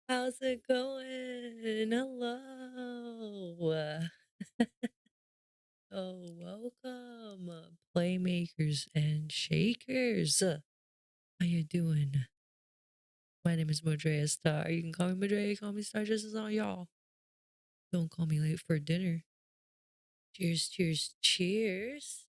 How's it going? Hello. Oh, welcome, Playmakers and Shakers. How you doing? My name is Madrea Star. You can call me Madrea, call me Star, just as all y'all. Don't call me late for dinner. Cheers, cheers, cheers.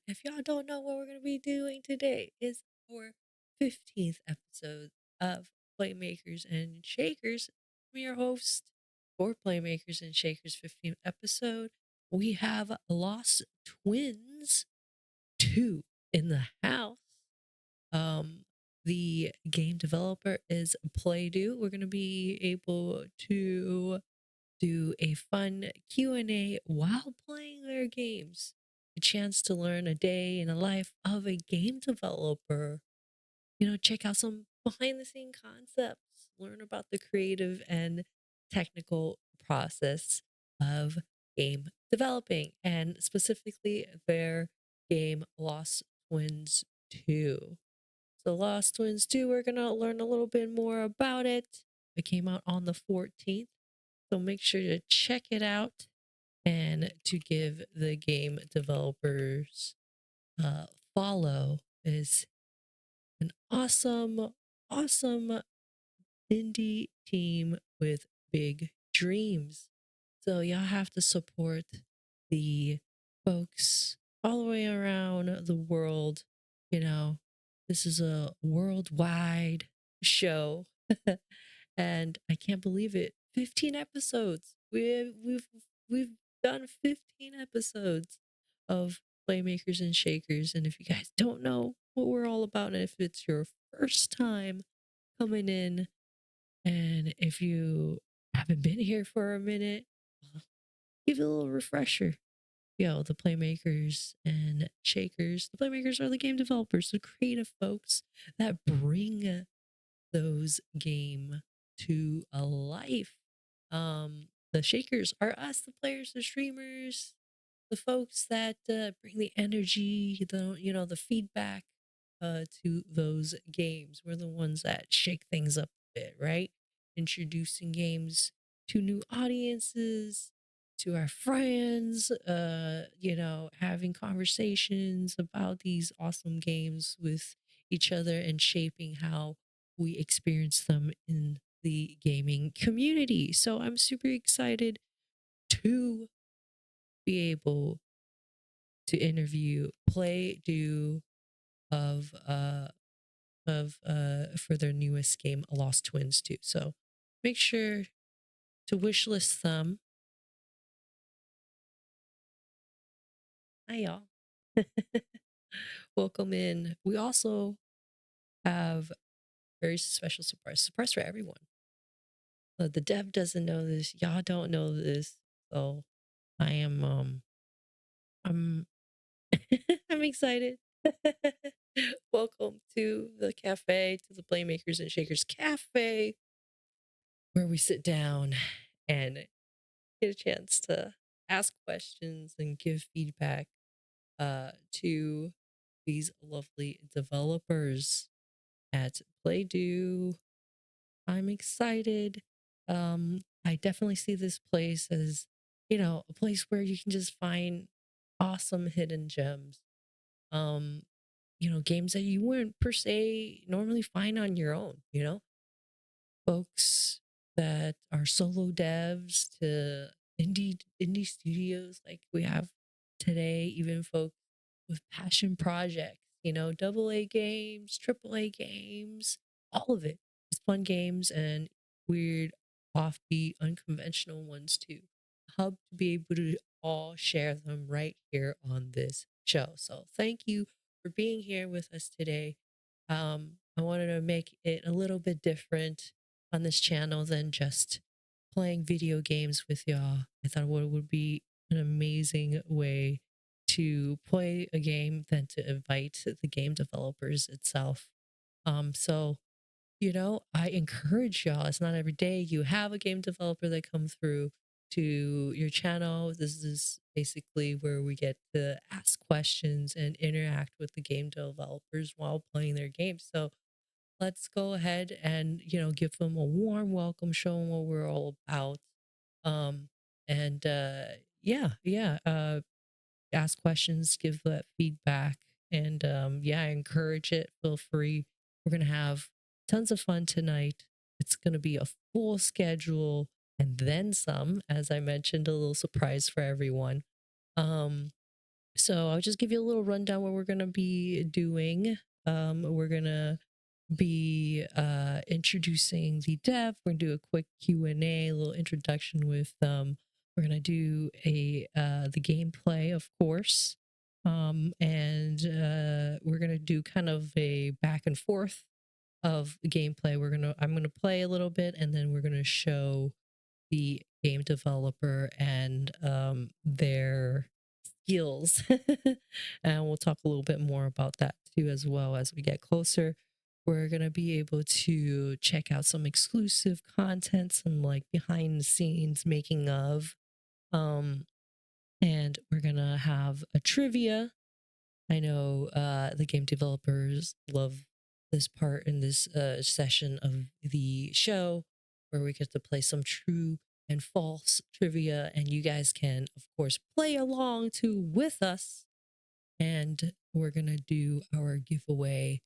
If y'all don't know what we're gonna be doing today, is our 15th episode of Playmakers and Shakers. I'm your host for Playmakers and Shakers 15th episode. We have Lost Twins 2 in the house. The game developer is Playdew. We're gonna be able to do a fun Q&A while playing their games. A chance to learn a day in the life of a game developer. Check out some behind the scene concepts, learn about the creative and technical process of game developing, and specifically their game Lost Twins 2. So Lost Twins 2, we're going to learn a little bit more about it. It came out on the 14th. So make sure to check it out and to give the game developers a follow. Is an awesome indie team with big dreams. So y'all have to support the folks all the way around the world. You know, this is a worldwide show. And I can't believe it. 15 episodes. We've done 15 episodes of Playmakers and Shakers. And if you guys don't know what we're all about, and if it's your first time coming in, and if you haven't been here for a minute, give it a little refresher. The Playmakers and Shakers. The Playmakers are the game developers, the creative folks that bring those game to a life. The Shakers are us, the players, the streamers, the folks that bring the energy, the feedback to those games. We're the ones that shake things up a bit, right? Introducing games to new audiences, to our friends, having conversations about these awesome games with each other and shaping how we experience them in the gaming community. So I'm super excited to be able to interview Playdew of for their newest game, Lost Twins 2. So make sure to wishlist them. Hi y'all. Welcome in. We also have very special surprise for everyone. The dev doesn't know this. Y'all don't know this. So I am I'm I'm excited. Welcome to the cafe, to the Playmakers and Shakers Cafe, where we sit down and get a chance to ask questions and give feedback to these lovely developers at Playdew. I'm excited. I definitely see this place as, a place where you can just find awesome hidden gems. Um, games that you wouldn't per se normally find on your own, folks that are solo devs to indie studios like we have today, even folks with passion projects, double A games, triple A games, all of it. It's fun games and weird, offbeat, unconventional ones too. Hub to be able to all share them right here on this show. So thank you for being here with us today. I wanted to make it a little bit different on this channel than just playing video games with y'all. I thought what would be an amazing way to play a game than to invite the game developers itself. So I encourage y'all. It's not every day you have a game developer that come through to your channel. This is basically where we get to ask questions and interact with the game developers while playing their games. So let's go ahead and give them a warm welcome, show them what we're all about. Um, and yeah, yeah. Ask questions, give that feedback, and yeah, encourage it. Feel free. We're gonna have tons of fun tonight. It's gonna be a full schedule and then some, as I mentioned, a little surprise for everyone. Um, so I'll just give you a little rundown what we're gonna be doing. We're gonna be introducing the dev. We're gonna do a quick Q&A, a little introduction with we're gonna do a the gameplay, of course. And we're gonna do kind of a back and forth of gameplay. I'm gonna play a little bit, and then we're gonna show the game developer and their skills. And we'll talk a little bit more about that too as well as we get closer. We're going to be able to check out some exclusive content, some like behind the scenes making of. Um, and we're going to have a trivia. I know the game developers love this part in this session of the show where we get to play some true and false trivia, and you guys can, of course, play along too with us. And we're gonna do our giveaway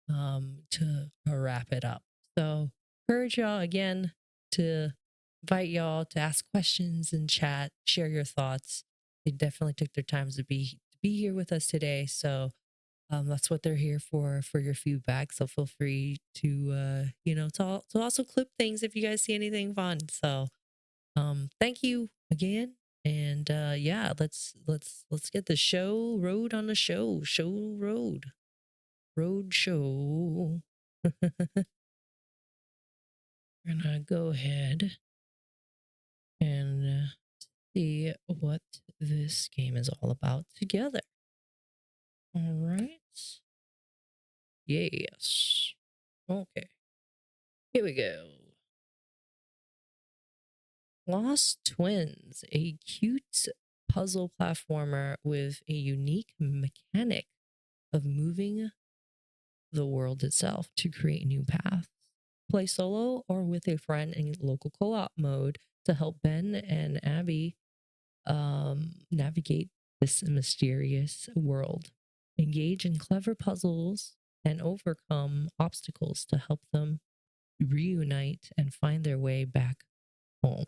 to wrap it up. So encourage y'all again to invite y'all to ask questions in chat, share your thoughts. They definitely took their time to be here with us today. So that's what they're here for your feedback. So feel free to to also clip things if you guys see anything fun. So thank you again. And yeah, let's get the show road on the show road show. We're gonna go ahead and see what this game is all about together. All right. Yes. Okay. Here we go. Lost Twins, a cute puzzle platformer with a unique mechanic of moving the world itself to create new paths. Play solo or with a friend in local co op mode to help Ben and Abby navigate this mysterious world. Engage in clever puzzles and overcome obstacles to help them reunite and find their way back home.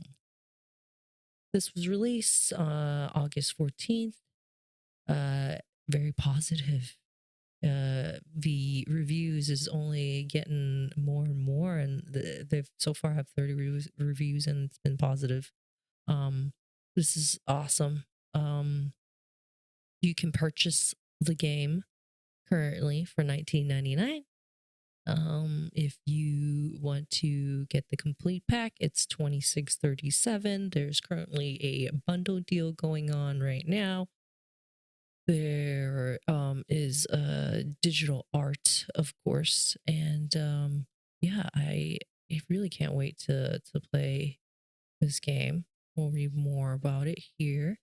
This was released August 14th. Very positive. The reviews is only getting more and more, and they've so far have 30 reviews, and it's been positive. Um, this is awesome. You can purchase the game currently for 19.99. If you want to get the complete pack, it's 26.37. There's currently a bundle deal going on right now. There is digital art, of course, and yeah, I really can't wait to play this game. We'll read more about it here.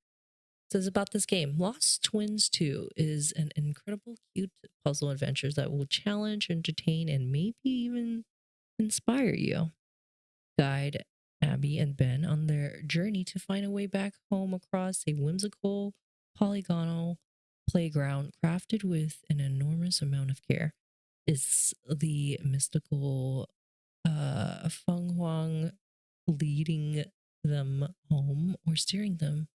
It says about this game, Lost Twins 2 is an incredible, cute puzzle adventure that will challenge, entertain, and maybe even inspire you. Guide Abby and Ben on their journey to find a way back home across a whimsical, polygonal playground crafted with an enormous amount of care. Is the mystical Feng Huang leading them home or steering them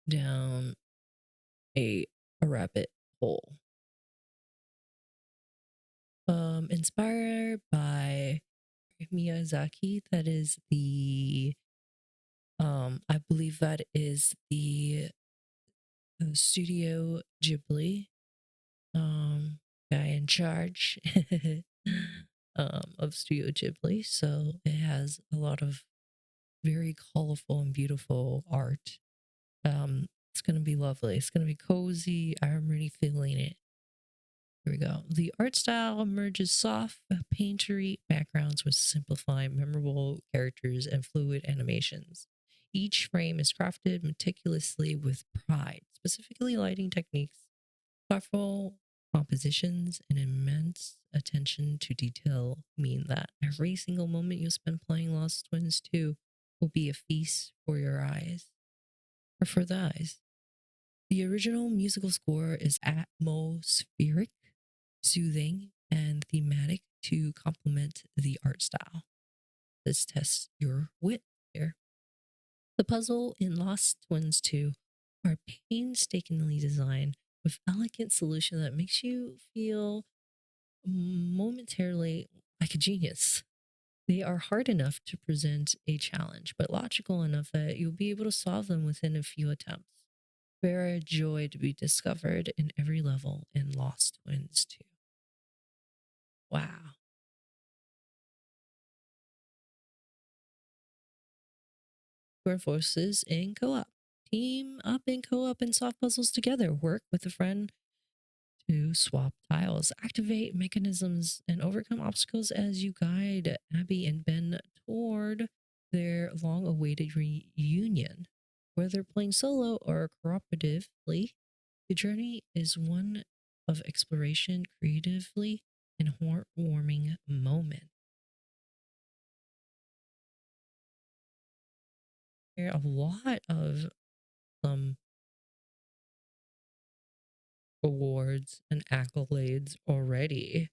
down a rabbit hole? Inspired by Miyazaki, that is the I believe that is the Studio Ghibli guy in charge of Studio Ghibli. So it has a lot of very colorful and beautiful art. It's gonna be lovely. It's gonna be cozy. I'm really feeling it. Here we go. The art style merges soft, painterly backgrounds with simplified, memorable characters and fluid animations. Each frame is crafted meticulously with pride, specifically lighting techniques, thoughtful Compositions and immense attention to detail mean that every single moment you spend playing Lost Twins 2 will be a feast for your eyes, or for the eyes. The original musical score is atmospheric, soothing, and thematic to complement the art style. This tests your wit here. The puzzle in Lost Twins 2 are painstakingly designed with elegant solution that makes you feel momentarily like a genius. They are hard enough to present a challenge, but logical enough that you'll be able to solve them within a few attempts. They're a joy to be discovered in every level in Lost Twins 2. Wow. Join forces in co op. Team up in co op and solve puzzles together. Work with a friend to swap tiles, activate mechanisms, and overcome obstacles as you guide Abby and Ben toward their long awaited reunion. Whether playing solo or cooperatively, the journey is one of exploration creatively and heartwarming moment. There are a lot of some awards and accolades already.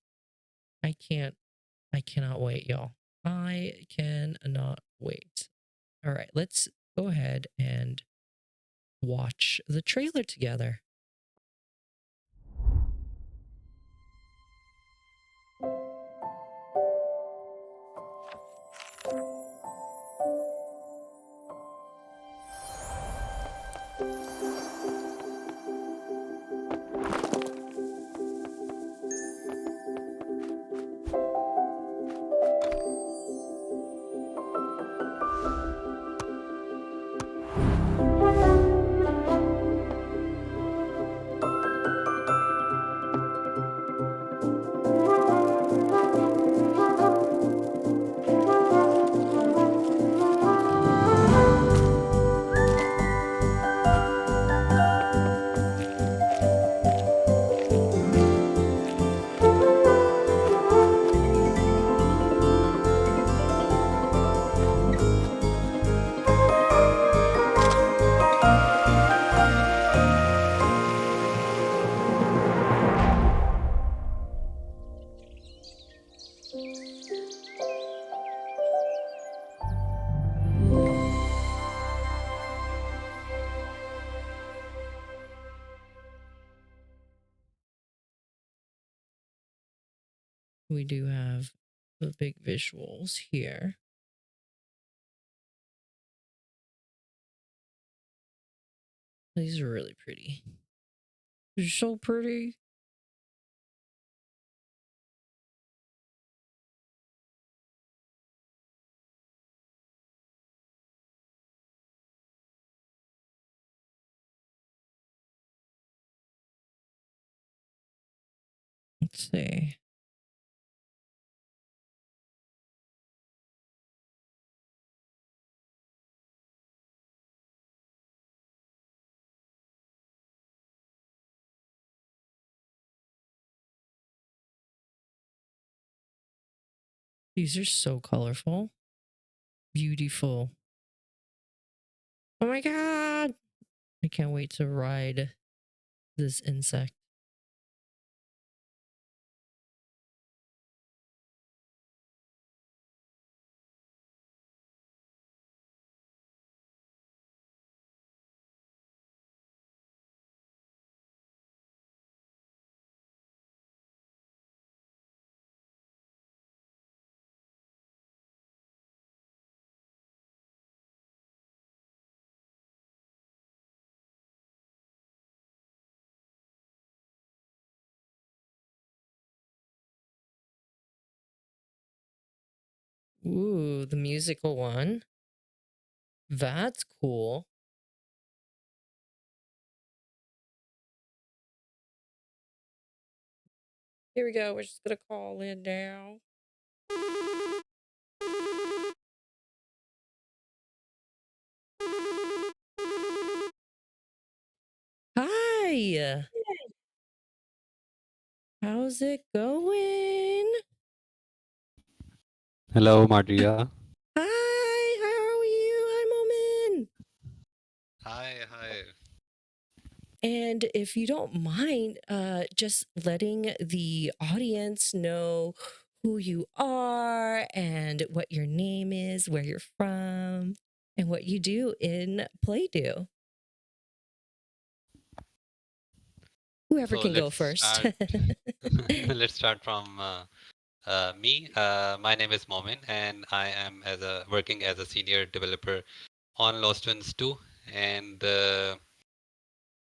I can't I cannot wait, y'all. I cannot wait. All right, let's go ahead and watch the trailer together. We do have the big visuals here. These are really pretty. They're so pretty. Let's see. These are so colorful. Beautiful. Oh my god! I can't wait to ride this insect. Ooh, the musical one. That's cool. Here we go. We're just gonna call in now. Hi. How's it going? Hello, Maria. Hi, how are you? Hi, Moment. Hi. And if you don't mind, just letting the audience know who you are and what your name is, where you're from, and what you do in Playdew. Whoever So can go let's first. start. Let's start from me. My name is Momin, and I am working as a senior developer on Lost Twins 2. And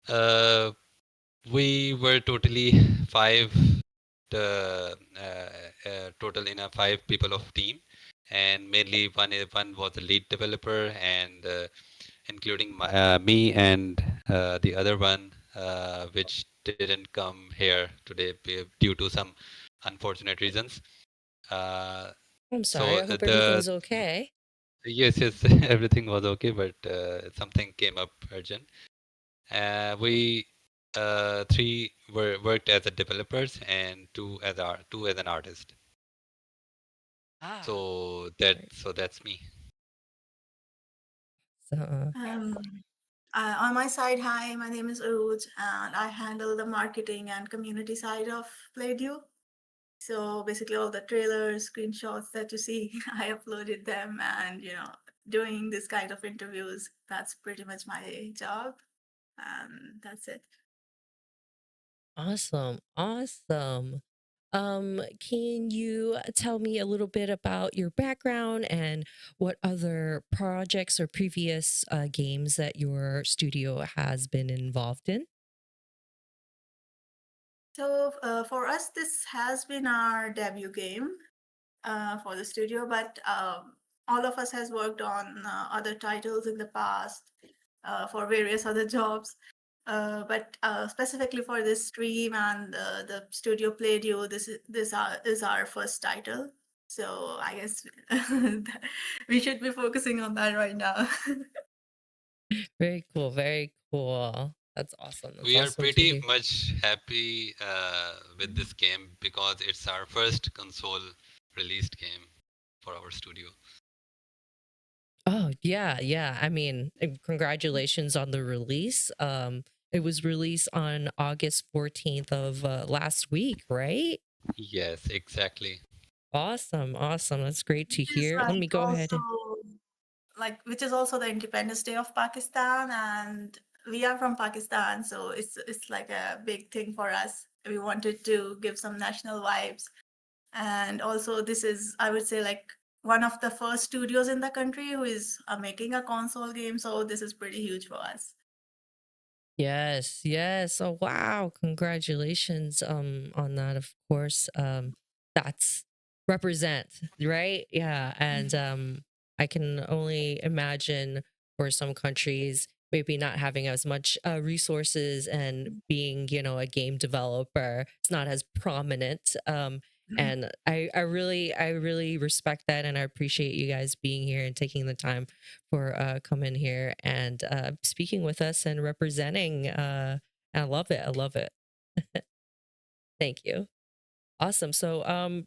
uh, we were totally five, total in a 5 people of team, and mainly one was the lead developer, and including me and the other one, which didn't come here today due to some unfortunate reasons. I'm sorry. So I hope the everything's okay. yes, everything was okay, but something came up urgent. We three worked as a developers and two as an artist. Ah. So that's me. So, Um, on my side, hi, my name is Uruj, and I handle the marketing and community side of Playdew. So basically, all the trailers, screenshots that you see, I uploaded them, and doing this kind of interviews. That's pretty much my job, and that's it. awesome. Awesome. Can you tell me a little bit about your background and what other projects or previous games that your studio has been involved in? So for us, this has been our debut game for the studio, but all of us has worked on other titles in the past for various other jobs. But specifically for this stream and the studio Playdew, this is our first title. So I guess we should be focusing on that right now. Very cool. Very cool. That's awesome. That's We are awesome to pretty hear. much happy with this game because it's our first console released game for our studio. Oh, yeah. Yeah. I mean, congratulations on the release. It was released on August 14th of last week, right? Yes, exactly. Awesome. Awesome. That's great to Which is hear. Let like me go ahead also and which is also the Independence Day of Pakistan, and we are from Pakistan, so it's like a big thing for us. We wanted to give some national vibes, and also this is, I would say, like one of the first studios in the country who is making a console game, so this is pretty huge for us. yes, yes. Oh wow, congratulations on that, of course. That's represent, right? Yeah. And I can only imagine for some countries maybe not having as much resources and being, a game developer, it's not as prominent. And I really respect that, and I appreciate you guys being here and taking the time for coming here and speaking with us and representing. I love it. I love it. Thank you. Awesome. So,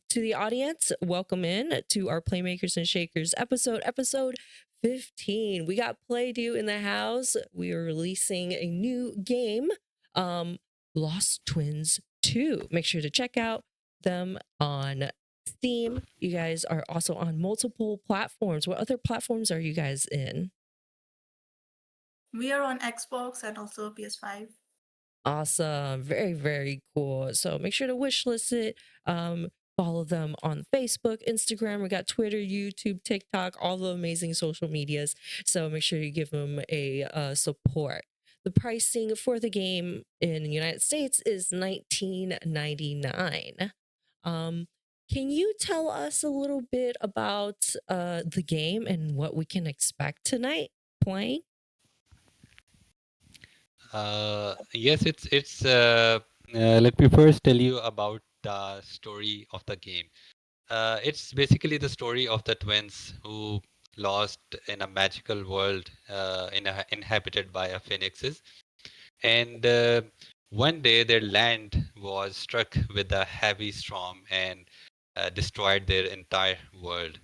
to the audience, welcome in to our Playmakers and Shakers episode 15. We got Playdew in the house. We are releasing a new game, um, Lost Twins 2. Make sure to check out them on Steam. You guys are also on multiple platforms. What other platforms are you guys in? We are on Xbox and also PS5. Awesome. Very, very cool. So make sure to wishlist it. Follow them on Facebook, Instagram. We got Twitter, YouTube, TikTok, all the amazing social medias. So make sure you give them a support. The pricing for the game in the United States is $19.99. Um, can you tell us a little bit about the game and what we can expect tonight playing? Yes, it's. Let me first tell you about the story of the game. It's basically the story of the twins who lost in a magical world inhabited by a phoenixes, and One day, their land was struck with a heavy storm and destroyed their entire world.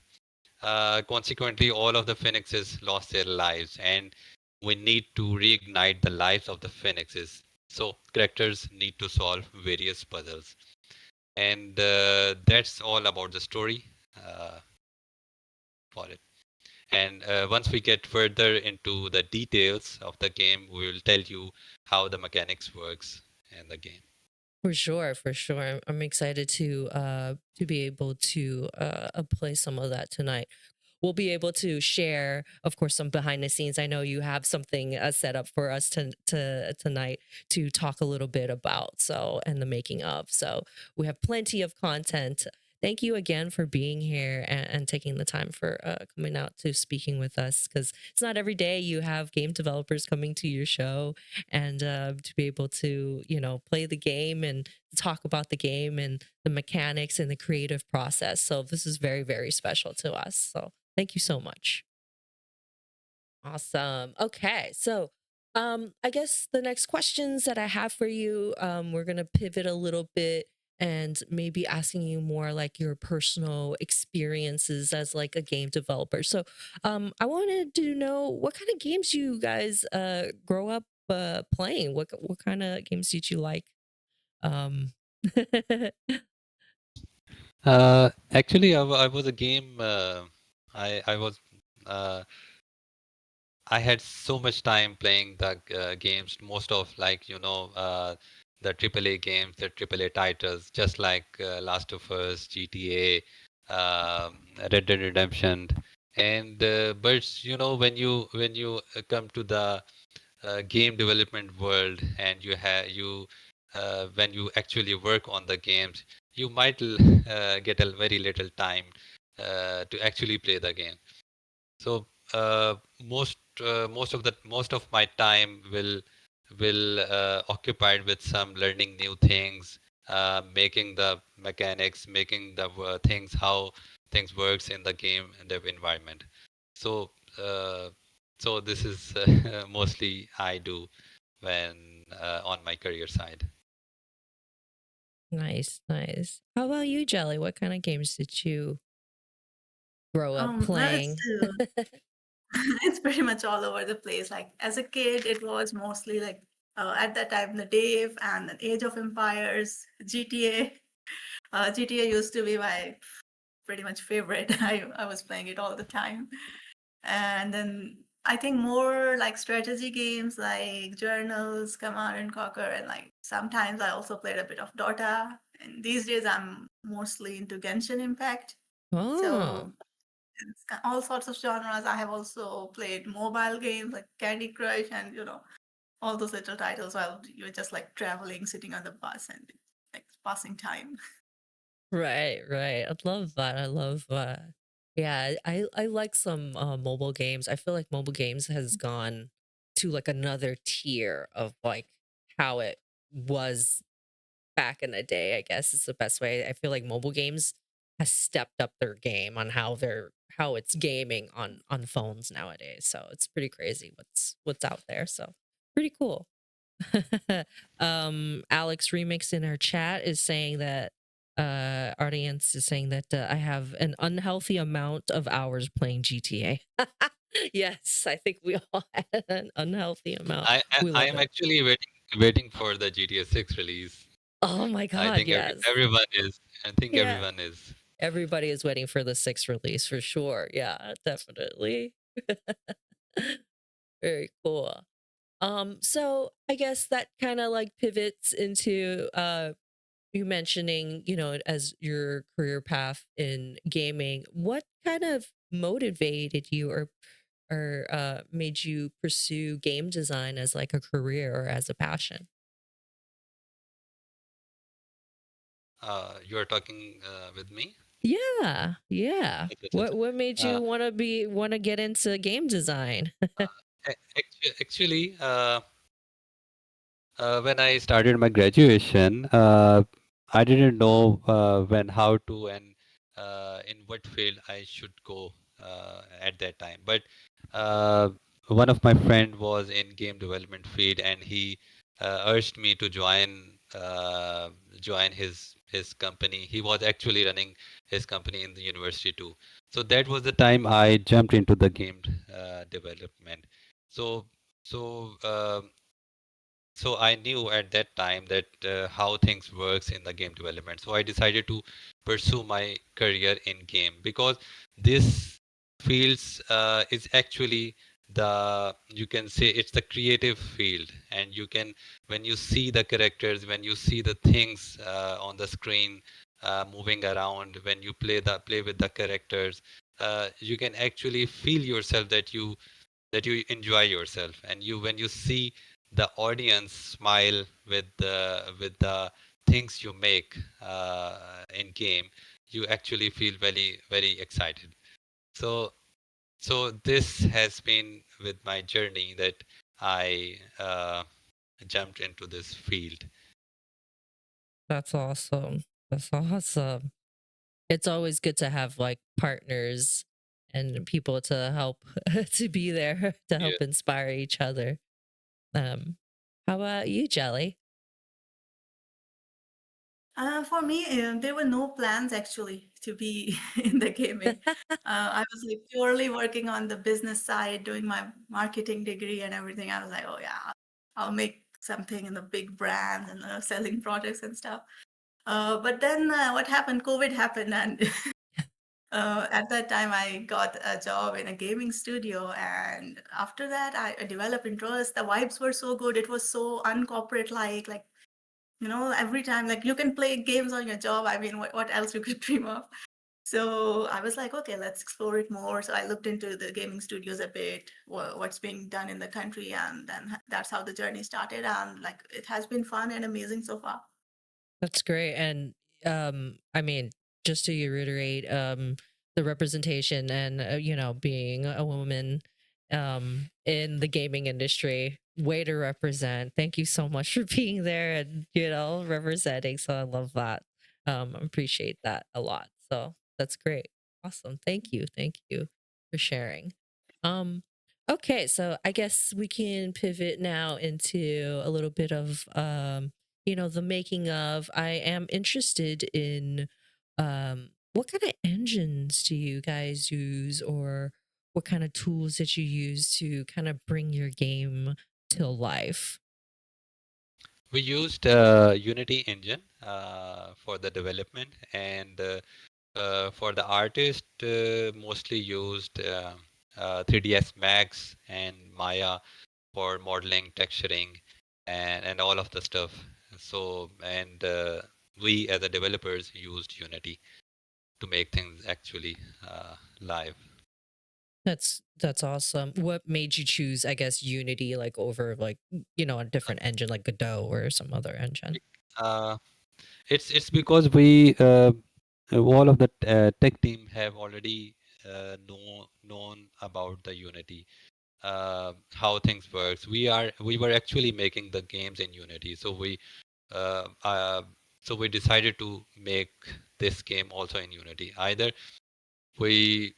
Consequently, all of the phoenixes lost their lives, and we need to reignite the lives of the phoenixes. So, characters need to solve various puzzles, and that's all about the story uh, for it. And once we get further into the details of the game, we will tell you how the mechanics works in the game. For sure, for sure. I'm excited to be able to play some of that tonight. We'll be able to share, of course, some behind the scenes. I know you have something set up for us to tonight to talk a little bit about, so, and the making of. So we have plenty of content. Thank you again for being here and taking the time for coming out to speaking with us, because it's not every day you have game developers coming to your show and to be able to, you know, play the game and talk about the game and the mechanics and the creative process. So this is very, very special to us. So thank you so much. Awesome. Okay. So I guess the next questions that I have for you, we're gonna pivot a little bit and maybe asking you more like your personal experiences as like a game developer. So I wanted to know what kind of games you guys grow up playing. What kind of games did you like? Um Actually, I was a game. I was. Uh, I had so much time playing the games. Most of the AAA games, the AAA titles, just like Last of Us, GTA, Red Dead Redemption, and but when you come to the game development world and you when you actually work on the games, you might get a very little time to actually play the game. So most of my time will occupied with some learning new things, making the mechanics, making the things, how things works in the game and the environment. So uh, so this is mostly I do when on my career side. Nice, nice. How about you, Jelly? What kind of games did you grow up Well, it's playing? it's pretty much all over the place. Like as a kid, it was mostly like at that time the Dave and the Age of Empires, GTA. GTA used to be my pretty much favorite. I was playing it all the time. And then I think more like strategy games like Journals, Command and Conquer, and like sometimes I also played a bit of Dota. And these days I'm mostly into Genshin Impact. Oh, So it's all sorts of genres. I have also played mobile games like Candy Crush and all those little titles while you're just like traveling, sitting on the bus and like passing time. right, right. I love that. I love yeah, I like some mobile games. I feel like mobile games has gone to like another tier of like how it was back in the day, I guess is the best way. I feel like mobile games has stepped up their game on how it's gaming on phones nowadays. So it's pretty crazy what's out there. So pretty cool. Alex Remix in our chat is saying that audience is saying that I have an unhealthy amount of hours playing GTA. Yes, I think we all had an unhealthy amount. We I love am it. actually waiting for the GTA 6 release. Oh my I god, think yes. everyone is. I think Yeah. everyone is. Everybody is waiting for the sixth release for sure. Yeah, definitely. Very cool. So I guess that kind of like pivots into you mentioning, you know, as your career path in gaming. What kind of motivated you or made you pursue game design as like a career or as a passion? You're talking with me. Yeah, yeah. Yes, yes, yes. What made Uh, you want to get into game design? Actually, when I started my graduation, I didn't know when, how to, and in what field I should go at that time. But uh, one of my friend was in game development field, and urged me to join his company. He was actually running his company in the university too. So that was the time I jumped into the game development. So so so I knew at that time that how things works in the game development. So I decided to pursue my career in game because this fields is actually the, you can say it's the creative field, and you can, when you see the characters, when you see the things on the screen moving around, when you play with the characters, you can actually feel yourself that you enjoy yourself, and you, when you see the audience smile with the things you make in game, you actually feel very excited. So so this has been with my journey that I jumped into this field. That's awesome. That's awesome. It's always good to have like partners and people to help to be there to Yeah. help inspire each other. Um, how about you, Jelly? For me, there were no plans actually to be in the gaming. I was like purely working on the business side, doing my marketing degree and everything. I was like, oh yeah, I'll make something in the big brands and selling products and stuff. But then what happened? COVID happened, and at that time I got a job in a gaming studio. And after that, I developed interest. The vibes were so good. It was so uncorporate like every time, like, you can play games on your job. I mean, what else you could dream of? So I was like, okay, let's explore it more. So I looked into the gaming studios a bit, what's being done in the country, and then that's how the journey started. And like, it has been fun and amazing so far. That's great. And I mean, just to reiterate, the representation and being a woman in the gaming industry, way to represent. Thank you so much for being there and representing. So I love that. I appreciate that a lot. So that's great. Awesome. Thank you for sharing. Um okay, so I guess we can pivot now into a little bit of the making of. I am interested in what kind of engines do you guys use, or what kind of tools that you use to kind of bring your game to life? We used Unity engine for the development, and for the artist, mostly used 3ds Max and Maya for modeling, texturing, and all of the stuff. So, and we as the developers used Unity to make things actually live. That's awesome. What made you choose, I guess, Unity like over like a different engine like Godot or some other engine? Uh, it's because we all of the tech team have already known about the Unity, how things works. We were actually making the games in Unity, so uh, uh, we decided to make this game also in Unity. Either we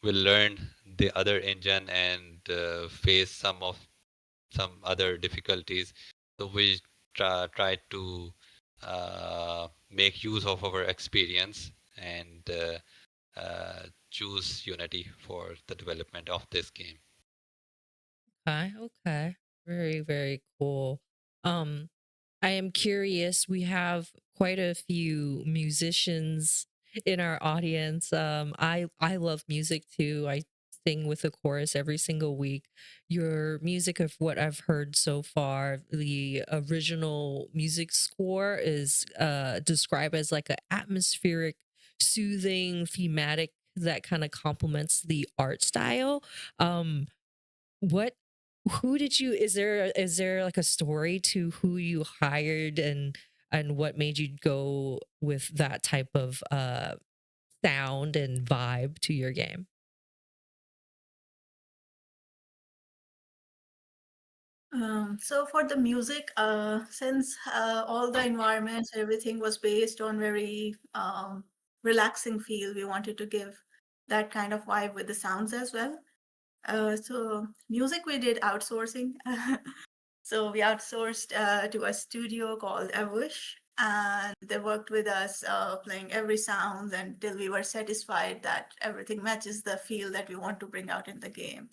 will learn the other engine and face some other difficulties. So we try to make use of our experience and choose Unity for the development of this game. Okay, okay. Very, very cool. Um, I am curious. We have quite a few musicians in our audience. I love music too. I sing with a chorus every single week. Your music, of what I've heard so far, the original music score is described as like a atmospheric, soothing, thematic that kind of complements the art style. Um, what who did you is there like a story to who you hired, and what made you go with that type of sound and vibe to your game? So for the music, since all the environments, everything was based on very relaxing feel, we wanted to give that kind of vibe with the sounds as well. So music we did outsourcing. So we outsourced to a studio called Avush, and they worked with us playing every sound until we were satisfied that everything matches the feel that we want to bring out in the game.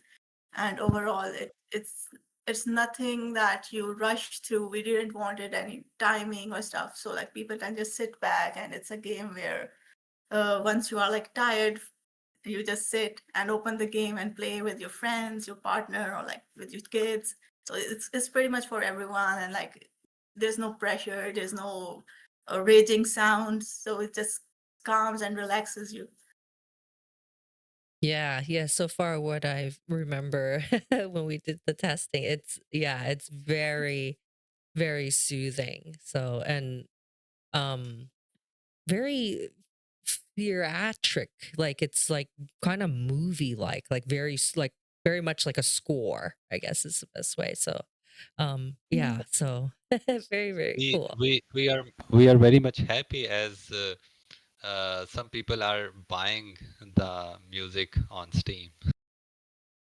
And overall, it's nothing that you rush through. We didn't want it any timing or stuff, so like people can just sit back, and it's a game where once you are like tired, you just sit and open the game and play with your friends, your partner, or like with your kids. So it's pretty much for everyone, and like there's no pressure, there's no raging sounds, so it just calms and relaxes you. Yeah, yeah. So far, what I remember when we did the testing, it's very, very soothing. So, and um, very theatric, like it's like kind of movie like very like very much like a score, I guess is the best way. So Mhm. yeah, so very, very we cool. we we are we are very much happy as some people are buying the music on Steam.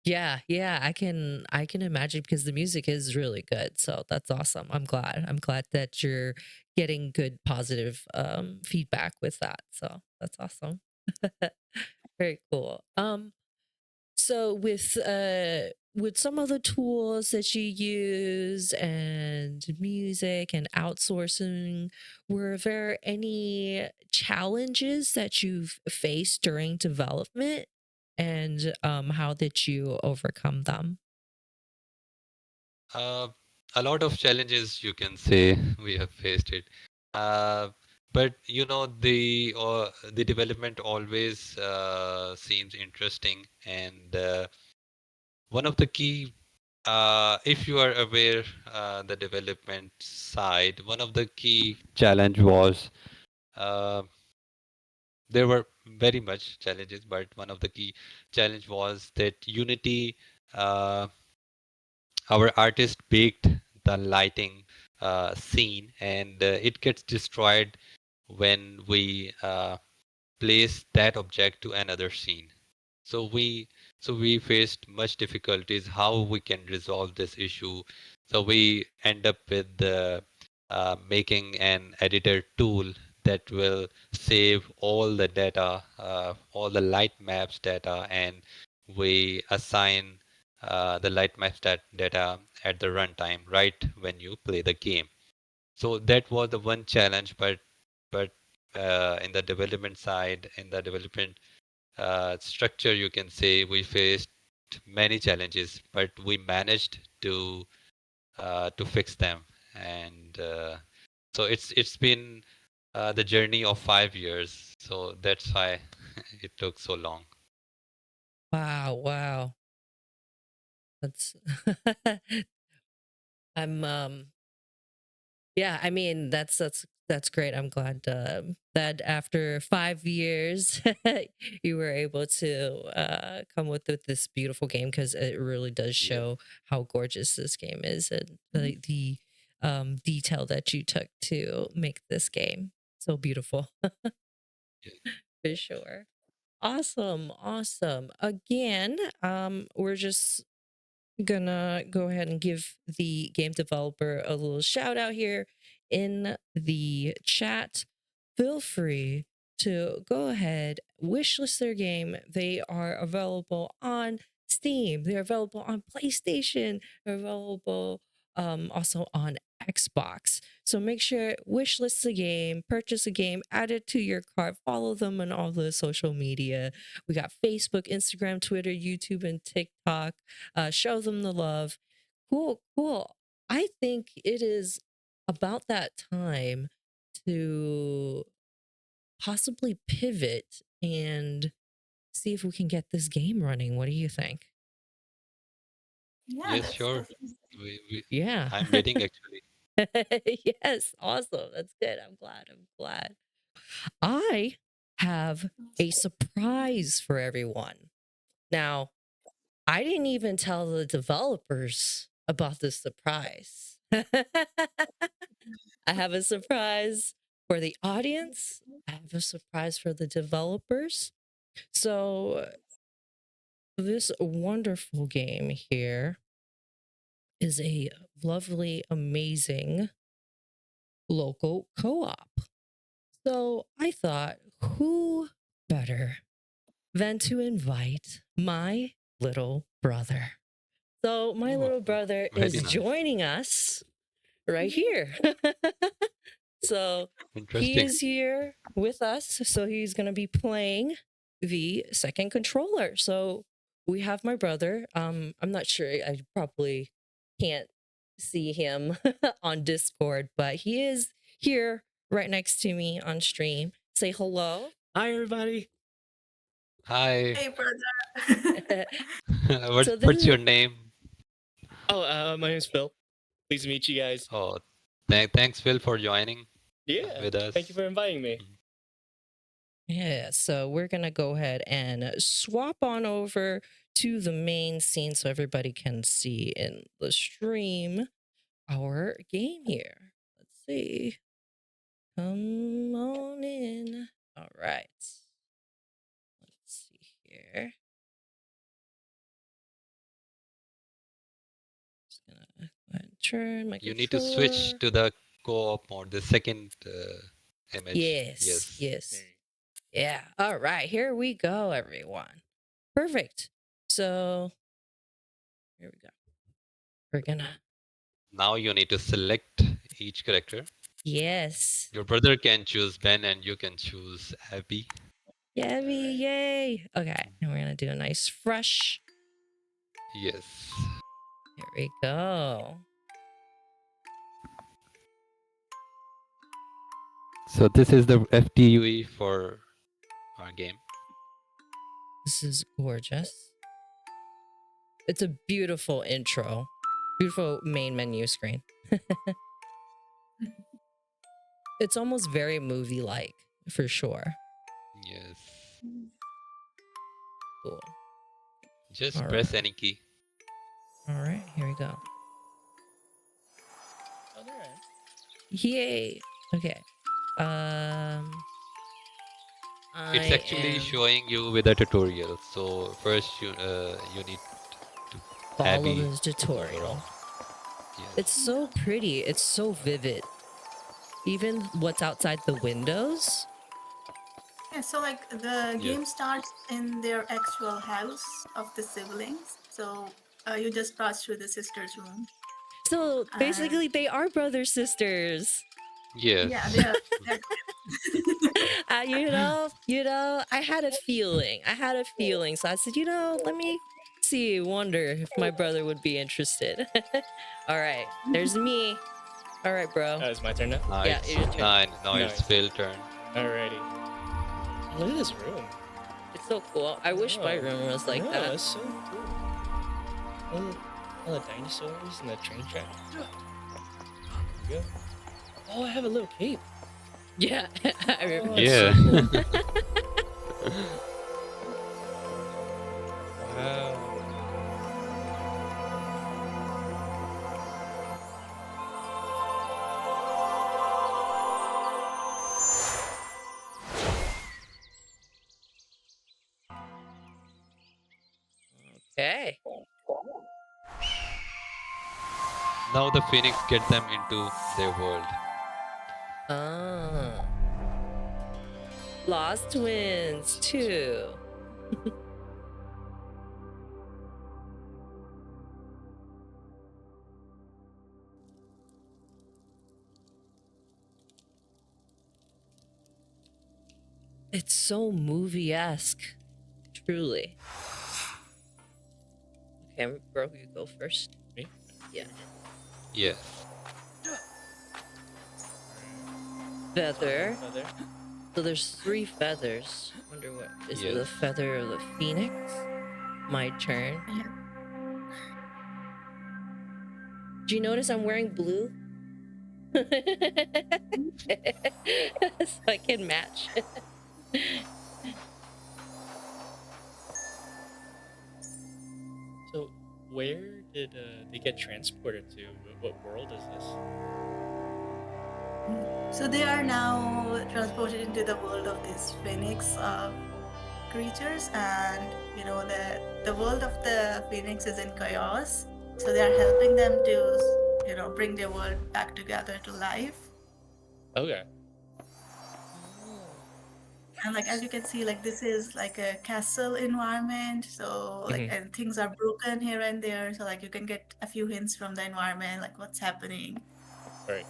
Yeah, yeah, I can imagine because the music is really good. So that's awesome. I'm glad that you're getting good positive feedback with that. So that's awesome. Very cool. So with some of the tools that you use and music and outsourcing, were there any challenges that you've faced during development, and how did you overcome them? Uh, a lot of challenges you can say we have faced it. Uh, but the development always seems interesting, and one of the key, if you are aware, the development side, one of the key challenge was uh, there were very much challenges, but one of the key challenge was that Unity. Our artist baked the lighting scene, and it gets destroyed when we place that object to another scene. So we faced much difficulties how we can resolve this issue. So we end up with making an editor tool that will save all the data, all the light maps data, and we assign the light maps data at the runtime, right when you play the game. So that was the one challenge, but in the development side, in the development structure, you can say we faced many challenges, but we managed to fix them. And so it's been the journey of 5 years. So that's why it took so long. Wow, wow. That's I'm yeah, I mean that's great. I'm glad that after 5 years you were able to come with this beautiful game, because it really does Yes. show how gorgeous this game is, and Mhm. the detail that you took to make this game so beautiful. Yes. For sure. Awesome, awesome. Again, we're just gonna go ahead and give the game developer a little shout out here in the chat. Feel free to go ahead, wishlist their game. They are available on Steam, they're available on PlayStation, they're available also on Xbox. So make sure wishlist the game, purchase a game, add it to your cart, follow them on all the social media. We got Facebook, Instagram, Twitter, YouTube, and TikTok. Show them the love. Cool, cool. I think it is about that time to possibly pivot and see if we can get this game running. What do you think? Yeah, Yes, that's sure. definitely. Yeah. I'm waiting actually. Yes, awesome. That's good. I'm glad. I'm glad. I have a surprise for everyone. Now, I didn't even tell the developers about this surprise. I have a surprise for the audience. I have a surprise for the developers. So, this wonderful game here is a lovely, amazing local co-op. So I thought, who better than to invite my little brother? So my Oh, little brother very is nice. joining us right here. So he Interesting. is here with us. So he's going to be playing the second controller. So we have my brother. I'm not sure. I probably can't see him on Discord, but he is here right next to me on stream. Say hello. Hi, everybody. Hi. Hey, brother. So this What's is your name? Oh, my name's Phil. Pleased to meet you guys. Oh, thanks, Phil, for joining Yeah, with us. thank you for inviting me. yeah. So we're gonna go ahead and swap on over to the main scene so everybody can see in the stream our game here. Let's see. Come on in. All right. Let's see here. Just gonna go ahead and turn my You need to switch controller. to the co-op mode, the second image. Yes. There Yes. you Yeah. All right. Here we go, everyone. Perfect. So here we go. We're gonna. Now you need to select each character. Yes. Your brother can choose Ben and you can choose Abby. Yay! Yay! Okay. And we're gonna do a nice fresh. Yes. Here we go. So this is the FTUE for our game. This is gorgeous. It's a beautiful intro. Beautiful main menu screen. It's almost very movie-like, for sure. Yes. Cool. Just All press right. any key. All right, here we go. Oh, there I am. Yay! Okay. It's actually showing you with a tutorial. So first you need to follow Abby this tutorial. Yes. It's so pretty. It's so vivid. Even what's outside the windows. Yeah, so like the game starts in their actual house of the siblings. So you just pass through the sister's room. So basically, they are brother sisters. Yes. Yeah, they are. You know, I had a feeling. So I said, let me see, wonder if my brother would be interested. All right, there's me. All right, bro. Oh, it's my turn now? Now Yeah, it's it's your turn. nine. Now Nice. it's Phil turn. Alrighty. Look at this room. It's so cool. I wish my room was like no, that. That's so cool. All the dinosaurs and the train track. There we go. Oh, I have a little cape. Yeah, I remember. Yeah. So cool. Wow. Okay. Now the phoenix get them into their world. Ah. Lost Twins 2. It's so movie-esque. Truly. Okay, bro, you go first. Me? Yeah. Yes. Feather. Feather. So there's 3 feathers. Wonder what is it? The Yes. feather of the phoenix? My turn. Yeah. Do you notice I'm wearing blue? So I can match. So, where did they get transported to? What world is this? So they are now transported into the world of these phoenix creatures, and the world of the phoenix is in chaos. So they are helping them to, bring their world back together to life. Okay. And like, as you can see, like this is like a castle environment. So like, Mhm. and things are broken here and there. So like you can get a few hints from the environment, like what's happening. Right.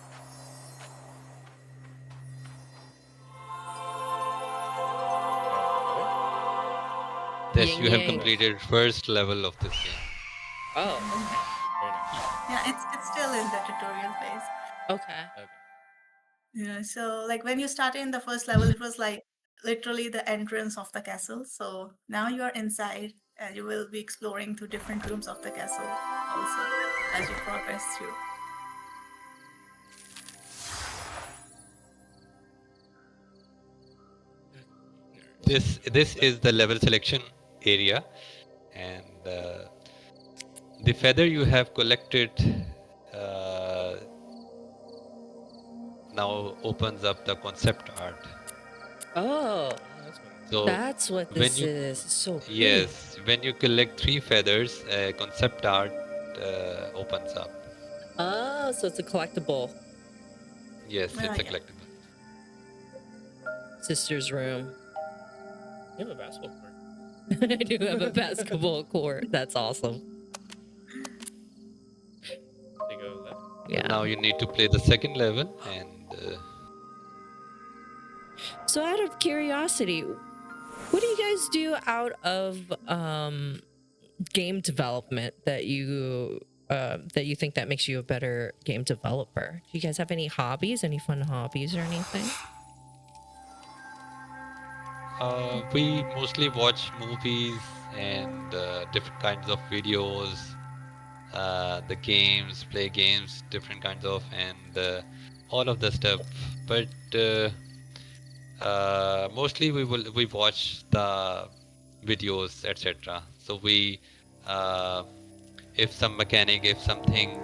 Yes, Yin you have yang. completed first level of this game. Oh, very nice. Yeah, it's still in the tutorial phase. Okay. Okay. Yeah, so like when you started in the first level, it was like literally the entrance of the castle. So now you are inside and you will be exploring through different rooms of the castle also as you progress through. This is the level selection area, and the feather you have collected uh, now opens up the concept art. Oh, That's fun. So that's what when this you is. So pretty. yes, when you collect 3 feathers, concept art opens up. Oh, so it's a collectible. Yes, it's a Yeah. collectible. Sister's room. You have a basketball court. I do have a basketball court. That's awesome. They go left. So Yeah. now you need to play the second level, and So out of curiosity, what do you guys do out of game development that you think that makes you a better game developer? Do you guys have any hobbies, any fun hobbies or anything? we mostly watch movies and different kinds of videos, the games, play games, different kinds of, and all of the stuff. But mostly we watch the videos, etc. So we, uh, if some mechanic, if something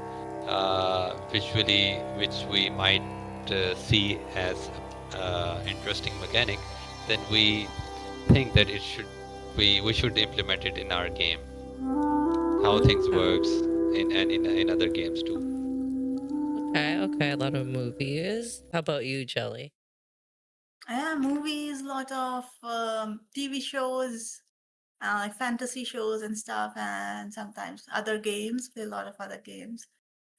visually which we might see as interesting mechanic, then we think that we should implement it in our game. How things works in other games too. Okay, a lot of movies. How about you, Jelly? Yeah, movies, lot of TV shows, like fantasy shows and stuff, and sometimes other games, play a lot of other games.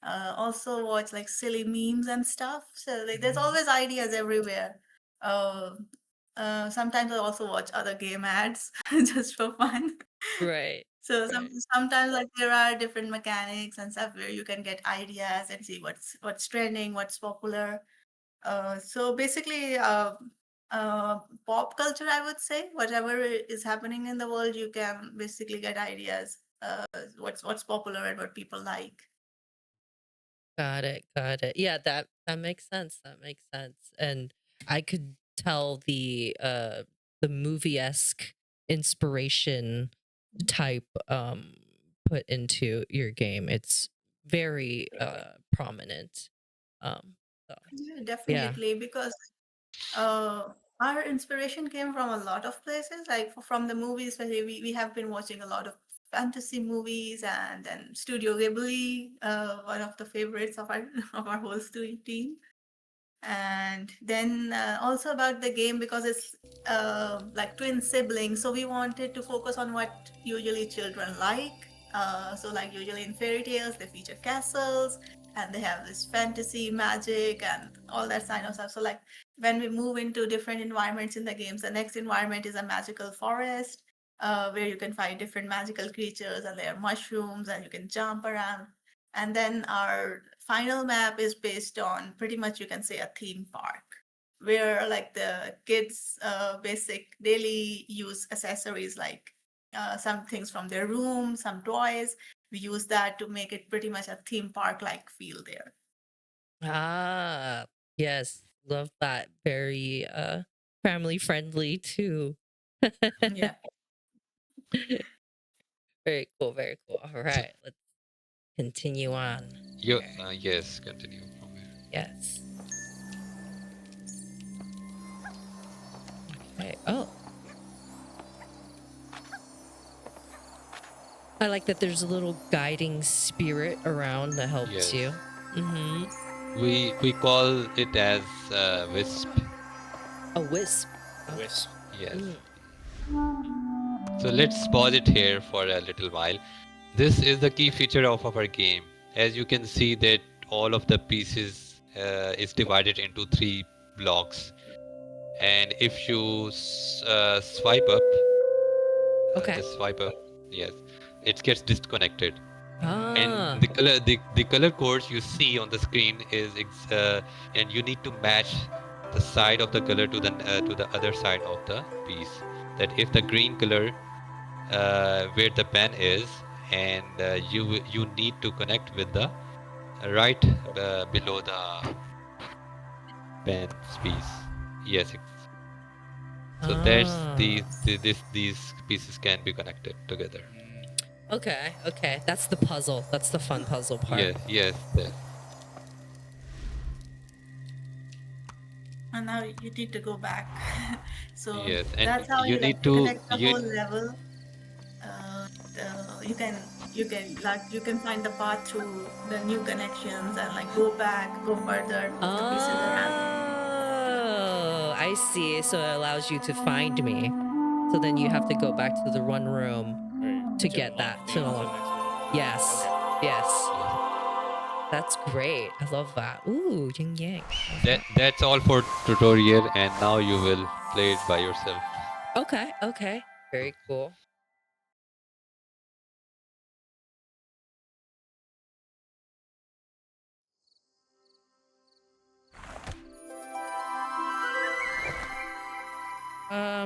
Also watch like silly memes and stuff. So like, there's always ideas everywhere. Uh, Sometimes I also watch other game ads just for fun. Right. So Right. sometimes like there are different mechanics and stuff where you can get ideas and see what's trending, what's popular. So basically, pop culture, I would say, whatever is happening in the world, you can basically get ideas. What's popular and what people like. Got it. Got it. Yeah, that makes sense. That makes sense. And I could tell the movie-esque inspiration type put into your game. It's very prominent. Um so Yeah, yeah. definitely, because uh, our inspiration came from a lot of places. Like from the movies, especially we have been watching a lot of fantasy movies, and then Studio Ghibli, one of the favorites of our of our whole studio team. And then also about the game, because it's like twin siblings, so we wanted to focus on what usually children like. So like usually in fairy tales they feature castles and they have this fantasy magic and all that kind of stuff. So like when we move into different environments in the games, the next environment is a magical forest, where you can find different magical creatures and there are mushrooms and you can jump around. And then our final map is based on, pretty much you can say, a theme park, where like the kids basic daily use accessories, like some things from their room, some toys. We use that to make it pretty much a theme park like feel there. Ah, yes. Love that. Very family friendly too. Yeah. Very cool, very cool. All So right, let's continue on. you Here. yes, continue from here. Yes. Okay. Oh. I like that there's a little guiding spirit around that helps Yes. you. Mm-hmm. We call it as wisp. A wisp. Wisp. Yes. Mm. So let's pause it here for a little while. This is the key feature of our game. As you can see that all of the pieces is divided into 3 blocks, and if you swipe up, Okay. just swipe up, yes, it gets disconnected. Ah. And the color codes you see on the screen is and you need to match the side of the color to the other side of the piece. That if the green color where the pen is, and you need to connect with the right below the pen's piece. Yes. So that's these pieces can be connected together. Okay. Okay. That's the puzzle. That's the fun puzzle part. Yes. And now you need to go back. So Yes, and that's how you you need like to connect the whole level. You can find the path through the new connections and like go back, go further, move the pieces around. Oh, I see. So it allows you to find me. So then you have to go back to the one room to get that. Yes. Yes. That's great. I love that. Ooh, yin yang. That's all for tutorial, and now you will play it by yourself. Okay. Okay. Very cool.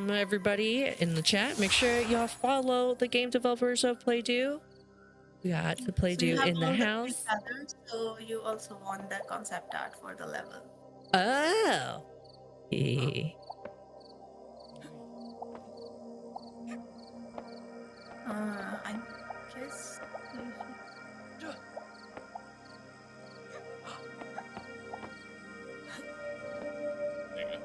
Everybody in the chat, make sure y'all follow the game developers of Playdew. We got the So you Playdew have in the all the house. feathers, so you also want the concept art for the level. Oh. Yeah. I guess. There you go.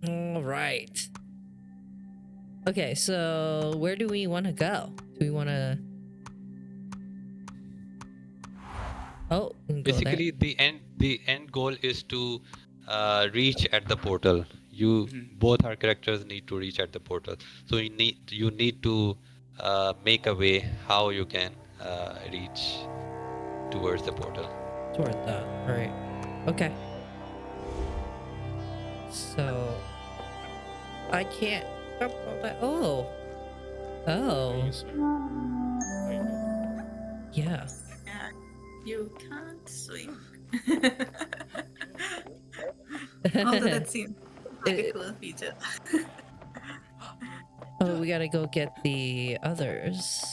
All right. Okay, so where do we want to go? Do we want to? Oh, we can go there. Basically, the end goal is to reach at the portal. You both our characters need to reach at the portal. So you need to make a way how you can reach towards the portal. Toward that, right? Okay. So I can't jump on that. Oh. Oh. Yeah. Yeah, you can't swing. Although that seems like a cool feature. Oh, we gotta go get the others.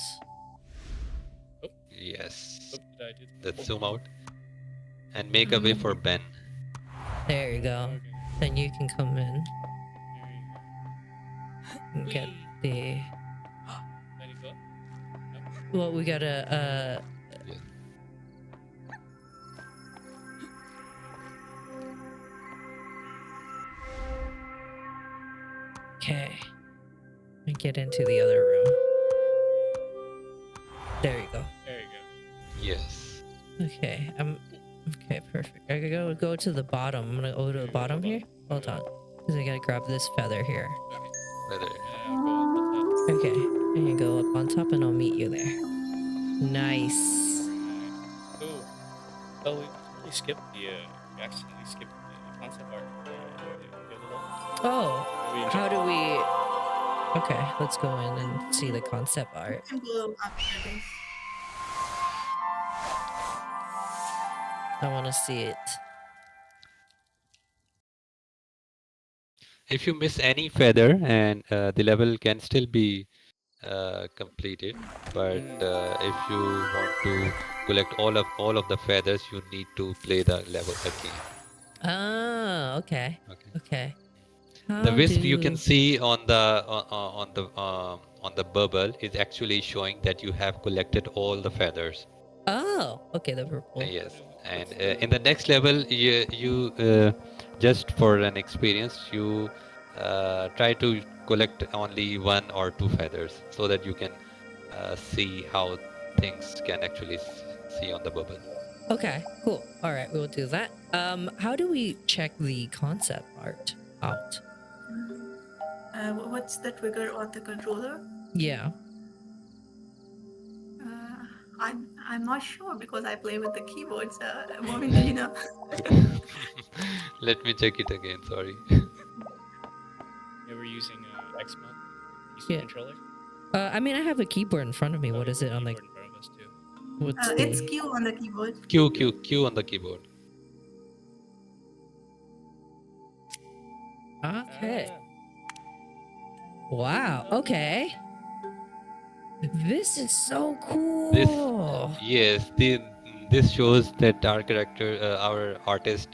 Yes. Oop, did I do Let's zoom out and make a way for Ben. There you go. Okay. Then you can come in and Whee! get the. Let it go. Well, we gotta. Yeah. Okay. And get into the other room. There you go. There you go. Yes. Okay. Okay. Perfect. I gotta go to the bottom. I'm gonna go to the bottom here. Hold on. Cause I gotta grab this feather here. Whether Yeah, I'll go up on top. Okay. And you go up on top, and I'll meet you there. Nice. Cool. Oh, we skipped we accidentally skipped the concept art. Oh. How do we? Okay. Let's go in and see the concept art. You can go after this. I want to see it. if you miss any feather, and the level can still be completed, but if you want to collect all of the feathers, you need to play the level again. Ah. Okay. Okay. Okay. The wisp you can see on the on the bubble is actually showing that you have collected all the feathers. Oh, okay, the purple. Yes, and in the next level, you just for an experience, you try to collect only 1 or 2 feathers so that you can see how things can actually see on the bubble. Okay, cool. All right, we'll do that. How do we check the concept art out? What's the trigger on the controller? Yeah. I'm not sure because I play with the keyboard. So, Momin, do you know? Let me check it again. Sorry. Yeah, we're using Xbox PC Yeah. controller. I mean, I have a keyboard in front of me. Oh, What is it on the? keyboard in front of us too. What's It's the? Q on the keyboard. Q on the keyboard. Okay. Ah, Wow. Okay. This is so This cool. yes, this shows that our character, our artist,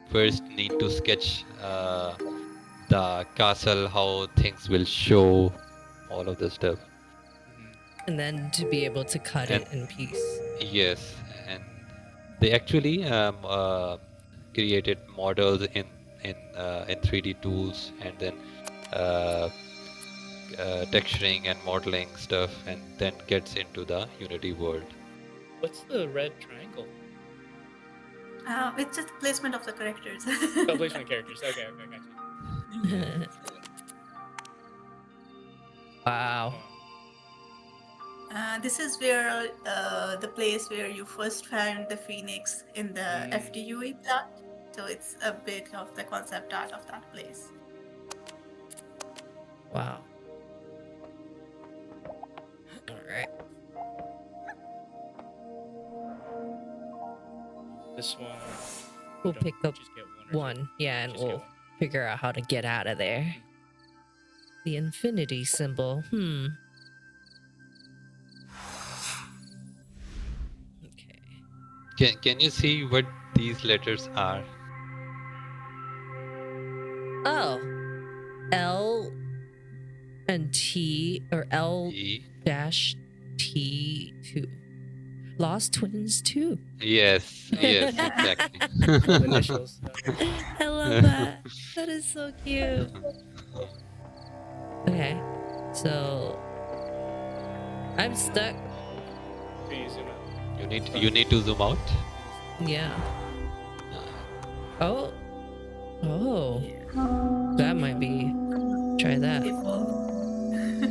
first need to sketch the castle, how things will show, all of the stuff. And then to be able to cut And it in piece. yes, and they actually created models in 3D tools, and then uh, texturing and modeling stuff, and then gets into the Unity world. what's the red triangle? It's just placement of the characters. Oh, placement of characters. Okay, gotcha. Wow. This is where the place where you first found the phoenix in the FDUE plot. So it's a bit of the concept art of that place. Wow. All right. This one. We'll don't pick up just get one. Or two. one. Yeah, and Just get we'll one. figure out how to get out of there. The infinity symbol. Okay. Can you see what these letters are? Oh. L and T, or L E. dash T2. Lost Twins 2. Yes, yes, exactly. Initials. I love that. That is so cute. Okay. So I'm stuck. Can you zoom out? You need to zoom out. Yeah. Oh. Oh. That might be. Try that.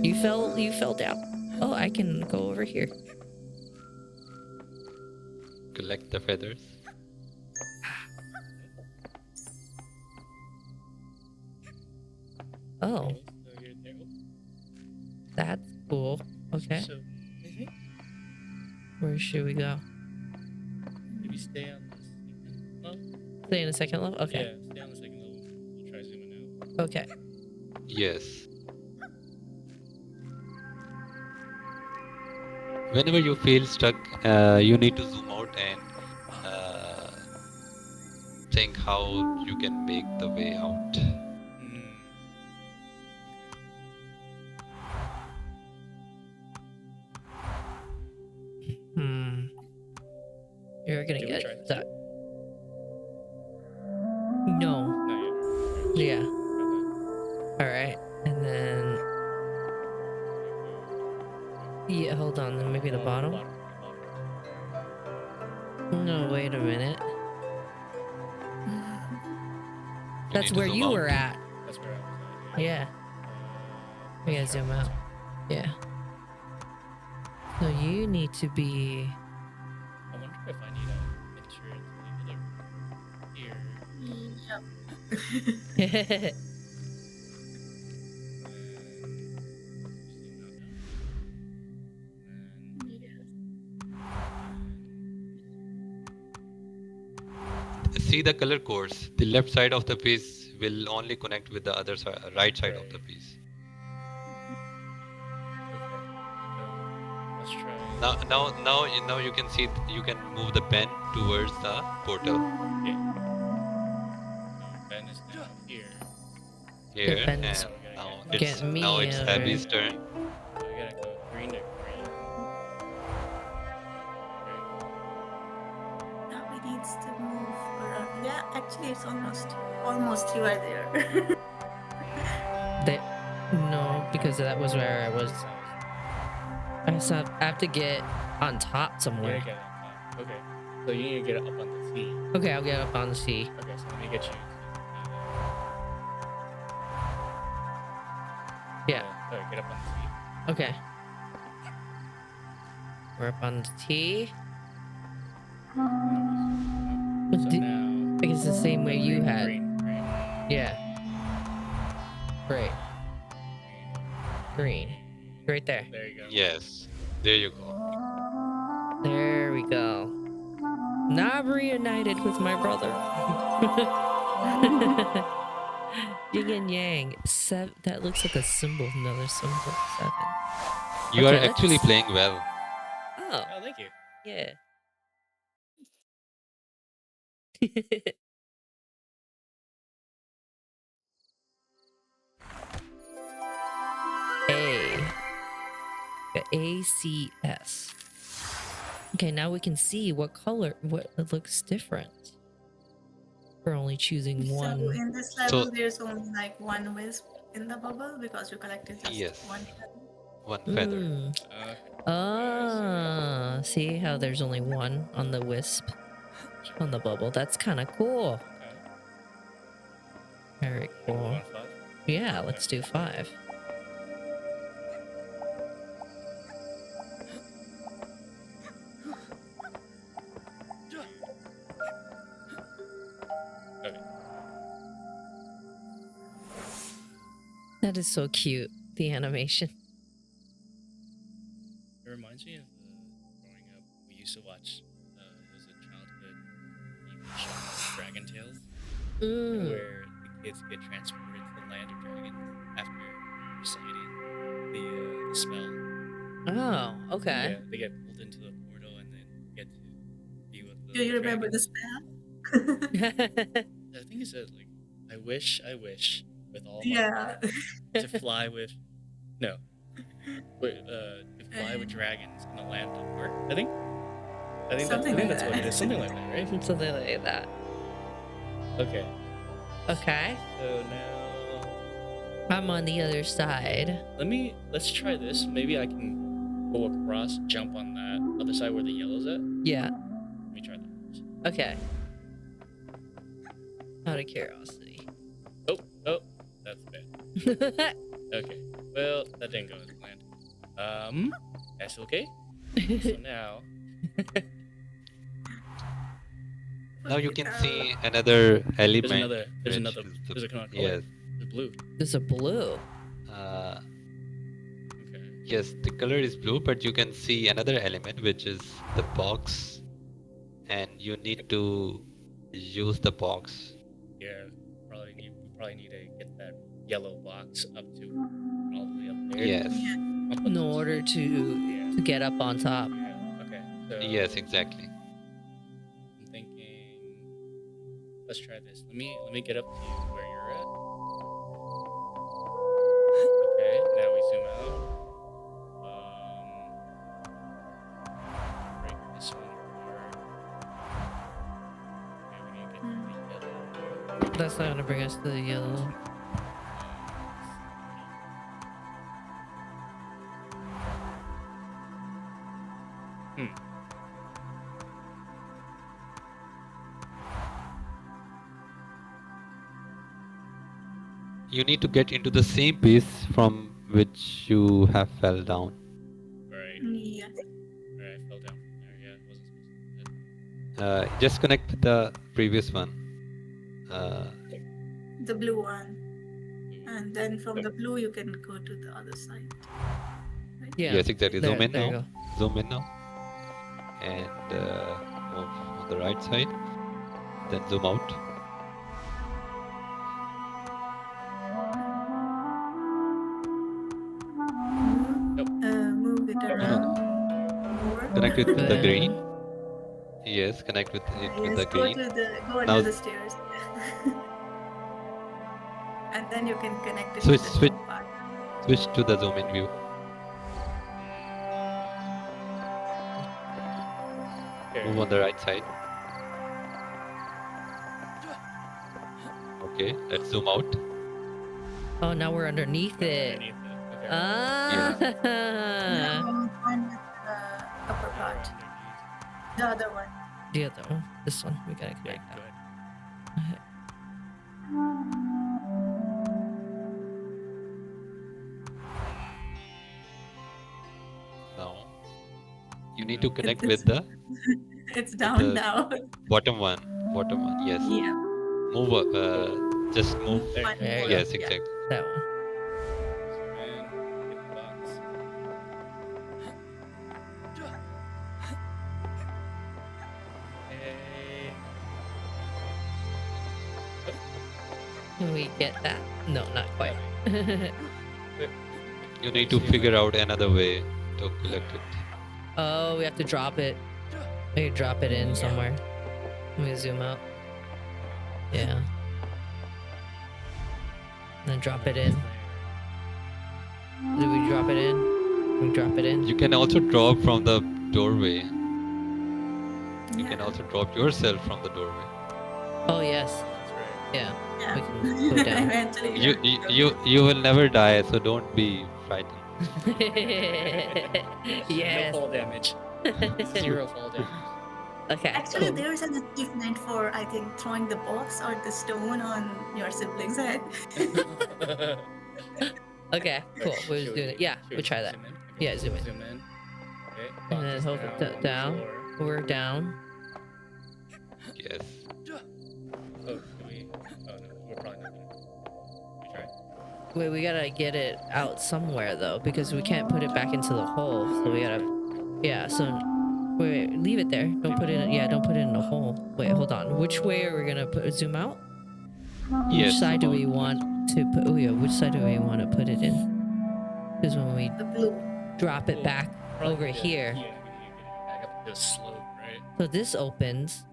You fell down. Oh, I can go over here. Collect the feathers. Oh, So you're there. that's cool. Okay. So maybe Where should we go? stay on the second level. Stay in the second level? Okay. Yeah, stay on the second level. We'll try zooming out. Okay. Yes. Whenever you feel stuck, you need to zoom out and think how you can make the way out. You're gonna Did we get try this? stuck. No. Not yet. Yeah. Okay. All right. And then. Yeah, hold on. Then maybe the bottom. No, wait a minute. That's need to where zoom you were out. at. That's where I was at. Yeah. We gotta Let's try zoom this out. one. Yeah. So you need to be. I wonder if I need a picture into the other here. Yep. See the color codes. The left side of the piece will only connect with the other side, right side of the piece. Let's try. Now you can see you can move the pen towards the portal. Yeah. Ben is now here. Here Ben and is now get me it's over. Abby's turn. I needs to move around. Yeah, actually, it's almost you are there. That no, because that was where I was. I have to get on top You somewhere. gotta get on top. Okay. So you need to get up on the sea. Okay, I'll get up on the sea. Okay, so let me get you. Yeah. Alright, get up on the sea. Okay. We're up on the T. So Di- now. I think it's the same way you had. Green. Yeah. Great. Green. Right there. There you go. Yes. There you go. There we go. Now I'm reunited with my brother. Yin and yang. That looks like a symbol. Another symbol. 7. You Okay, are actually let's- playing well. Oh, Oh, thank you. yeah. A. ACS. Okay, now we can see what it looks different. We're only choosing So one. in this level, there's only like one wisp in the bubble because you collected just Yes. one feather. One feather. Okay. Ah, see how there's only one on the wisp on the bubble. That's kind of cool. Okay. Very Can we cool. go on 5? Yeah, let's do 5. Okay. That is so cute, the animation. It reminds me of growing up. We used to watch. It was a childhood TV show called Dragon Tales, where the kids get transported to the land of dragons after reciting the spell. Oh, okay. Yeah, they get pulled into the portal and then get to be with the Do you remember the dragons. spell? I think it said like, I wish with all my Yeah. heart to fly with, no, to fly with dragons in the land of art. I think Something like that's that. what it is. Something like that, right? Something like that. Okay. Okay. So now I'm on the other side. let's try this. Maybe I can go across, jump on that other side where the yellow's at. Yeah. Let me try that first. Okay. Out of curiosity. Oh, that's bad. Okay. Well, that didn't go as planned. That's okay. So now Now you can see another element. there's which another is the- there's a color. Yes. There's blue. There's a blue. Okay. Yes, the color is blue, but you can see another element, which is the box, and you need to use the box. Yeah. We probably need to get that yellow box up to all the way up there. Yes. I'll put In this- order to get up on top. Yeah. Okay. So Yes, exactly. I'm thinking. Let's try this. Let me get up to you where you're at. Okay. Now we zoom out. Break this one apart. Okay, we need to get to the yellow. That's not gonna bring us to the yellow. You need to get into the same piece from which you have fell down. Right. Yes. Right. I fell down from there. Yeah, it wasn't supposed to do that. Just connect with the previous one. The blue one. And then from the blue, you can go to the other side. Right? Yeah. Yes, exactly. Zoom in there you now. go. Zoom in now. And move on the right side. Then zoom out. Move it around. More. Connect with the Then- green. Yes, connect with it with Yes, the go green. go Now- under the stairs. And then you can connect it Switch- to the switch. top part. Switch to the zoom in view. Okay. Move on the right side. Okay, let's zoom out. Oh, now we're underneath it. Underneath it. Okay. Ah. No, one with the upper Now we're part. underneath. The other one. The other one. This one. We gotta Okay, connect go that. ahead. Now you need to connect It's- with the It's down now. bottom one. Bottom one. Yes. Yeah. Move up. Just move. There One There you more. go. Yes, Yeah. exactly. That one. And get the box. Hey. Can we get that? No, not quite. You need to figure out another way to collect it. Oh, we have to drop it. We drop it in somewhere. Let me zoom out. Yeah. Then drop it in. Did we drop it in? We drop it in. You can also drop from the doorway. You Yeah. can also drop yourself from the doorway. Oh yes. That's right. Yeah. Yeah. We can put it down. Eventually. You will never die, so don't be frightened. Yes. No fall damage. 0 fall damage. Okay. Actually, Cool. there's an achievement for, I think, throwing the box or the stone on your sibling's head. Okay. Cool. We're just Should doing it. Yeah. should We'll try that. zoom in? Okay, Yeah, zoom in. Zoom in. Okay. And box then is hold it on the down. floor. We're down. Yes. Oh, do we? Oh no, we're probably not gonna. We try. Wait, we gotta get it out somewhere though, because we can't put it back into the hole. So we gotta. Yeah. So. Wait, leave it there. Don't put it in. Yeah, don't put it in the hole. Wait, hold on. Which way are we gonna put? Zoom out. Which Yes. side do we about- want to put? Oh yeah, which side do we want to put it in? Because when we The blue. drop it Well, back Probably over need to- here, Yeah, we need to get it back up to the slope, right? so this opens.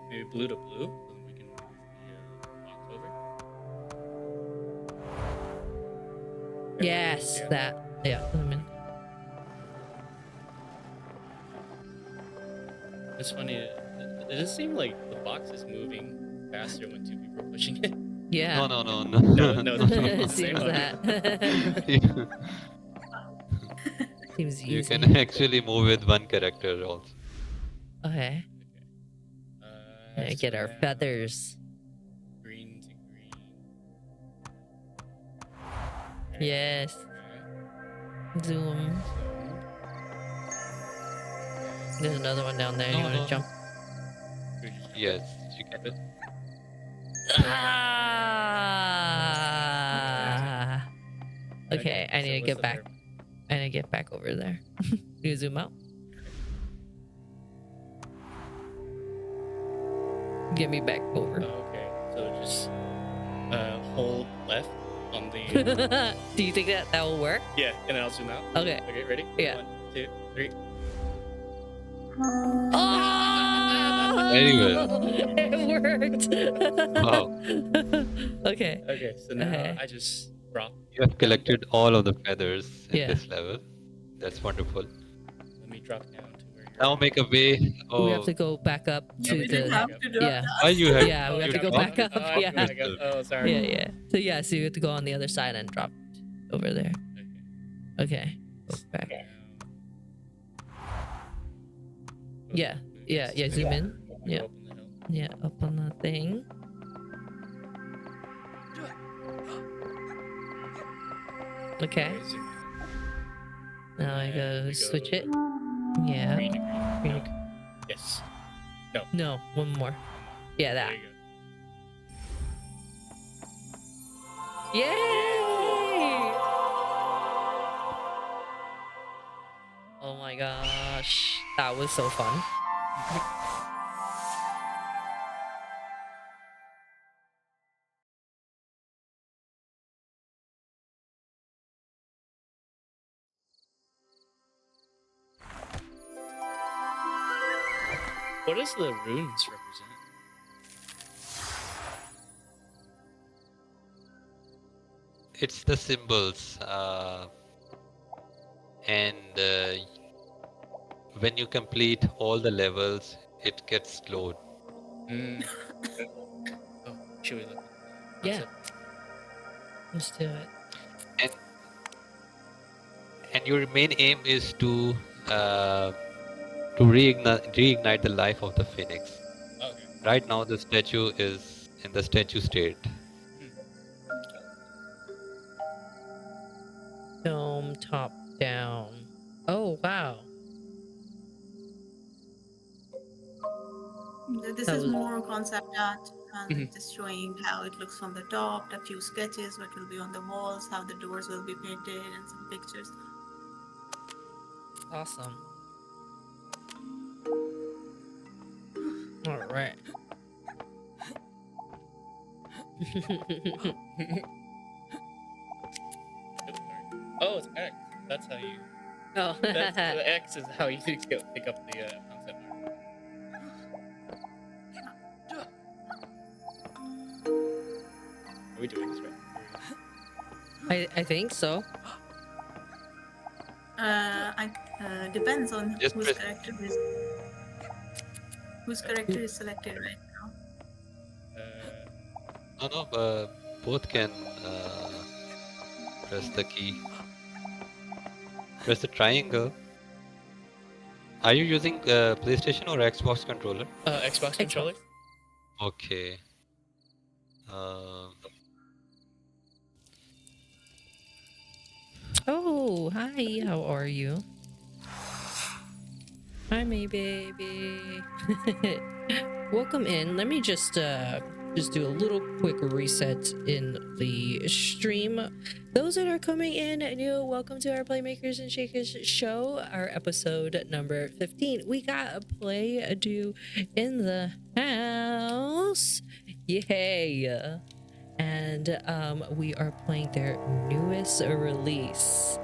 Maybe blue to blue, so then we can move the box over. Okay, Yes, yeah. that. Yeah. Zoom in. It's funny. It does seem like the box is moving faster when 2 people are pushing it. Yeah. No. No, it's not It the same. seems that. you Seems you easy. can actually move with one character also. Okay. Okay. And get our now feathers. Green to green. Yes. Okay. Zoom. There's another one down there. You No, want to no. jump? Yes, you can. It. Ah. Okay, I need to so get what's the back. third one? I need to get back over there. You zoom out. Get me back over. Oh, okay, so just hold left on the Do you think that will work? yeah, and then I'll zoom out. Okay. Okay, ready? Yeah. 1, 2, 3. Oh! Very well. It worked. Wow. Okay. Okay, so now Okay. I just drop. You have collected all of the feathers in Yeah. this level. That's wonderful. Let me drop down to where you're. Now make a way. We have Oh, to go back up Yeah, to we didn't the. have to drop Yeah. down. why you have? Yeah, we Oh, have you to go dropped back down? up. Oh, Yeah. back up. Oh, sorry. Yeah, yeah. So yeah, so you have to go on the other side and drop over there. Okay. Okay. Go back. Now- Yeah. Yeah. Yeah. Zoom in. We Yeah. open the hill. Yeah. Up on that thing. Okay. Okay, zoom in. Now I And go we switch go it. Yeah. Green to green. Green No. to- Yes. No, one more. Yeah, There that. you go. Yay! Oh my gosh. That was so fun. What does the runes represent? it's the symbols, and when you complete all the levels, it gets glowed. Mm. Should we look at the Yeah. concept? Let's do it. And your main aim is to reignite the life of the phoenix. Okay. Right now, the statue is in the statue state. Dome top down. Oh wow. This That is was more concept art, Mhm. just showing how it looks from the top, a few sketches, what will be on the walls, how the doors will be painted, and some pictures. awesome. All right. Oops, sorry. Oh, it's X. That's how you. Oh. That's, the X is how you pick up the concept art. Are we doing this right? I think so. Depends on Just whose press- character is selected right now. No, both can press the key. Press the triangle. Are you using PlayStation or Xbox controller? Xbox controller. Okay. Oh, hi. How are you? Hi, me baby. Welcome in. Let me just do a little quick reset in the stream. Those that are coming in new, welcome to our Playmakers and Shakers show, our episode number 15. We got a Playdew in the house. Yay! And we are playing their newest release,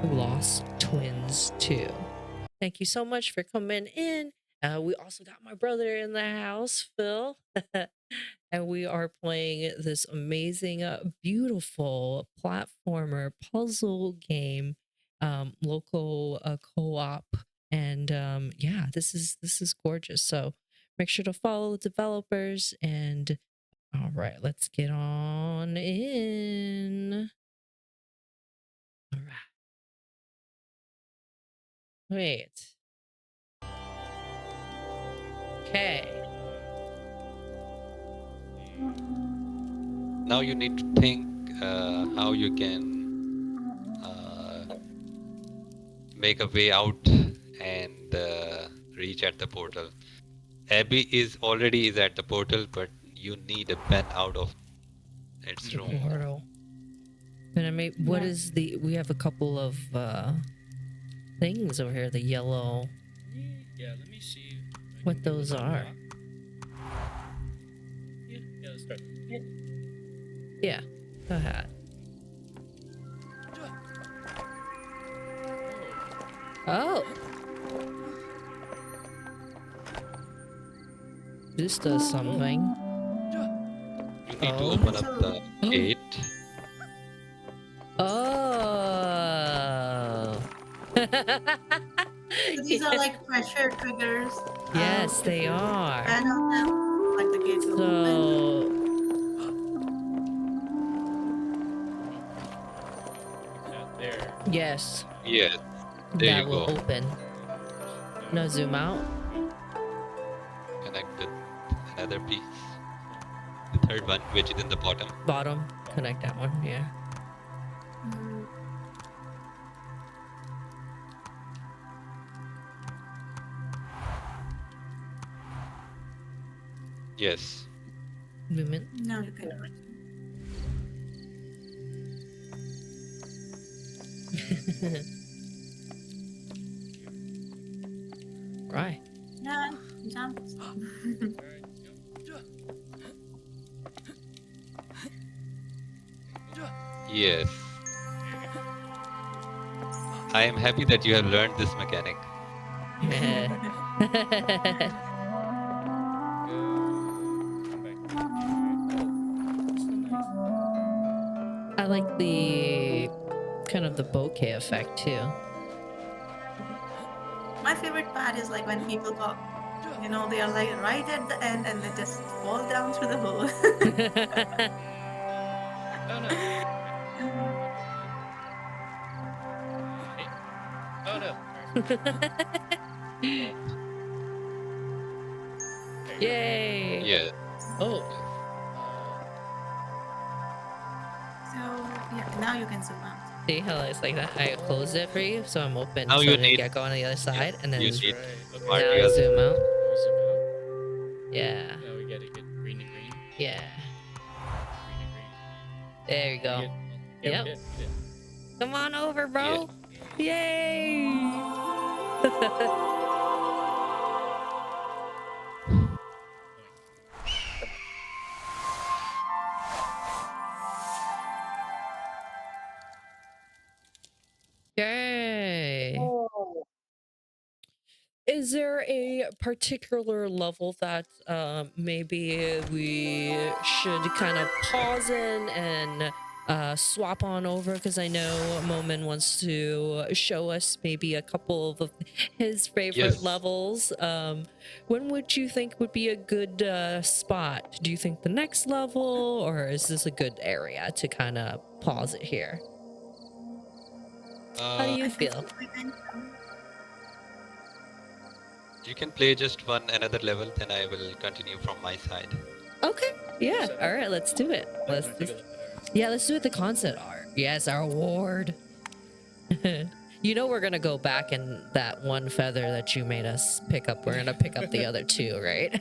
Lost Twins 2. Thank you so much for coming in. We also got my brother in the house, Phil. And we are playing this amazing, beautiful platformer puzzle game, local co-op. And yeah, this is gorgeous. So make sure to follow the developers. And all right, let's get on in. All right. Wait. Okay. Now you need to think how you can make a way out and reach at the portal. Abby is at the portal, but you need a Ben out of its room. Portal. But I mean, what is the? We have a couple of things over here. The yellow. Yeah, let me see What those are? Yeah, let's start. Yeah. Go ahead. Oh. This does something. You need to open up the gate. Oh. So these are like pressure triggers. Yes, they are. And on them, like the gate will open. That there. Yes. Yes. There That you will go. open. No, zoom out. Connect another piece. The third one, which is in the bottom. Bottom. Connect that one. Yeah. Mm, Yes. Movement. now you can do it. Right. Yeah, jump. Yes. I am happy that you have learned this mechanic. I like the kind of the bokeh effect too. My favorite part is like when people You know, they are like right at the end and they just fall down through the hole. Oh no. Hey. Oh no. Sorry. There you Yay! Yeah. go. Oh. So yeah, now you can zoom out. See how it's like that? I closed it for you, so I'm open Now so you the need. gecko on the other side, and then You That's need right. now Okay. I Martias. zoom out. We zoom out. Yeah, Now we gotta get green to green. yeah. Green to green. There you We go. good? Yeah, Yep. we did. We did. Come on over, Yeah. bro. Yay! Yay! Is there a particular level that maybe we should kind of pause in and swap on over? Because I know Momin wants to show us maybe a couple of his favorite Yes. levels. When would you think would be a good spot? Do you think the next level, or is this a good area to kind of pause it here? How do Uh, you I feel? think we can, you can play just one another level, then I will continue from my side. Okay. Yeah. So- All right. Let's do it. I Let's wanna take a look at our. Yeah, let's do it the concept art. Yes, our award. You know we're gonna go back and that one feather that you made us pick up, we're gonna pick up the other two, right?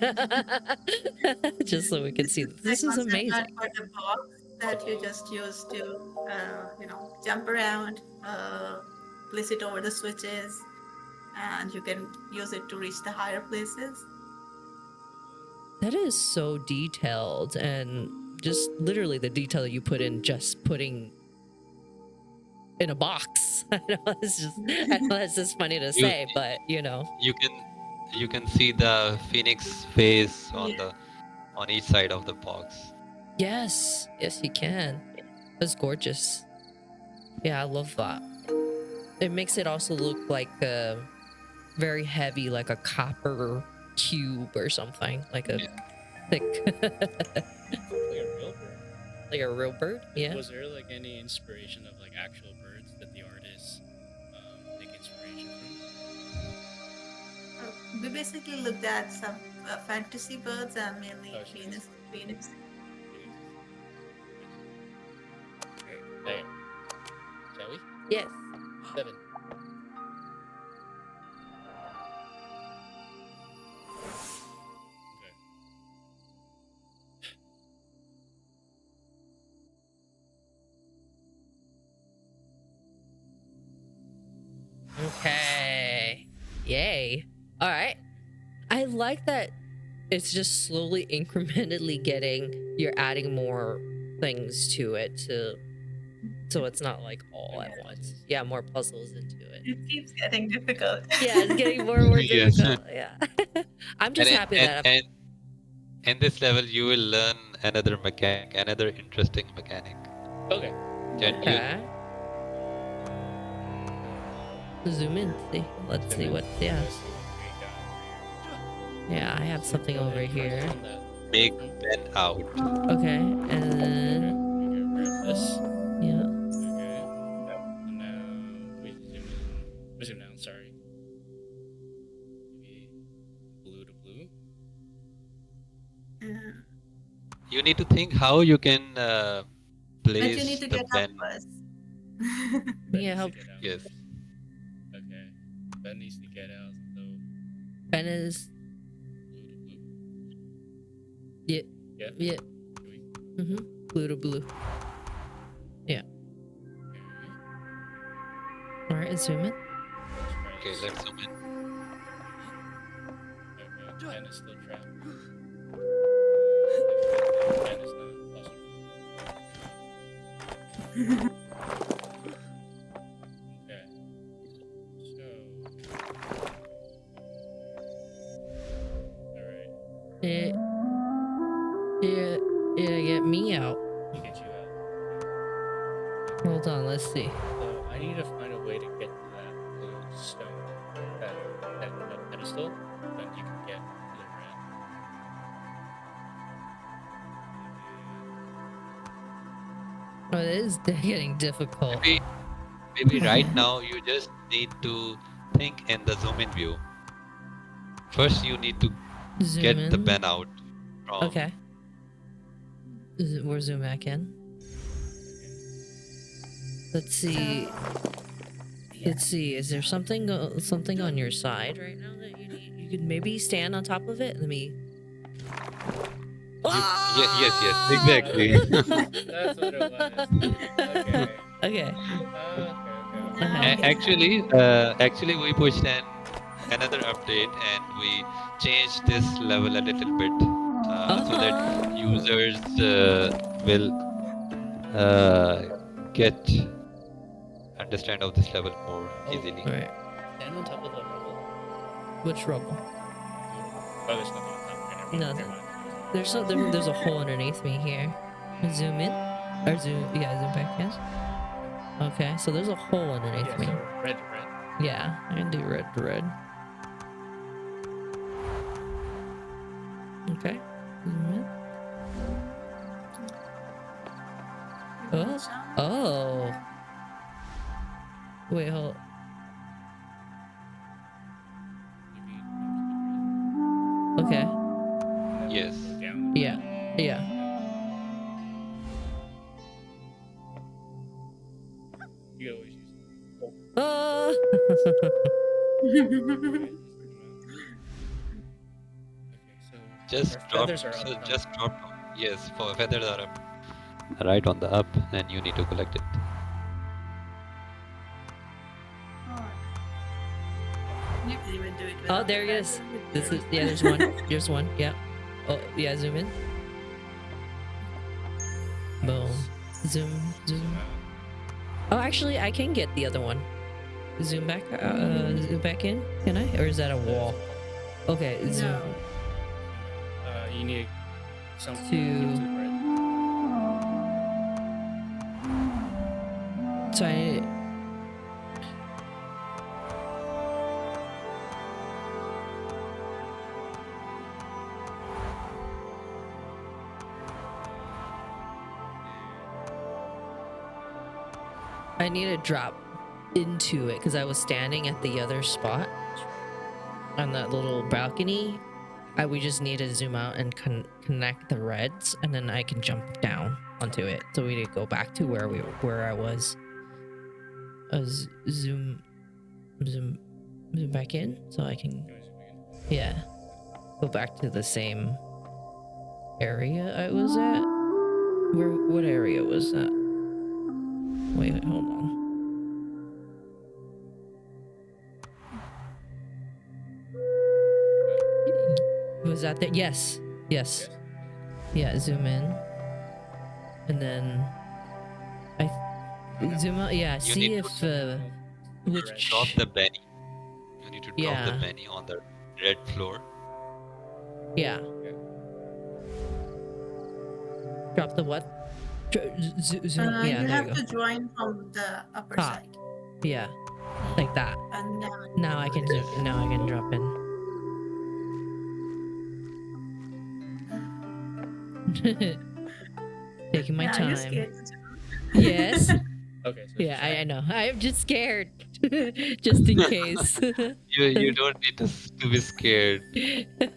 Just so we can see. This is concept art amazing. for the box that you just use to, you know, jump around, place it over the switches, and you can use it to reach the higher places. That is so detailed, and just literally the detail you put in just putting in a box. I know it's just funny to You say, but you know. you can see the phoenix face on Yeah. each side of the box. Yes, yes, you can. It's gorgeous. Yeah, I love that. It makes it also look like very heavy, like a copper cube or something, like a thick, Like a real bird. like a real bird. Yeah. Was there like any inspiration of like actual birds that the artists take inspiration from? We basically looked at some fantasy birds and mainly Oh, shit. Phoenix. Okay. Shall we? Yes. 7. Okay. Okay. Yay. All right. I like that it's just slowly incrementally you're adding more things to it so it's not like all at once. Yeah, more puzzles into it. It keeps getting difficult. Yeah, it's getting more and more Yes. difficult. Yeah. I'm just happy that and in this level you will learn another mechanic, another interesting mechanic. Okay. Then you okay. Zoom in, see. Let's see what yeah, I have something over here. make Ben out. Okay, and then This. yeah. Okay. And now we zoom in. We zoom down, sorry. Maybe blue to blue. Yeah. You need to think how you can But you place need to the get up Ben. first. Ben Yeah, needs help. to get out. Yes. Okay. Ben needs to get out. So Ben is blue to blue. yeah. Yeah. Yeah. Do we? Blue to blue. Yeah. Okay. Alright, zoom in. Okay, let's zoom in. Okay. Ben is still trapped. Ben is not lost. Okay. So. Alright. Yeah. Yeah. Yeah, get me out. We'll get you out. Hold on, let's see. So I need to find a way to get to that blue stone, that pedestal, then you can get it is getting difficult. Maybe right now you just need to think in the zoom in view. First, you need to Zoom get in. the pen out from. Okay. We're zoom back in. Let's see. Let's see. Is there something on your side right now that you need? You could maybe stand on top of it. Let me. Yes, exactly. That's what it was. Okay. Okay. Actually, we pushed another update and we changed this level a little bit so that users will get understand of this level more easily. All right. Stand on top of the rubble. Which rubble? Oh, there's nothing on top. Okay, No. never mind. There's a hole underneath me here. Zoom in. Or zoom. Yeah, zoom back in. Okay, so there's a hole underneath Yeah, me. so red to red. Yeah, I can do red to red. Okay. Zoom in. Oh. Wait, hold. Okay. Yes. Down. Yeah. Yeah. You always use Oh. Okay, so Just our drop. feathers are up. So Huh? just drop. Yes, for feathers are up. Right on the up, and you need to collect it. You can even do it. Oh, without there the it is. feather. This is there's one. There's one. Yeah. Oh, yeah. Zoom in. Boom. Zoom. Oh, actually, I can get the other one. Zoom back. Zoom back in. Can I? Or is that a wall? Okay. Zoom. No. You need some To- to the bread. So I. I need to drop into it because I was standing at the other spot on that little balcony. We just need to zoom out and connect the reds, and then I can jump down onto it. So we need to go back to where I was. Zoom back in, so I can go back to the same area I was at. What area was that? Wait, hold on. Was that there? Yes. Yeah, zoom in. And then zoom out. Yeah, You see need if which Drop the Benny. You need to drop Yeah. the Benny on the red floor. Yeah. Drop the what? Zoom. Yeah, You there you have go. to join from the upper Top. side. Yeah, like that. And Now I can zoom. Now I can drop in. Taking my Are you time. scared? Yes. Okay. So Yeah, I know. I'm just scared, just in case. You don't need to be scared.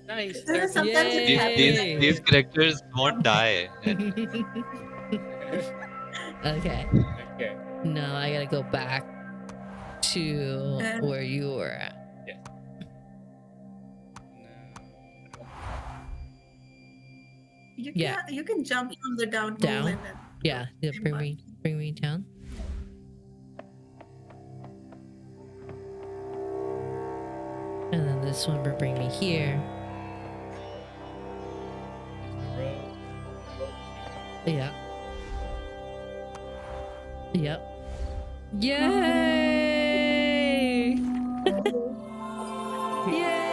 nice. There are sometimes it Yay. happens. These characters won't die. Okay. Okay. No, I gotta go back to And- where you were at. You can jump from the down hole Down? and then Yeah, bring me down. And then this one will bring me here. Yeah. Yep. Yay! Yay!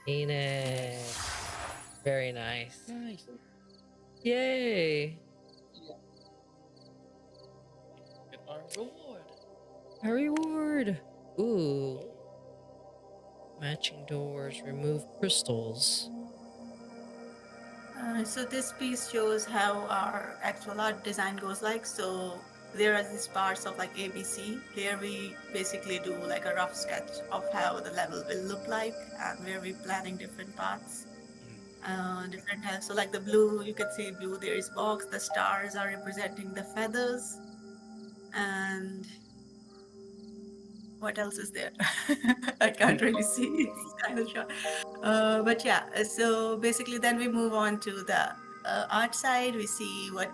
Phoenix. Very nice. Nice. Yay. Get our reward. A reward. Ooh. Matching doors. Remove crystals. So this piece shows how our actual art design goes like. So there are these parts of like ABC. Here we basically do like a rough sketch of how the level will look like and where we're planning different parts. Different types. So like the blue, you can see blue, there is box. The stars are representing the feathers. And what else is there? I can't really see. It's kind of short. But yeah, so basically, then we move on to the art side. We see what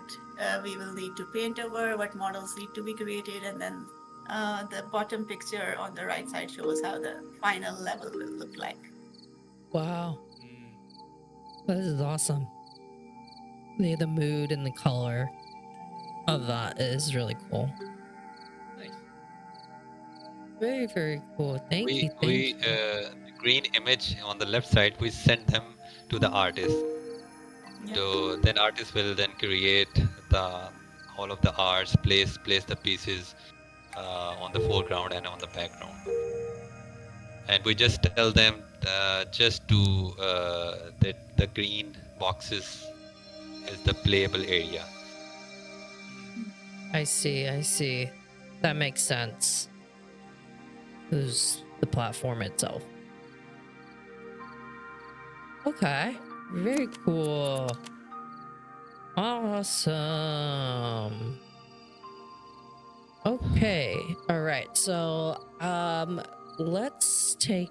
we will need to paint over, what models need to be created, and then the bottom picture on the right side shows how the final level will look like. Wow. This is awesome. The mood and the color of that is really cool. Nice. Very, very cool. Thank you. The green image on the left side, we send them to the artist. Yeah. So then artist will then create the all of the arts, place the pieces on the foreground and on the background. And we just tell them just to that the green boxes is the playable area. I see. I see. That makes sense. Who's the platform itself? Okay. Very cool. Awesome. Okay. All right. So, let's take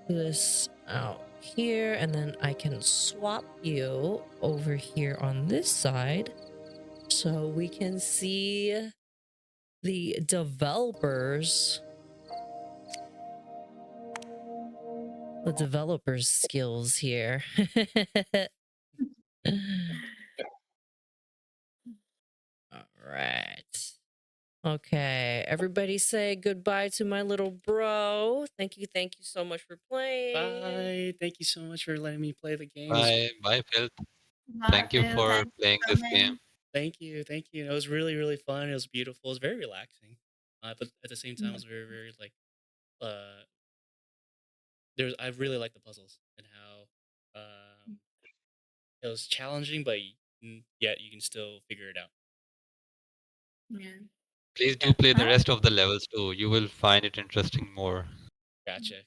this out here and then I can swap you over here on this side so we can see the developers skills here. All right. Okay, everybody say goodbye to my little bro. Thank you so much for playing. Bye. Thank you so much for letting me play the game. Bye, Phil. Thank you Phil, for thanks playing for this coming. game. Thank you. It was really, really fun. It was beautiful. It was very relaxing. But at the same time, it was very, very like, I really like the puzzles and how it was challenging, but yet you can still figure it out. Yeah. Please do play the rest of the levels too. You will find it interesting more. Gotcha.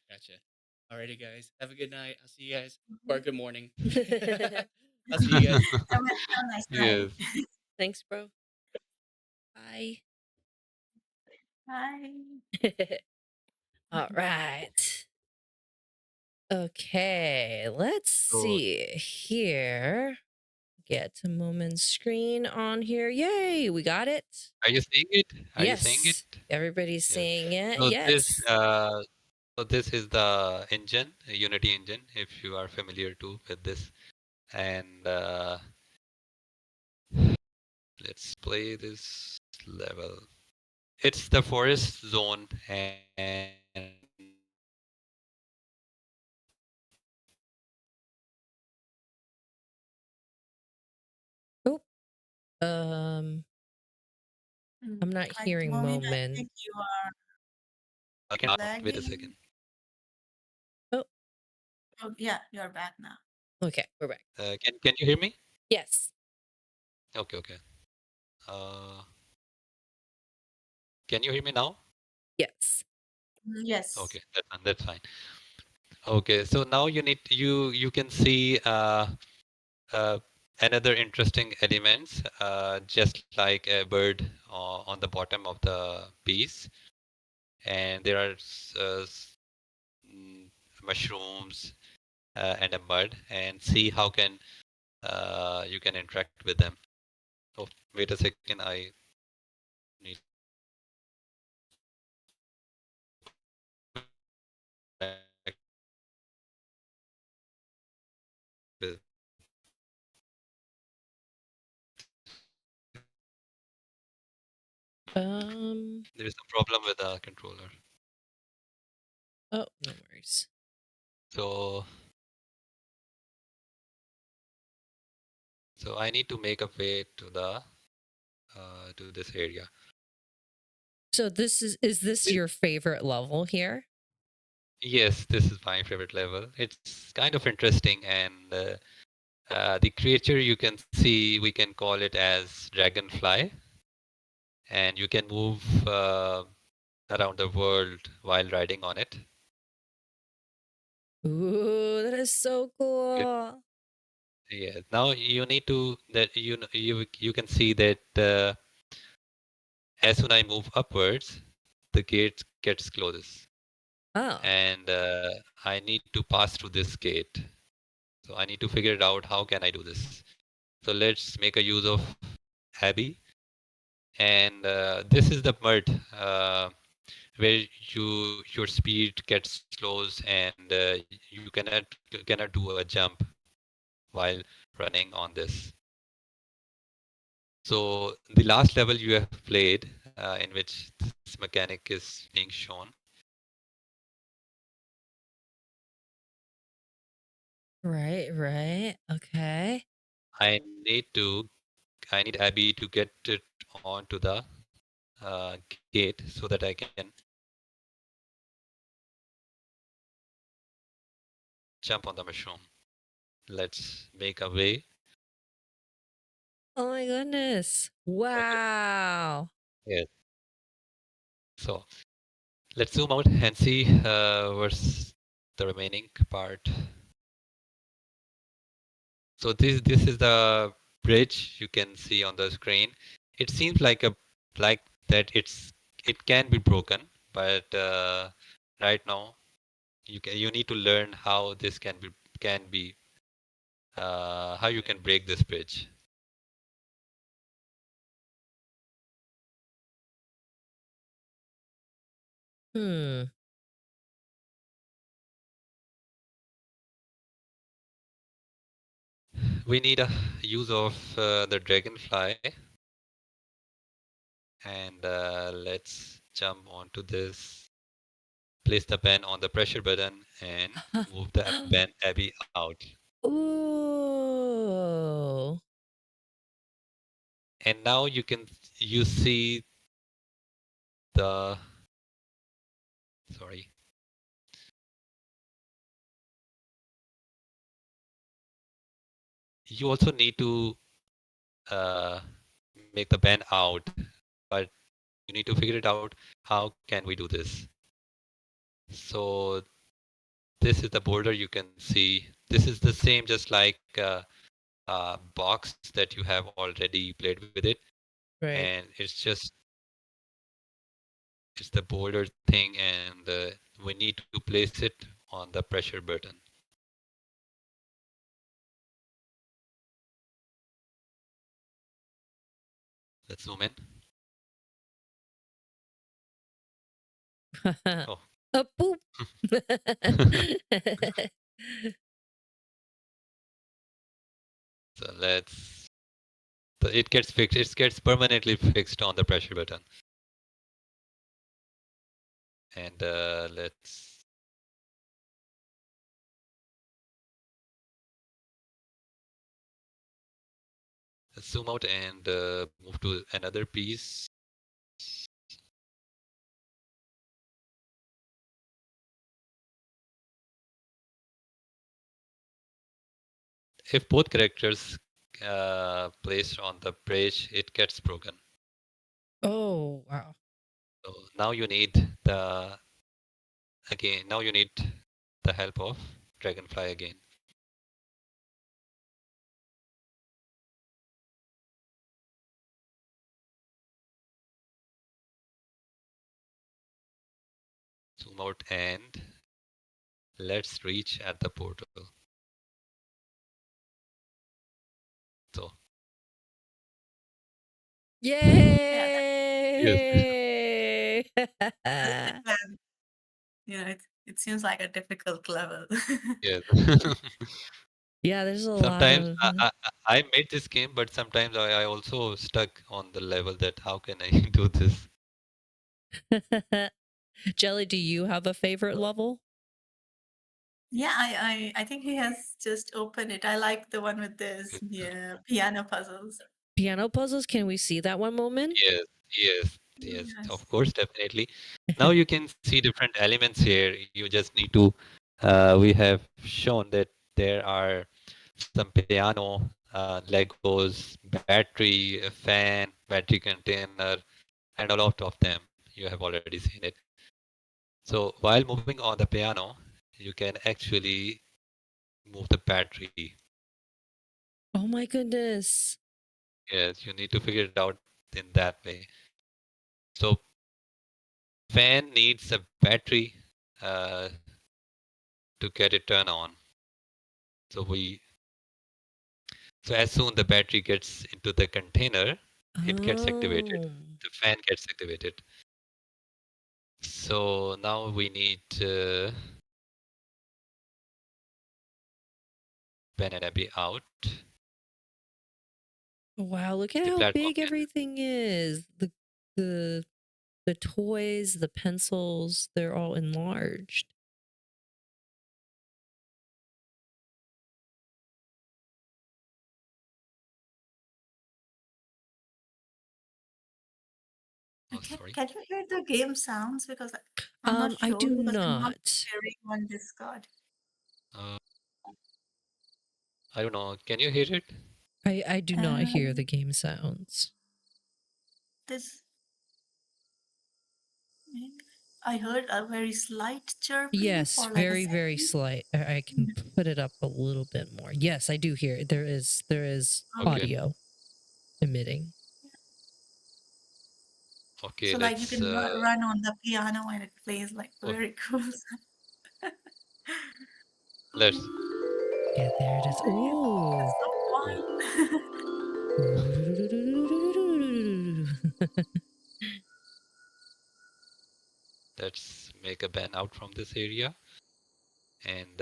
Alrighty, guys. Have a good night. I'll see you guys. Or good morning. I'll see you guys. Have a nice night. Yes. Thanks, bro. Bye. Bye. All right. Okay, let's see here. Get to moment screen on here. Yay, we got it. Are you seeing it? Are you seeing Yes, it? everybody's seeing it. So Yes. this is the engine, Unity engine, if you are familiar too with this. And let's play this level. It's the forest zone, and Oh, I'm not hearing Moment, moment. I think you are wait a lagging. second. Oh, yeah, you're back now. Okay, we're back. Can you hear me? Yes. Okay. Can you hear me now? Yes. Yes. Okay, that's fine. Okay, so now you can see another interesting elements, just like a bird on the bottom of the piece, and there are mushrooms and a mud, and see how can you can interact with them. Oh, wait a second, I need back with- there is a problem with the controller. Oh, no worries. So I need to make a way to the to this area. So is this your favorite level here? Yes, this is my favorite level. It's kind of interesting, and the creature you can see, we can call it as dragonfly, and you can move around the world while riding on it. Ooh, that is so cool. Yeah. Now you need to that you can see that as soon I move upwards, the gate gets closes, Oh. and I need to pass through this gate. So I need to figure it out. How can I do this? So let's make a use of Abby, and this is the mud where your speed gets slows, and you cannot do a jump while running on this. So the last level you have played, in which this mechanic is being shown. Right. Okay. I need Abby to get it onto the gate so that I can jump on the mushroom. Let's make a way. Oh my goodness. Wow. Yes. So let's zoom out and see where's the remaining part. So this is the bridge you can see on the screen. It seems like that it can be broken, but right now you need to learn how this can be how you can break this bridge. Hmm. We need a use of the dragonfly, and let's jump onto this. Place the pen on the pressure button and move the pen Abby out. Ooh. And now you see the sorry. You also need to uh, make the pen out, but you need to figure it out. How can we do this? So this is the border you can see. This is the same, just like box that you have already played with it, Right. and it's the border thing, and we need to place it on the pressure button. Let's zoom in. Oh. Boop. So it gets fixed. It gets permanently fixed on the pressure button. And let's zoom out and move to another piece. If both characters placed on the bridge, it gets broken. Oh, wow. So now you need the help of Dragonfly again. Zoom out and let's reach at the portal. So Yay! It seems like a difficult level. yes. Yeah, there's a lot Sometimes of I made this game, but sometimes I also stuck on the level that how can I do this? Jelly, do you have a favorite level? Yeah, I think he has just opened it. I like the one with this piano puzzles. Piano puzzles. Can we see that one moment? Yes, Yes. of course, definitely. Now you can see different elements here. You just need to, we have shown that there are some piano, Legos, battery, a fan, battery container, and a lot of them. You have already seen it. So while moving on the piano, you can actually move the battery. Oh my goodness. Yes, you need to figure it out in that way. So fan needs a battery uh, to get it turned on. So so as soon the battery gets into the container, it gets activated. Oh. The fan gets activated. So now we need Ben and Abby out. Wow, look at The how platform big everything is. The the toys, the pencils, they're all enlarged. Sorry. Can you hear the game sounds? Because I'm not I sure do because I'm not not. hearing on Discord. Uh, I don't know. Can you hear it? I do not hear the Um, game sounds. this I heard a very slight chirping Yes, for like a very, very second. slight. I can put it up a little bit more. Yes, I do hear it. There is Okay. audio emitting. Okay, So like you let's can run on the piano and it plays like oh, very cool. let's Yeah, there it is. Ooh. That's so fun. let's make a Ben out from this area. And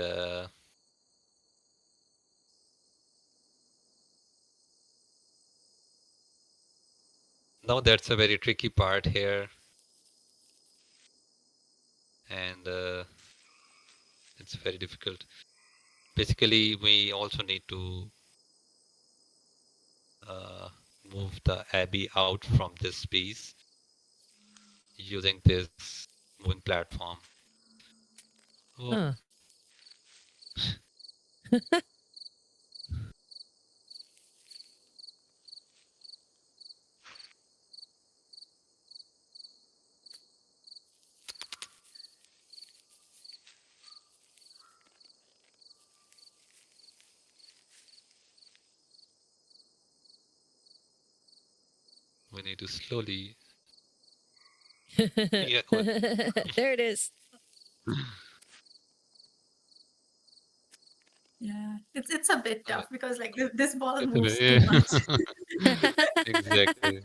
now that's a very tricky part here. And it's very difficult. Basically, we also need to uh, move the Abby out from this piece using this moving platform. Oh, Huh. we need to slowly. There Yeah, it is. Yeah, it's a bit tough because like this ball it's a moves too bit, much. exactly.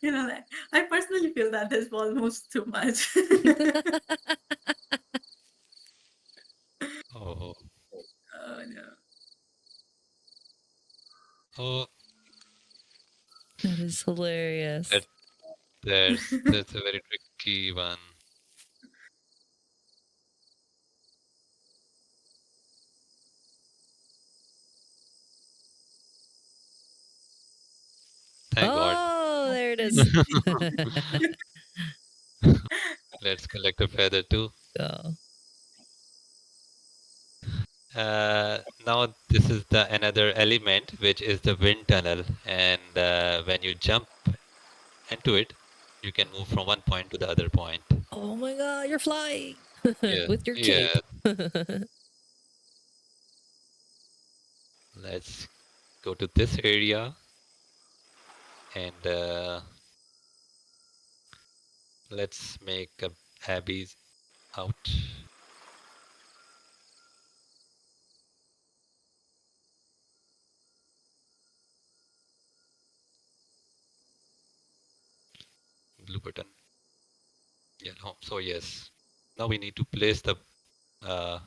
Like I personally feel that this ball moves too much. Oh, Oh no. oh, That is hilarious. that that's a very tricky one. Thank God. Oh, there it is. Let's collect a feather too. Go. Now this is the another element, which is the wind tunnel, and when you jump into it, you can move from one point to the other point. Oh my god, you're flying Yeah, with your cape. yeah. Let's go to this area, and let's make a Abby's out. Blue button. Yeah, no. So yes. Now we need to place the uh,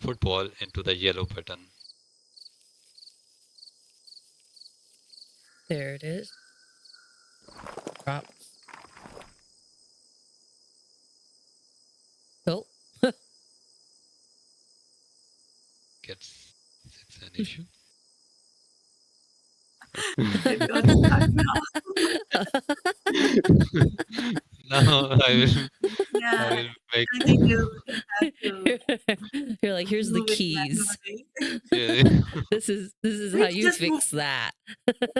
football into the yellow button. There it is. Drops. Oh. gets it's an issue. It got stuck now. Now I Yeah, will make I think you have to You're like, here's the move it keys. manually. yeah, This is how Please you just move, fix that.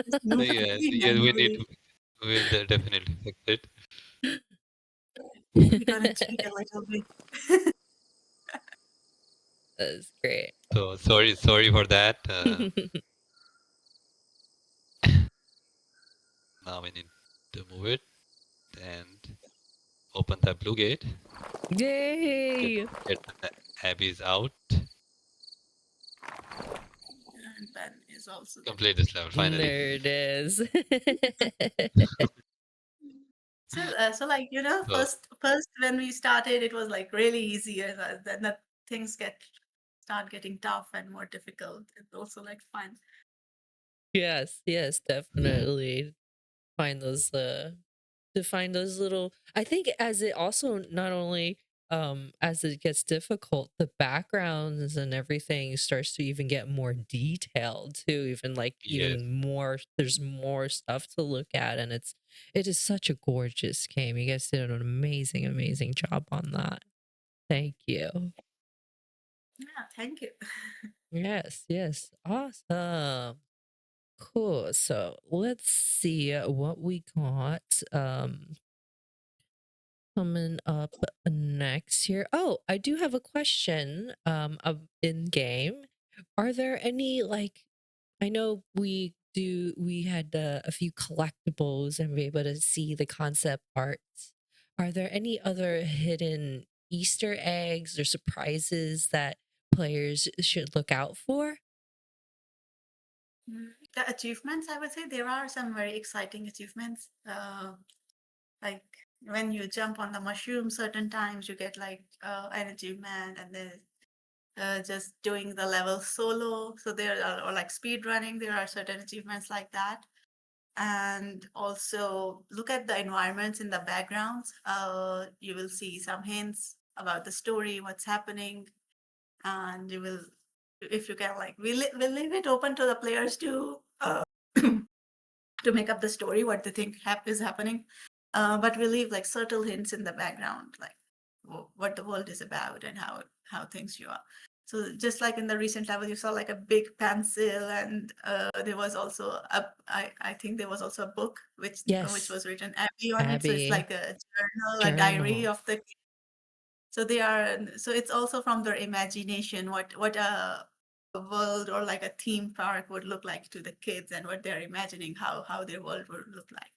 just move the yes, key yeah, we need manually. to we'll definitely fix it. We're gonna cheat a little bit. That's great. So sorry for that. Now we need to move it and open the blue gate. Yay! Get the Abby's out. And Ben is also there. Complete this level finally. There it is. So like So first when we started, it was like really easy, and then the things start getting tough and more difficult. It's also like fun. Yes, definitely. Find those to find those little, I think as it also not only as it gets difficult, the backgrounds and everything starts to even get more detailed too, even like yes, even more, there's more stuff to look at, and it is such a gorgeous game. You guys did an amazing job on that. Thank you. Yeah, thank you. Yes, awesome. Cool. So let's see what we got coming up next here. Oh, I do have a question of in game. Are there any, like, I know we had a few collectibles and we were able to see the concept arts. Are there any other hidden Easter eggs or surprises that players should look out for? The achievements, I would say there are some very exciting achievements. Like when you jump on the mushroom, certain times you get like an achievement, and then just doing the level solo. So there are, or like speed running, there are certain achievements like that. And also look at the environments in the backgrounds. You will see some hints about the story, what's happening, and you will, if you can, like we'll leave it open to the players to to make up the story, what they think is happening. But we leave like subtle hints in the background, like what the world is about and how things you are. So just like in the recent level, you saw like a big pencil, and there was also I think there was also a book which Yes, was written Abi on it. So it's Abby like a journal, a diary journal. of the. So they are. So it's also from their imagination. What a world or like a theme park would look like to the kids, and what they're imagining how their world would look like.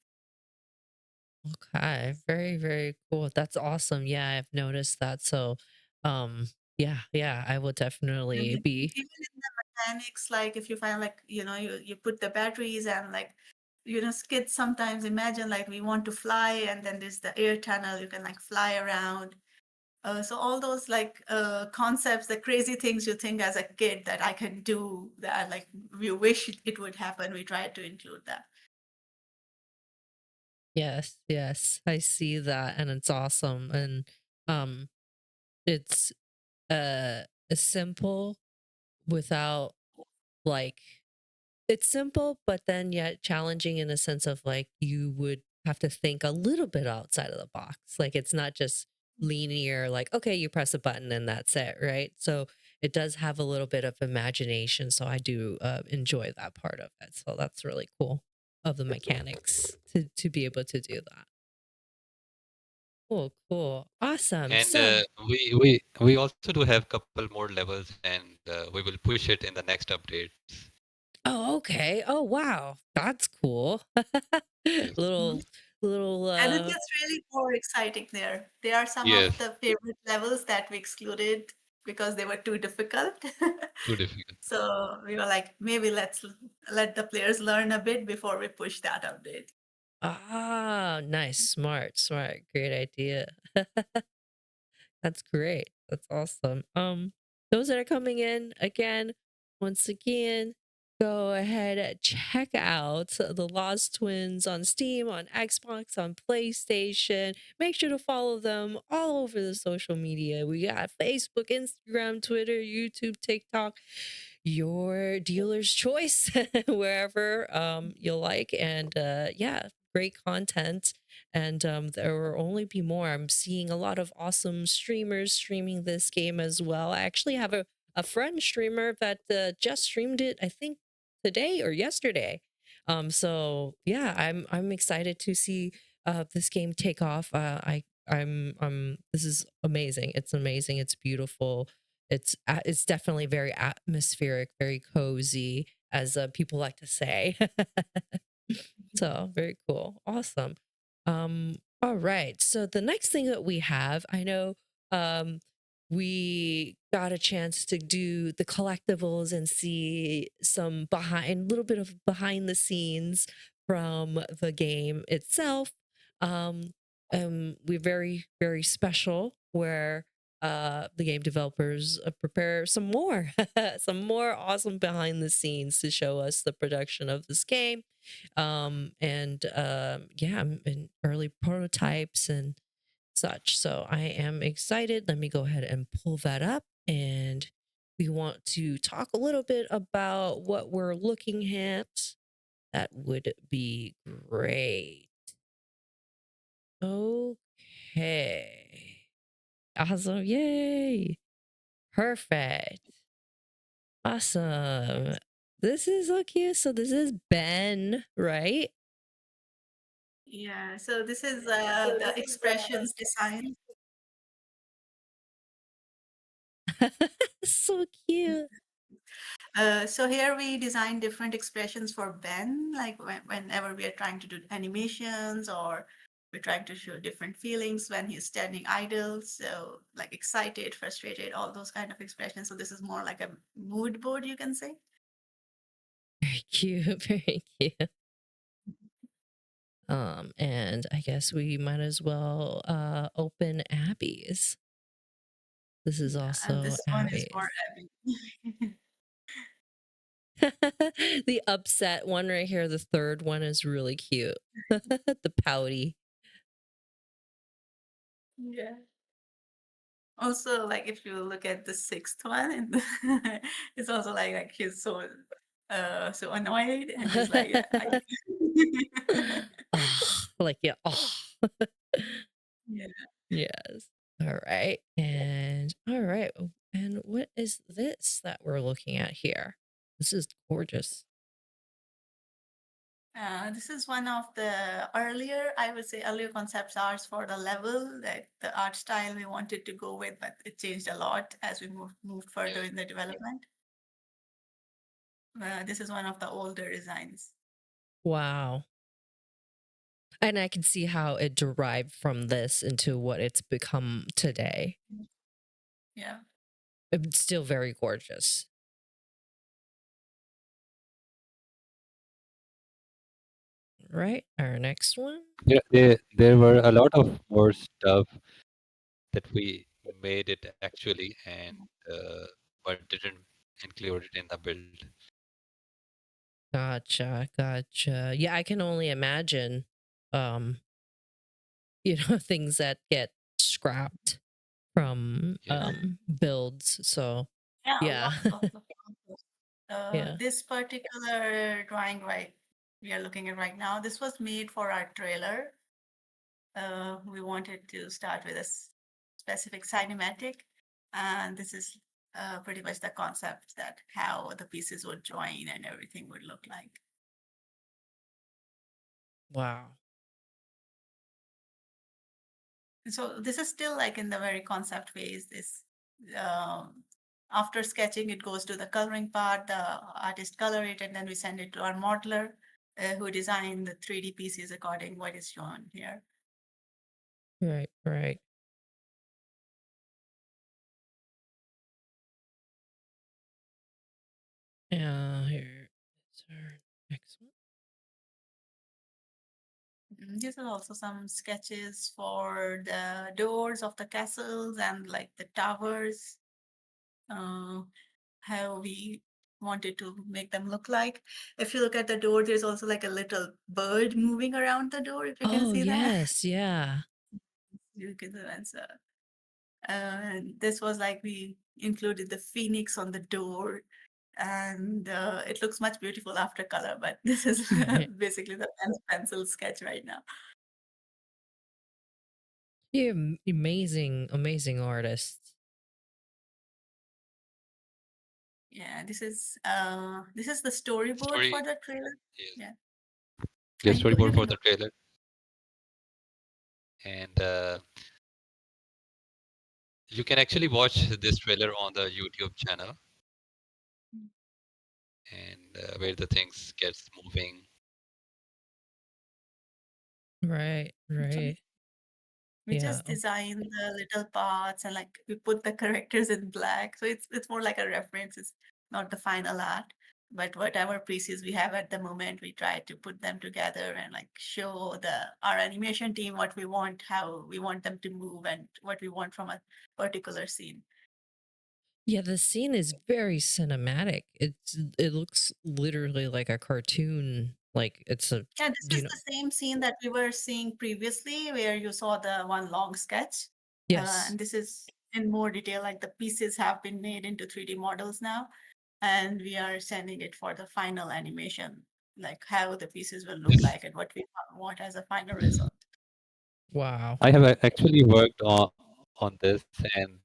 Okay, very cool. That's awesome. Yeah, I've noticed that. So, yeah, I will And definitely be. even in the mechanics, like if you find like you put the batteries, and like kids sometimes imagine like we want to fly, and then there's the air tunnel, you can like fly around. So all those like concepts, the crazy things you think as a kid that I can do, that like we wish it would happen, we try to include that. Yes, I see that, and it's awesome. And um, it's uh simple without, like, it's simple, but then yet challenging in a sense of like you would have to think a little bit outside of the box. Like it's not just linear, like, okay, you press a button and that's it, right? So it does have a little bit of imagination. So I do enjoy that part of it. So that's really cool of the mechanics to be able to do that. Cool. Awesome. and So, we also do have couple more levels, and we will push it in the next update. oh, okay. Oh, wow. That's cool. Yes. little, little, And it gets really more exciting there. They are some of Yes. the favorite levels that we excluded because they were too difficult. Too difficult. So we were like, maybe let the players learn a bit before we push that update. nice. Smart. Great idea. That's great. That's awesome. Those that are coming in again, once again, go ahead, check out the Lost Twins on Steam, on Xbox, on PlayStation. Make sure to follow them all over the social media. We got Facebook, Instagram, Twitter, YouTube, TikTok, your dealer's choice, wherever you like. And yeah, great content. And there will only be more. I'm seeing a lot of awesome streamers streaming this game as well. I actually have a friend streamer that just streamed it, I think today or yesterday. So yeah, I'm excited to see this game take off. I'm this is amazing. It's amazing. It's beautiful. It's definitely very atmospheric, very cozy, as people like to say. So very cool. Awesome. All right. So the next thing that we have, I know um we got a chance to do the collectibles and see some behind little bit of behind the scenes from the game itself. Um we're very, very special where the game developers prepare some more some more awesome behind the scenes to show us the production of this game, and yeah, and early prototypes and such. So I am excited. Let me go ahead and pull that up, and we want to talk a little bit about what we're looking at. That would be great. Okay, awesome. Yay, perfect. Awesome. This is so cute. So this is Ben, right? Yeah, so this is the expressions design. So cute. So here we design different expressions for Ben, like whenever we are trying to do animations or we're trying to show different feelings when he's standing idle. So like excited, frustrated, all those kind of expressions. So this is more like a mood board, you can say. Very cute. Very cute. And I guess we might as well open Abby's. This is Yeah, and also this one is for Abby's. Abby. The upset one right here, the third one is really cute. The pouty. Yeah. Also, like if you look at the sixth one, and it's also like he's so annoyed and just like yeah, Oh, like yeah. Oh. yeah. Yes. All right. And all right. And what is this that we're looking at here? This is gorgeous. This is one of the earlier, I would say, earlier concept arts for the level, that the art style we wanted to go with, but it changed a lot as we moved further in the development. This is one of the older designs. Wow. And I can see how it derived from this into what it's become today. Yeah. It's still very gorgeous. Right. Our next one. There were a lot of more stuff that we made it actually, and but didn't include it in the build. Gotcha. Gotcha. Yeah, I can only imagine, um, things that get scrapped from Yeah. builds. So Yeah, yeah. lots of the photos. Yeah. This particular drawing we are looking at right now, this was made for our trailer. We wanted to start with a specific cinematic, and this is pretty much the concept that how the pieces would join and everything would look like. Wow. And so this is still like in the very concept phase. This um, after sketching, it goes to the coloring part. The artist color it, and then we send it to our modeler, who design the 3D pieces according what is shown here. Right. Right. Here is our next one. These are also some sketches for the doors of the castles and like the towers. How we wanted to make them look like. If you look at the door, there's also like a little bird moving around the door, if you can Oh, see that. yes. Yeah. You can see that. So, and this was like we included the phoenix on the door, and it looks much beautiful after color, but this is basically the pencil sketch right now. You're amazing, amazing artists. Yeah, this is the storyboard Story, for the trailer. yes. Yeah, Yeah, and you storyboard can for go. the trailer. And you can actually watch this trailer on the YouTube channel, and where the things gets moving. Right, right. We Yeah. just design the little parts and like we put the characters in black, so it's more like a reference. It's not the final art, but whatever pieces we have at the moment, we try to put them together and like show our animation team what we want, how we want them to move, and what we want from a particular scene. Yeah, the scene is very cinematic. It looks literally like a cartoon. Like it's a Yeah, this you is know the same scene that we were seeing previously, where you saw the one long sketch. yes. And this is in more detail, like the pieces have been made into 3D models now, and we are sending it for the final animation, like how the pieces will look This like and what we want as a final result. Wow. I have actually worked on this, and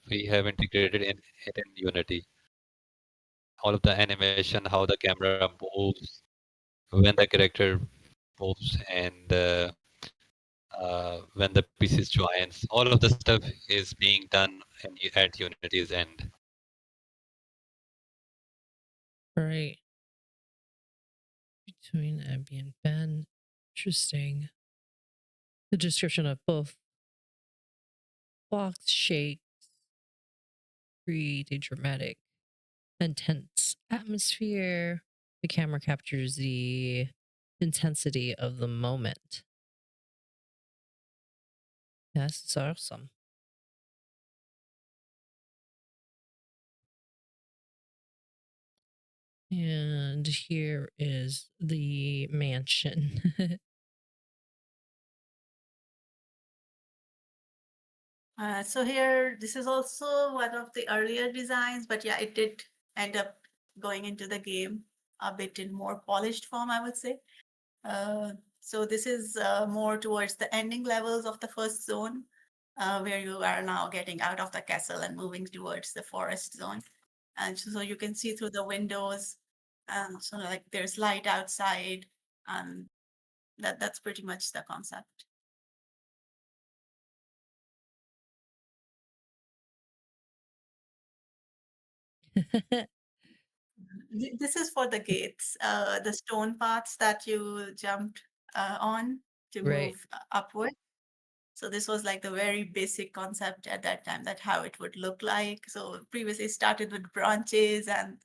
we have integrated it in Unity. All of the animation, how the camera moves, when the character moves, and when the pieces joins, all of the stuff is being done at Unity's end. Right. Between Abi and Ben. Interesting. The description of both box shakes create a dramatic, intense atmosphere. The camera captures the intensity of the moment. Yes, it's awesome. And here is the mansion. So here, this is also one of the earlier designs, but yeah, it did end up going into the game a bit in more polished form, I would say. So this is more towards the ending levels of the first zone, where you are now getting out of the castle and moving towards the forest zone. And so you can see through the windows, and so like there's light outside, and that's pretty much the concept. This is for the gates, the stone paths that you jumped on to Right. move upward. So this was like the very basic concept at that time, that how it would look like. So previously it started with branches, and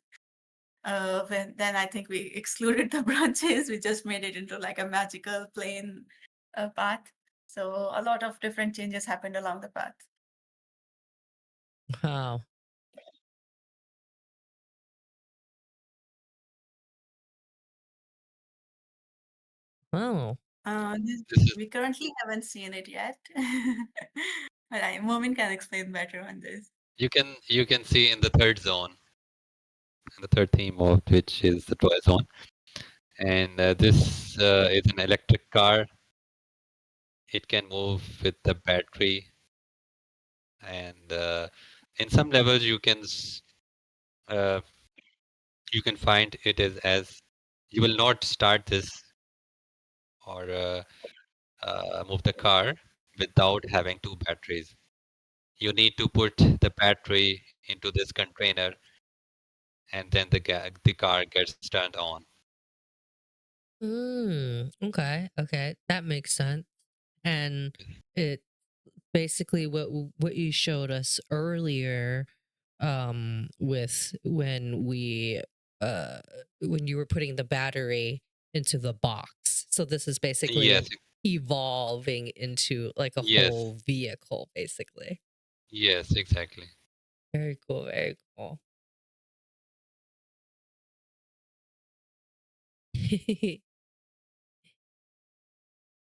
then I think we excluded the branches. We just made it into like a magical plain path. So a lot of different changes happened along the path. Wow. Oh. This is We currently haven't seen it yet, but Momin can explain better on this. you can see in the third zone, in the third theme of which is the toy zone, and this is an electric car. It can move with the battery, and in some levels uh, you can find it as you will not start this or move the car without having two batteries. You need to put the battery into this container, and then the car gets turned on. Okay. Okay. That makes sense. And it basically what you showed us earlier with when you were putting the battery into the box. So this is basically Yes, evolving into like a yes, whole vehicle basically. yes, exactly. Very cool, very cool.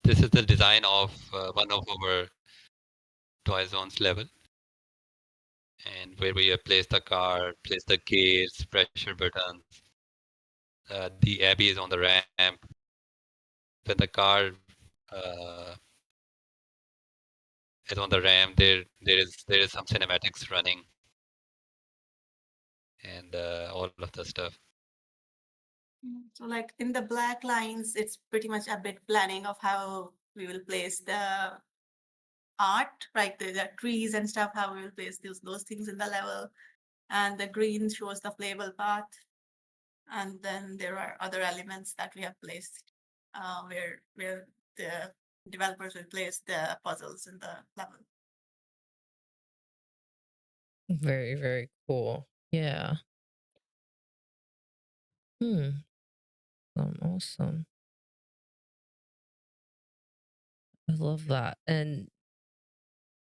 This is the design of one of our Toy Zones level, and where we have placed the car, placed the gates, pressure buttons. The Abby is on the ramp. When the car is on the ramp, there is some cinematics running, and all of the stuff. So like in the black lines, it's pretty much a bit planning of how we will place the art, right? The trees and stuff, how we will place those things in the level. And the green shows the playable path. And then there are other elements that we have placed where the developers will place the puzzles in the level. Very, very cool. Yeah. Awesome. I love that. And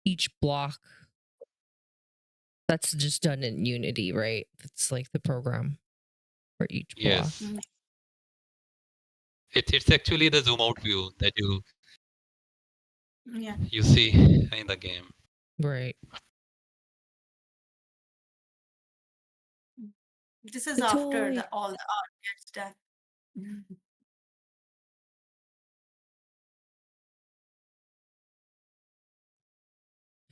each block, that's just done in Unity, right? That's like the program for each block. Yes. It's actually the zoom out view that you see in the game. Right. This is after all the art gets done.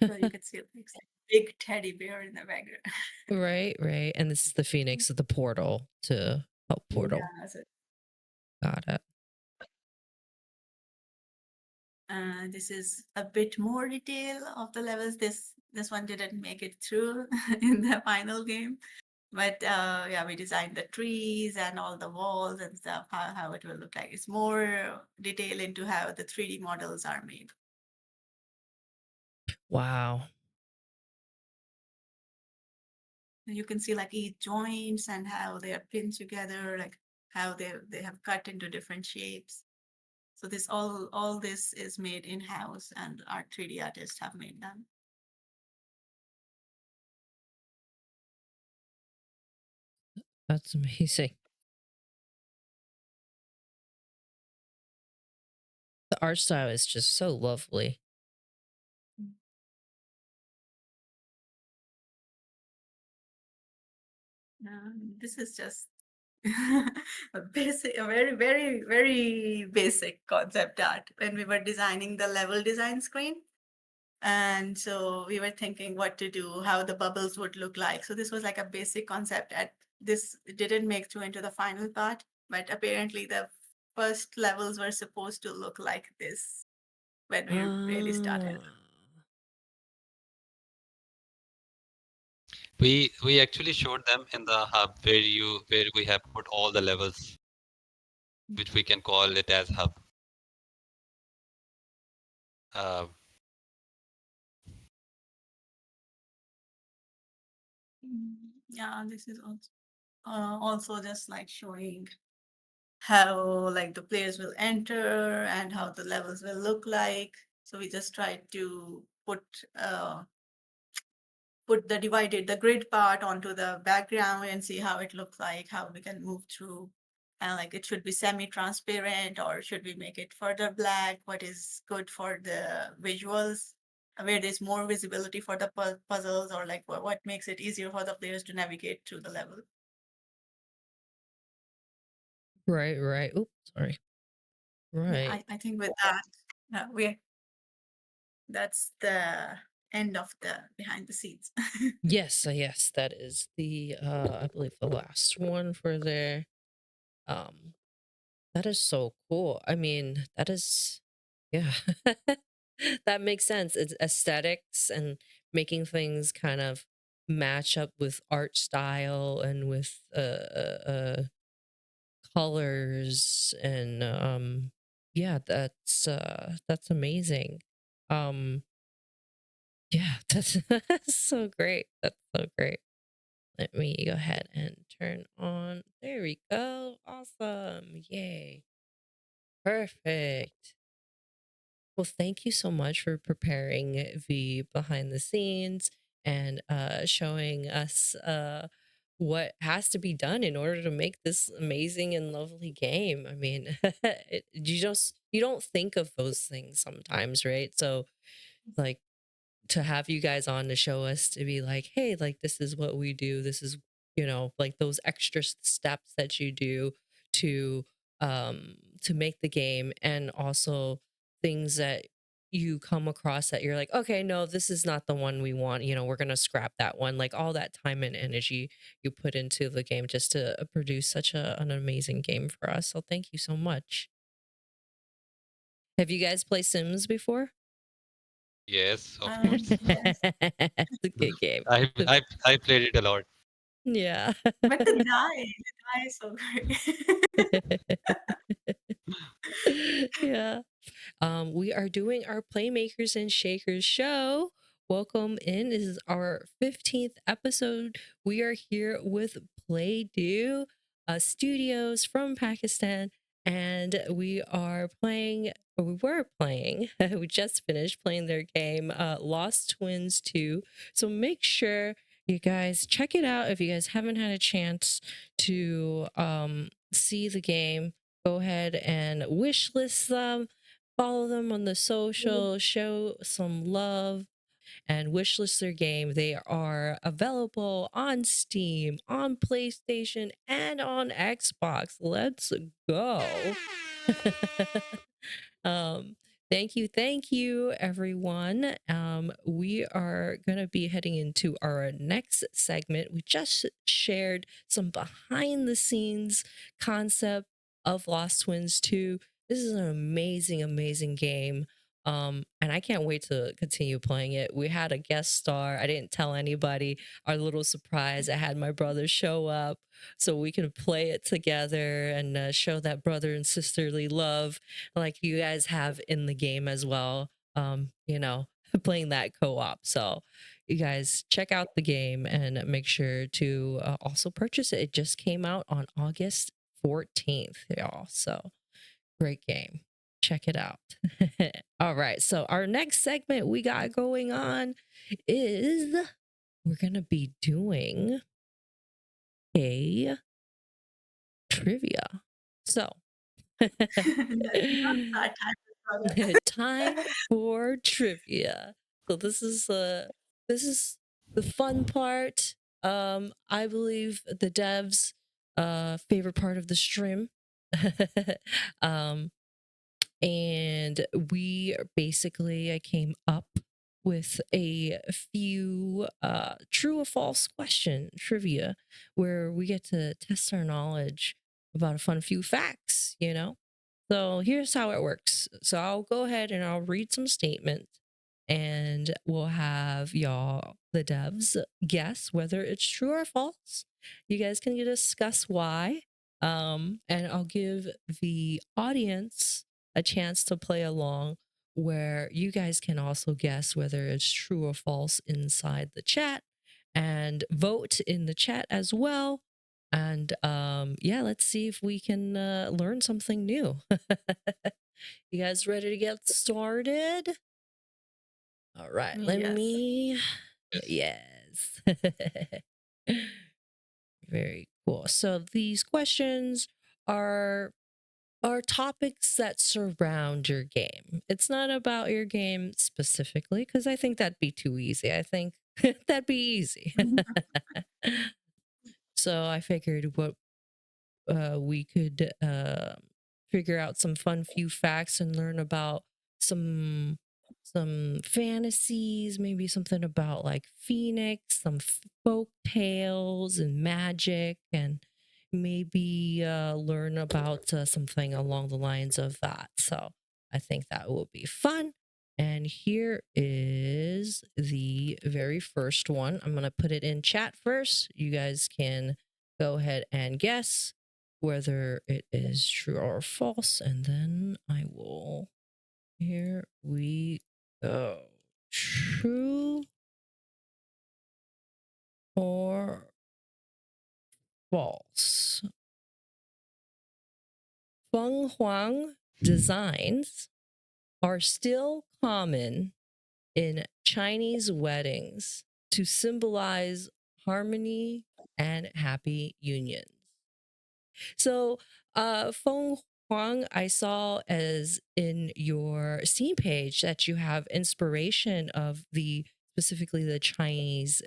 So you can see like a big teddy bear in the background. Right, right. And this is the Phoenix of the portal to help portal. Yeah, Got it. This is a bit more detail of the levels. This one didn't make it through in the final game, but yeah, we designed the trees and all the walls and stuff, how it will look like. It's more detail into how the 3D models are made. Wow. You can see like each joints and how they are pinned together, like how they have cut into different shapes. So this all this is made in-house, and our 3D artists have made them. That's amazing. The art style is just so lovely. This is just a very, very, very basic concept art when we were designing the level design screen. And so we were thinking what to do, how the bubbles would look like. So this was like a basic concept. This didn't make through into the final part, but apparently the first levels were supposed to look like this when we really started. We actually showed them in the hub where we have put all the levels, which we can call it as hub. Yeah, this is also just like showing how like the players will enter and how the levels will look like. So we just tried to put the grid part onto the background and see how it looks like, how we can move through. And like it should be semi-transparent, or should we make it further black? What is good for the visuals? Where there's more visibility for the puzzles, or like what makes it easier for the players to navigate through the level. Right, right. Oops, sorry. Right. Yeah, I think with that, that's the end of the behind the scenes. Yes, yes, that is the I believe the last one for there. That is so cool. I mean, that is, yeah. That makes sense. It's aesthetics and making things kind of match up with art style and with colors, and yeah, that's amazing. Yeah, that's so great. That's so great. Let me go ahead and turn on. There we go. Awesome. Yay. Perfect. Well, thank you so much for preparing the behind the scenes and showing us what has to be done in order to make this amazing and lovely game. I mean, you don't think of those things sometimes, right? So like to have you guys on to show us, to be like, hey, like this is what we do, this is, like those extra steps that you do to to make the game, and also things that you come across that you're like, okay, no, this is not the one we want, we're gonna scrap that one. Like all that time and energy you put into the game just to produce such an amazing game for us. So thank you so much. Have you guys played Sims before? Yes, of course. Yes. It's a good game. I played it a lot. Yeah. But the die is so great. Yeah. We are doing our Playmakers and Shakers show. Welcome in. This is our 15th episode. We are here with Playdew Studios from Pakistan, and we are playing, or we were playing, we just finished playing their game, Lost Twins 2. So make sure you guys check it out if you guys haven't had a chance to see the game. Go ahead and wish list them, follow them on the social, show some love, and wishlist their game. They are available on Steam, on PlayStation, and on Xbox. Let's go. um thank you everyone. We are going to be heading into our next segment. We just shared some behind the scenes concept of Lost Twins 2. This is an amazing game, and I can't wait to continue playing it. We had a guest star. I didn't tell anybody our little surprise. I had my brother show up so we can play it together and show that brother and sisterly love like you guys have in the game as well. Playing that co-op. So you guys check out the game and make sure to also purchase it. It just came out on August 14th, y'all. So great game. Check it out. All right. So our next segment we got going on is we're going to be doing a trivia. So That time is brother. time for trivia. So this is the fun part. I believe the devs favorite part of the stream. um and we basically, I came up with a few true or false question trivia where we get to test our knowledge about a fun few facts. So here's how it works. So I'll go ahead and I'll read some statements, and we'll have y'all, the devs, guess whether it's true or false. You guys can discuss why. And I'll give the audience a chance to play along, where you guys can also guess whether it's true or false inside the chat, and vote in the chat as well. And yeah, let's see if we can learn something new. You guys ready to get started? All right, let Yes. me. Yes. Yes. Very cool. So these questions are topics that surround your game. It's not about your game specifically, because I think that'd be too easy. I think that'd be easy. So I figured what we could figure out some fun few facts and learn about some fantasies, maybe something about like Phoenix, some folk tales and magic, and maybe learn about something along the lines of that. So I think that will be fun. And here is the very first one. I'm going to put it in chat first. You guys can go ahead and guess whether it is true or false, and then I will. Here we go. True or false? Feng Huang designs are still common in Chinese weddings to symbolize harmony and happy unions. So, Feng Huang, I saw as in your Steam page that you have inspiration of the specifically the Chinese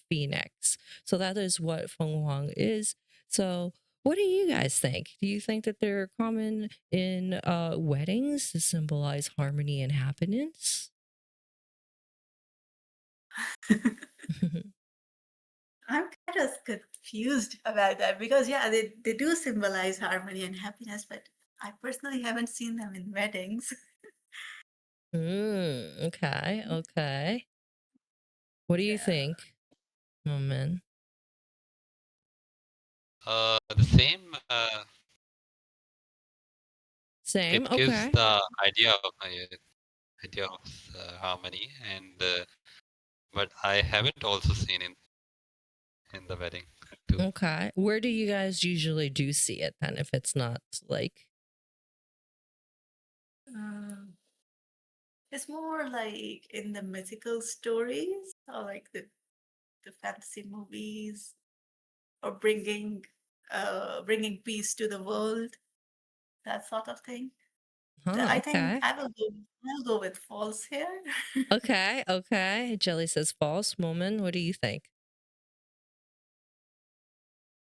phoenix. So that is what Feng Huang is. So, what do you guys think? Do you think that they're common in weddings to symbolize harmony and happiness? I'm kind of confused about that because yeah, they do symbolize harmony and happiness, but I personally haven't seen them in weddings. Okay, okay. What do you Yeah. think, Moment? The same. Same. It gives Okay. the idea of harmony, and but I haven't also seen in the wedding too. Okay. Where do you guys usually do see it then if it's not like Um, it's more like in the mythical stories or like the fantasy movies or bringing peace to the world, that sort of thing. I think okay. I'll go with false here. Okay, okay. Jelly says false. Moment, what do you think?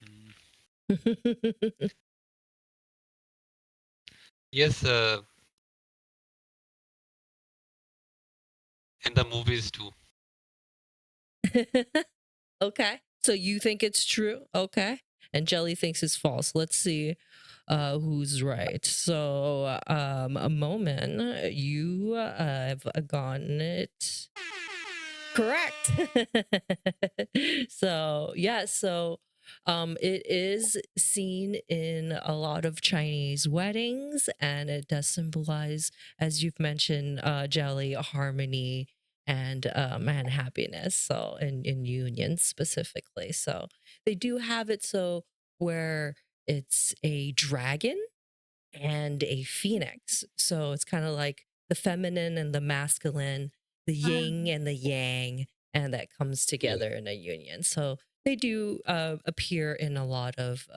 Mm. Yes, in the movies too. Okay. So you think it's true? Okay. And Jelly thinks it's false. Let's see who's right. So a moment, you have gotten it correct. So yeah, so it is seen in a lot of Chinese weddings, and it does symbolize, as you've mentioned, Jelly, harmony and happiness. So in unions specifically. So they do have it so where it's a dragon and a phoenix. So it's kind of like the feminine and the masculine, the yin and the yang, and that comes Yes. together in a union. So they do appear in a lot of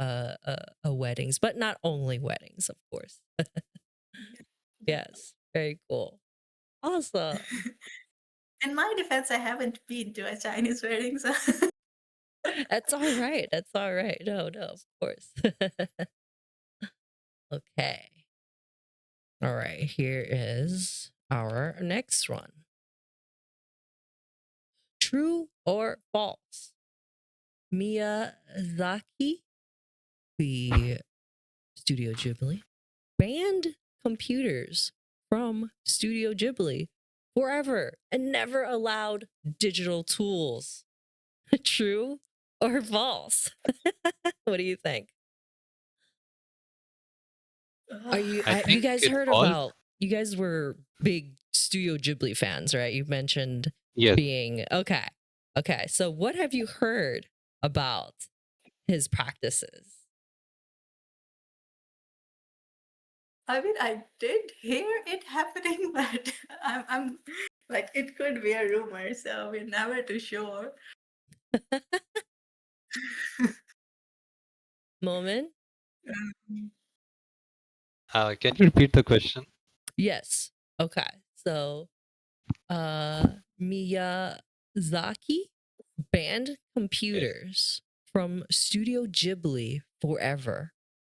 weddings, but not only weddings, of course. Yes, very cool. Awesome. In my defense, I haven't been to a Chinese wedding, so That's all right. That's all right. No, no, of course. Okay. All right. Here is our next one. True or false? Miyazaki, the Studio Ghibli, banned computers from Studio Ghibli forever and never allowed digital tools. True or false? What do you think? Are you I you think guys it's heard false. about you guys were big Studio Ghibli fans, right? You mentioned Yes. being okay. Okay. So what have you heard about his practices? I mean, I did hear it happening, but I'm like, it could be a rumor, so we're never too sure. Moment. Um, Can you repeat the question? Yes. Okay. So Miyazaki banned Yes. computers from Studio Ghibli forever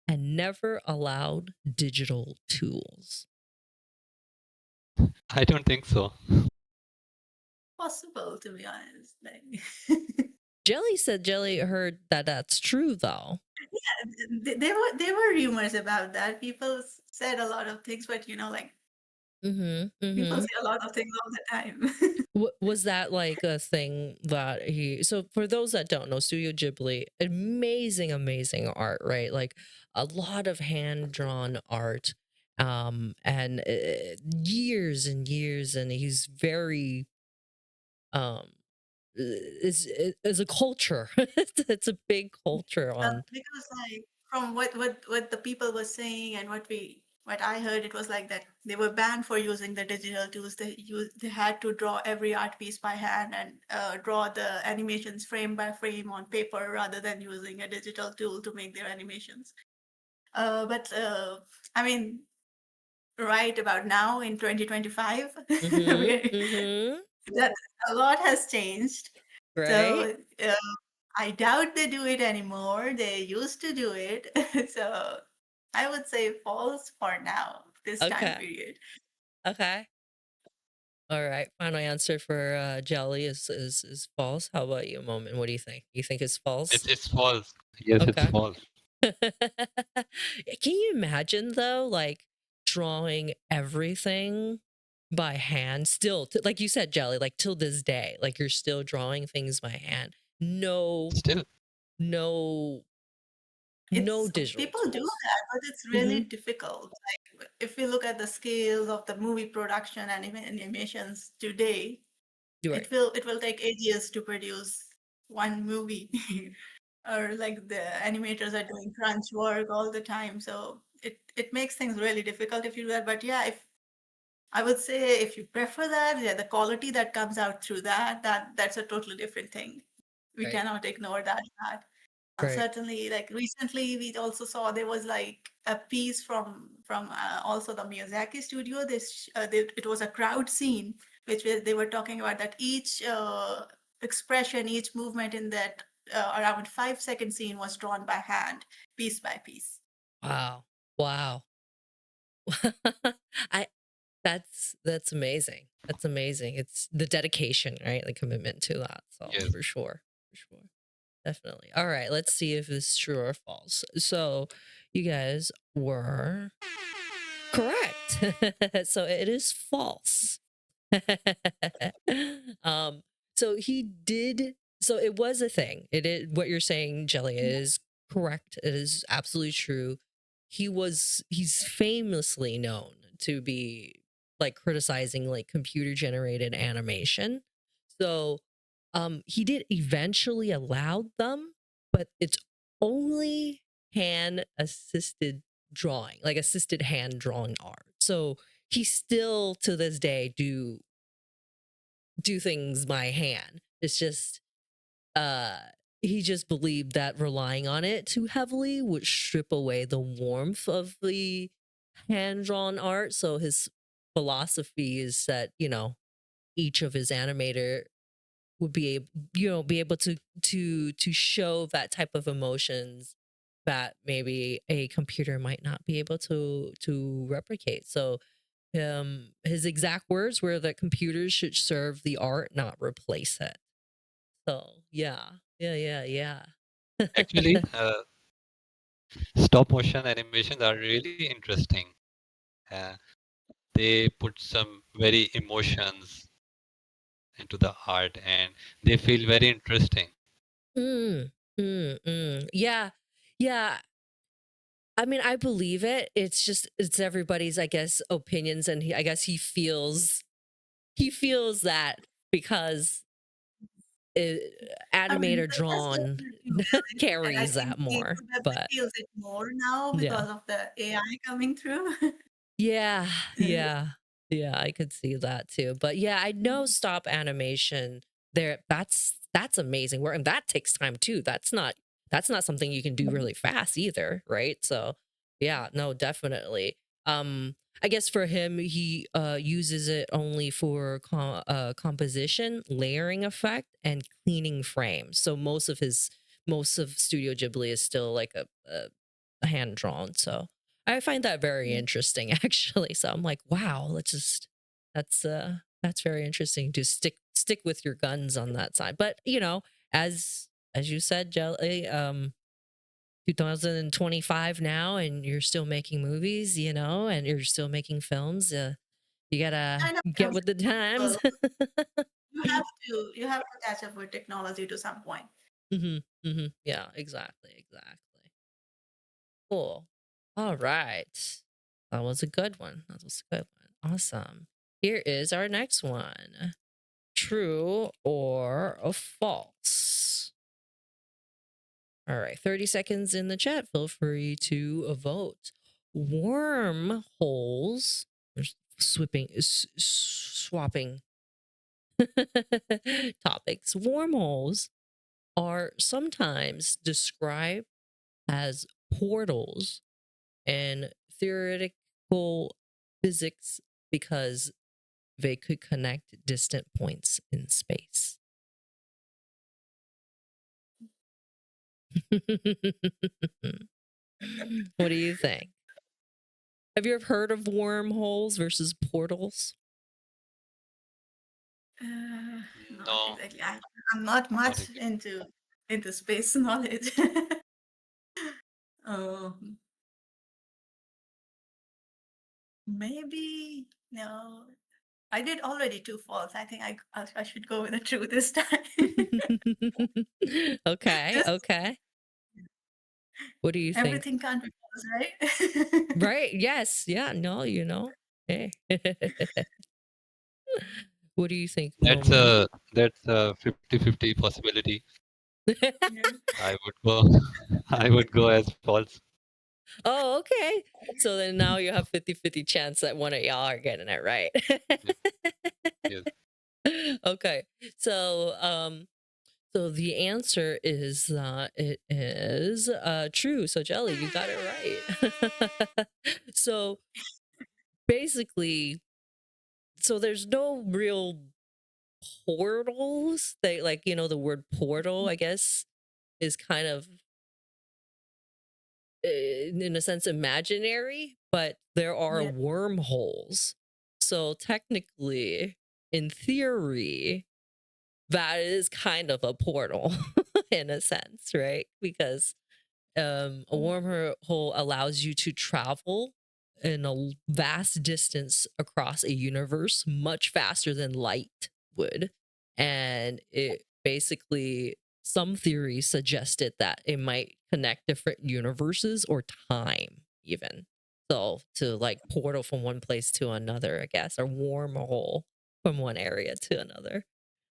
and never allowed digital tools. I don't think so. Possible, to be honest. Like, Jelly said Jelly heard that that's true though. yeah, there were rumors about that. People said a lot of things, but like people say a lot of things all the time. Was that like a thing that he? So for those that don't know, Studio Ghibli, amazing, amazing art, right? Like a lot of hand drawn art, and years and years, and he's very um is a culture. It's a big culture on. Because like from what the people were saying and what we what I heard, it was like that they were banned for using the digital tools. They had to draw every art piece by hand and draw the animations frame by frame on paper rather than using a digital tool to make their animations. But I mean, right about now in 2025, that a lot has changed. Right? So I doubt they do it anymore. They used to do it. So I would say false for now, this time Okay. period. Okay. All right. Final answer for Jelly is false. How about you, Moment? What do you think? You think it's false? It's false. Yes, it's Okay. false. Can you imagine though, like drawing everything by hand still, like you said, Jelly, like till this day, like you're still drawing things by hand. No, Still, no, no It's digital people do tools. that, but it's really difficult. Like if we look at the scales of the movie production and even animations today, You're right. it will take ages to produce one movie. Or like the animators are doing crunch work all the time. So it makes things really difficult if you do that. But yeah, if I would say if you prefer that, yeah, the quality that comes out through that's a totally different thing. We Right. cannot ignore that. Right. Certainly, like recently, we also saw there was like a piece from also the Miyazaki studio. It was a crowd scene, they were talking about that each expression, each movement in that around 5 second scene was drawn by hand, piece by piece. Wow. Wow. I that's amazing. That's amazing. It's the dedication, right? The commitment to that. So yes. for sure. For sure. Definitely. All right, let's see if it's true or false. So you guys were correct. So it is false. um so he did, so it was a thing. It is what you're saying, Jelly, is correct. It is absolutely true. He's famously known to be like criticizing like computer generated animation. So he did eventually allow them, but it's only hand assisted drawing, like assisted hand drawn art. So he still to this day do things by hand. It's just uh he just believed that relying on it too heavily would strip away the warmth of the hand drawn art. So his philosophy is that, each of his animator would be able, be able to show that type of emotions that maybe a computer might not be able to replicate. So his exact words were that computers should serve the art, not replace it. So yeah. Actually, stop motion animations are really interesting. Uh, they put some very emotions into the art, and they feel very interesting. Yeah, yeah. I mean, I believe it. It's everybody's, I guess, opinions, and I guess he feels that because I mean, animator that's drawn definitely valid, and I carries think that he more. probably But feels it more now yeah, because of the AI coming through. yeah, yeah, yeah. I could see that too. But yeah, I know stop animation there. That's amazing work, and that takes time too. That's not something you can do really fast either, right? So yeah, no, definitely. I guess for him, he uses it only for composition, layering effect, and cleaning frames. So most of Studio Ghibli is still like a hand drawn. So I find that very interesting, actually. So I'm like, wow, that's very interesting to stick with your guns on that side. But as you said, Jelly, 2025 now, and you're still making movies, and you're still making films. You gotta Kind of get with the times. inevitable. You have to catch up with technology to some point. Yeah, exactly. Cool. All right. That was a good one. Awesome. Here is our next one. True or a false? All right. 30 seconds in the chat. Feel free to vote. wormholes, or swapping topics, wormholes are sometimes described as portals in theoretical physics because they could connect distant points in space. What do you think? Have you ever heard of wormholes versus portals? Not No, exactly. I'm not not much exactly. into space knowledge. um, maybe no. I did already two false. I think I should go with a true this time. Okay, Just okay. What do you think? everything can't be false, right? Right? Yes. Yeah. No, Hey. What do you think, That's Momon? a 50-50 possibility. Yeah. I would go. I would go as false. Oh, okay. So then now you have 50-50 chance that one of y'all are getting it right. Yes. Okay. So the answer is that it is true. So Jelly, you got it right. So basically, so there's no real portals. They like, the word portal, I guess, is kind of in a sense imaginary, but there are Yeah. wormholes. So technically, in theory, that is kind of a portal in a sense, right? Because a wormhole allows you to travel in a vast distance across a universe much faster than light would. And it basically, some theories suggested that it might connect different universes or time, even. So to like portal from one place to another, I guess, or wormhole from one area to another.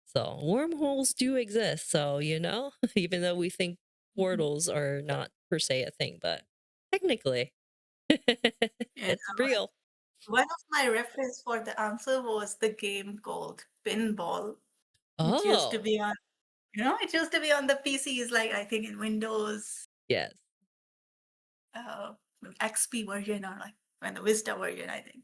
So wormholes do exist. So, even though we think portals are not per se a thing, but technically And it's real. one of my reference for the answer was the game called Pinball, which used to Oh, be on, it used to be on the PCs, like I think in Windows yes. uh, XP version or like when the Vista version, I think.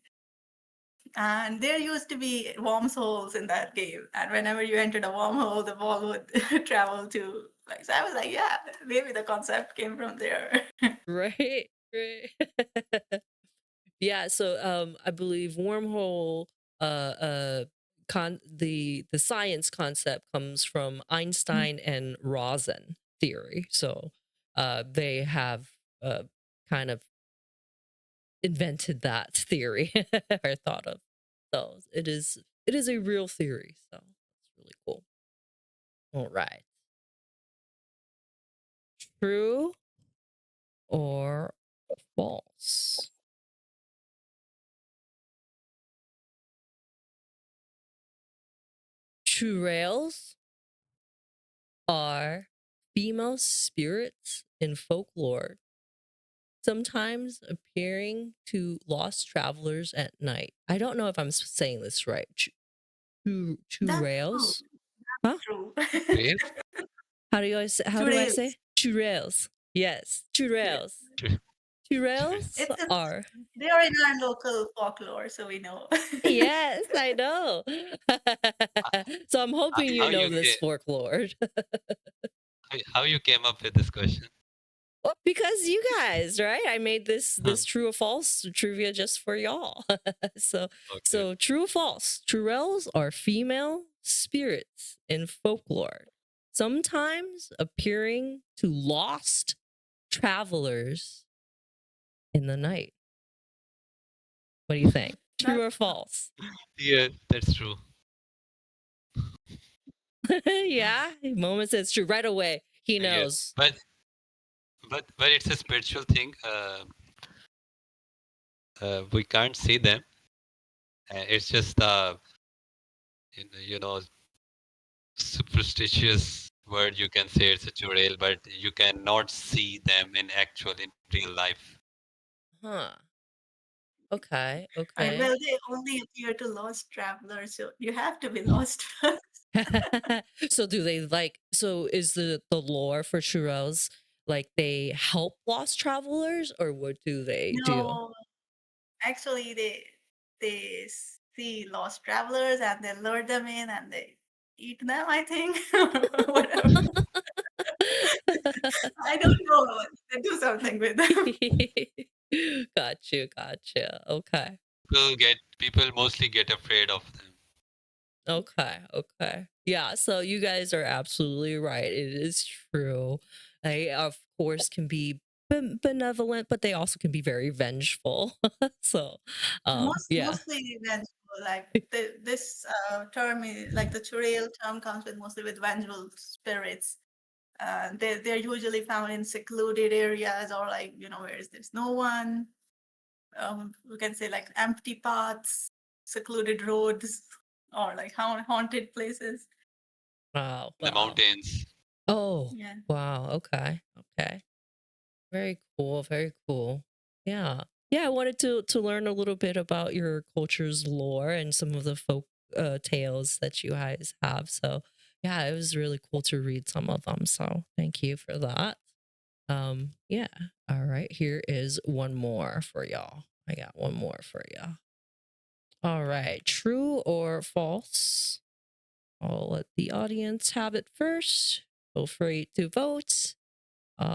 And there used to be wormholes in that game, and whenever you entered a wormhole, the ball would travel to. Like, so I was like, yeah, maybe the concept came from there. Right. Right. Yeah, so I believe wormhole the science concept comes from Einstein and Rosen theory. So they have kind of invented that theory or thought of. So it is a real theory. So it's really cool. All right. True or false? Churales are female spirits in folklore, sometimes appearing to lost travelers at night. I don't know if I'm saying this right. That's true. Churales? Huh? True. Where? How do I Today, say? Churales. Yes, yeah. churales. Churales It's are. they are in our local folklore, so we know. Yes, I know. So I'm hoping you How know you this folklore. how you came up with this question? Well, because you guys, right? I made this Huh. true or false trivia just for y'all. so Okay. true or false? Churels are female spirits in folklore, sometimes appearing to lost travelers in the night. What do you think? True or false? Yeah, that's true. Yeah, moment says true right away. He Yeah, knows. but it's a spiritual thing. We can't see them. It's just you know superstitious word. You can say it's a churel, but you cannot see them in real life. Huh. Okay. Right. Okay. Well, they only appear to lost travelers, so you have to be lost first. So do they like so is the lore for churros like they help lost travelers or what do they do? No, actually, they see lost travelers and they lure them in and they eat them, I think, or whatever. I don't know. They do something with them. Gotcha. Okay. People mostly get afraid of them. Okay. Yeah, so you guys are absolutely right. It is true. They, of course, can be benevolent, but they also can be very vengeful. So, yeah. Mostly vengeful. Like this term, like the Churel term, comes with mostly with vengeful spirits. They're usually found in secluded areas or like where there's no one. We can say like empty paths, secluded roads, or like haunted places. Wow. The mountains. Oh, Yeah. wow. Okay. Very cool. Very cool. Yeah. Yeah, I wanted to learn a little bit about your culture's lore and some of the folk tales that you guys have. So, yeah, it was really cool to read some of them. So, thank you for that. Yeah. All right, here is one more for y'all. I got one more for y'all. All right, true or false? I'll let the audience have it first. Feel free to vote.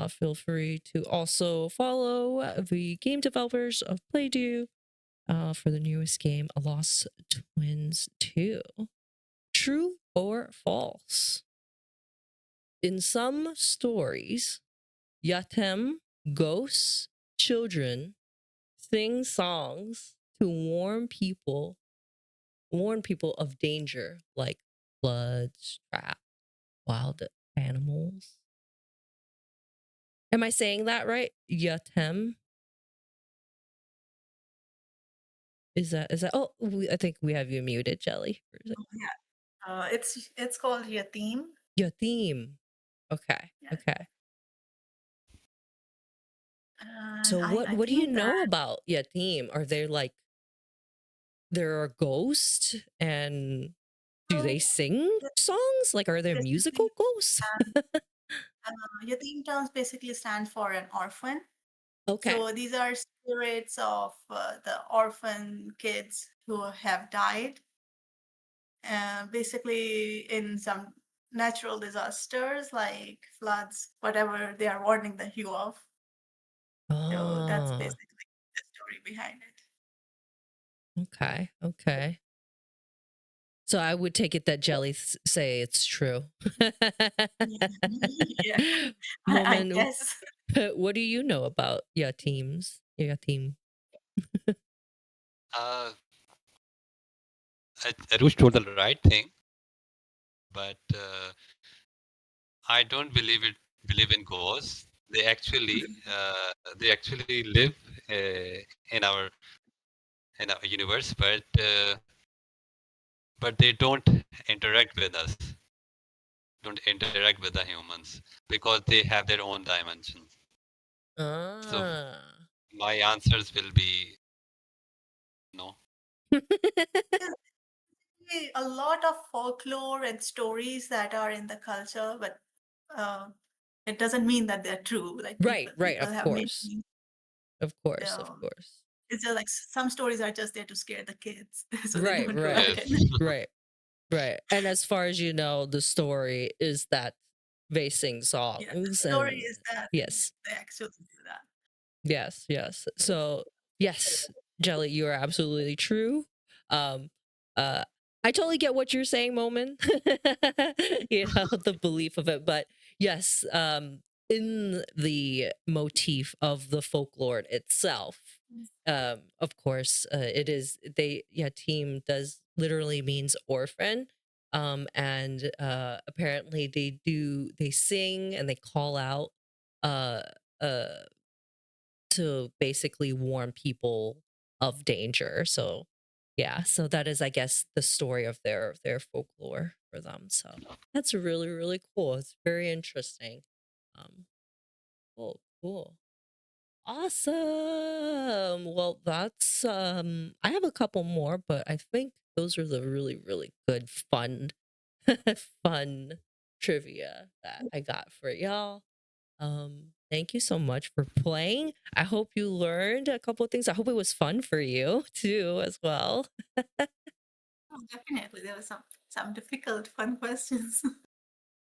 Feel free to also follow the game developers of Playdew for the newest game, Lost Twins 2. True or false? In some stories, Yatem, ghosts, children sing songs to warn people of danger like floods, traps, wild animals. Am I saying that right? Yatem? Is that oh I think we have you muted, Jelly. Oh, yeah. It's called Yatim. Yatim. Okay. Yeah. Okay. And So I what do you think that know about Yatim? Are they like there are ghosts and do they sing the songs? Like are there basically musical ghosts? Yatim terms basically stand for an orphan. Okay. So these are spirits of the orphan kids who have died, basically in some natural disasters like floods, whatever they are warning you of. So that's Oh, basically the story behind it. okay. So I would take it that Jelly say it's true. Yeah, I Moment, guess. what do you know about your teams? Your team. Uh, Arush told the right thing, but I don't believe in ghosts. They actually live in our universe, but they don't interact with us. Don't interact with the humans because they have their own dimensions. So Ah. my answers will be no. There's a lot of folklore and stories that are in the culture, but uh, it doesn't mean that they're true. Like Right, people of have made course. these. Of course. So it's just like some stories are just there to scare the kids, so they Right, don't right. hurt Yes. anyone. Right. And as far as you know, the story is that they sing Yeah, the songs story and is that yes. they actually do that. Yes. So yes, Jelly, you are absolutely true. Um uh I totally get what you're saying, Moment. The belief of it. But yes, in the motif of the folklore itself, of course, it is team does literally means orphan. And apparently they sing and they call out uh uh to basically warn people of danger. So yeah, so that is I guess the story of their folklore for them. So that's really cool. It's very interesting. Um cool. Awesome. Well, that's I have a couple more, but I think those are the really, really good fun fun trivia that I got for y'all. Thank you so much for playing. I hope you learned a couple of things. I hope it was fun for you too as well. Oh, definitely, there were some difficult, fun questions.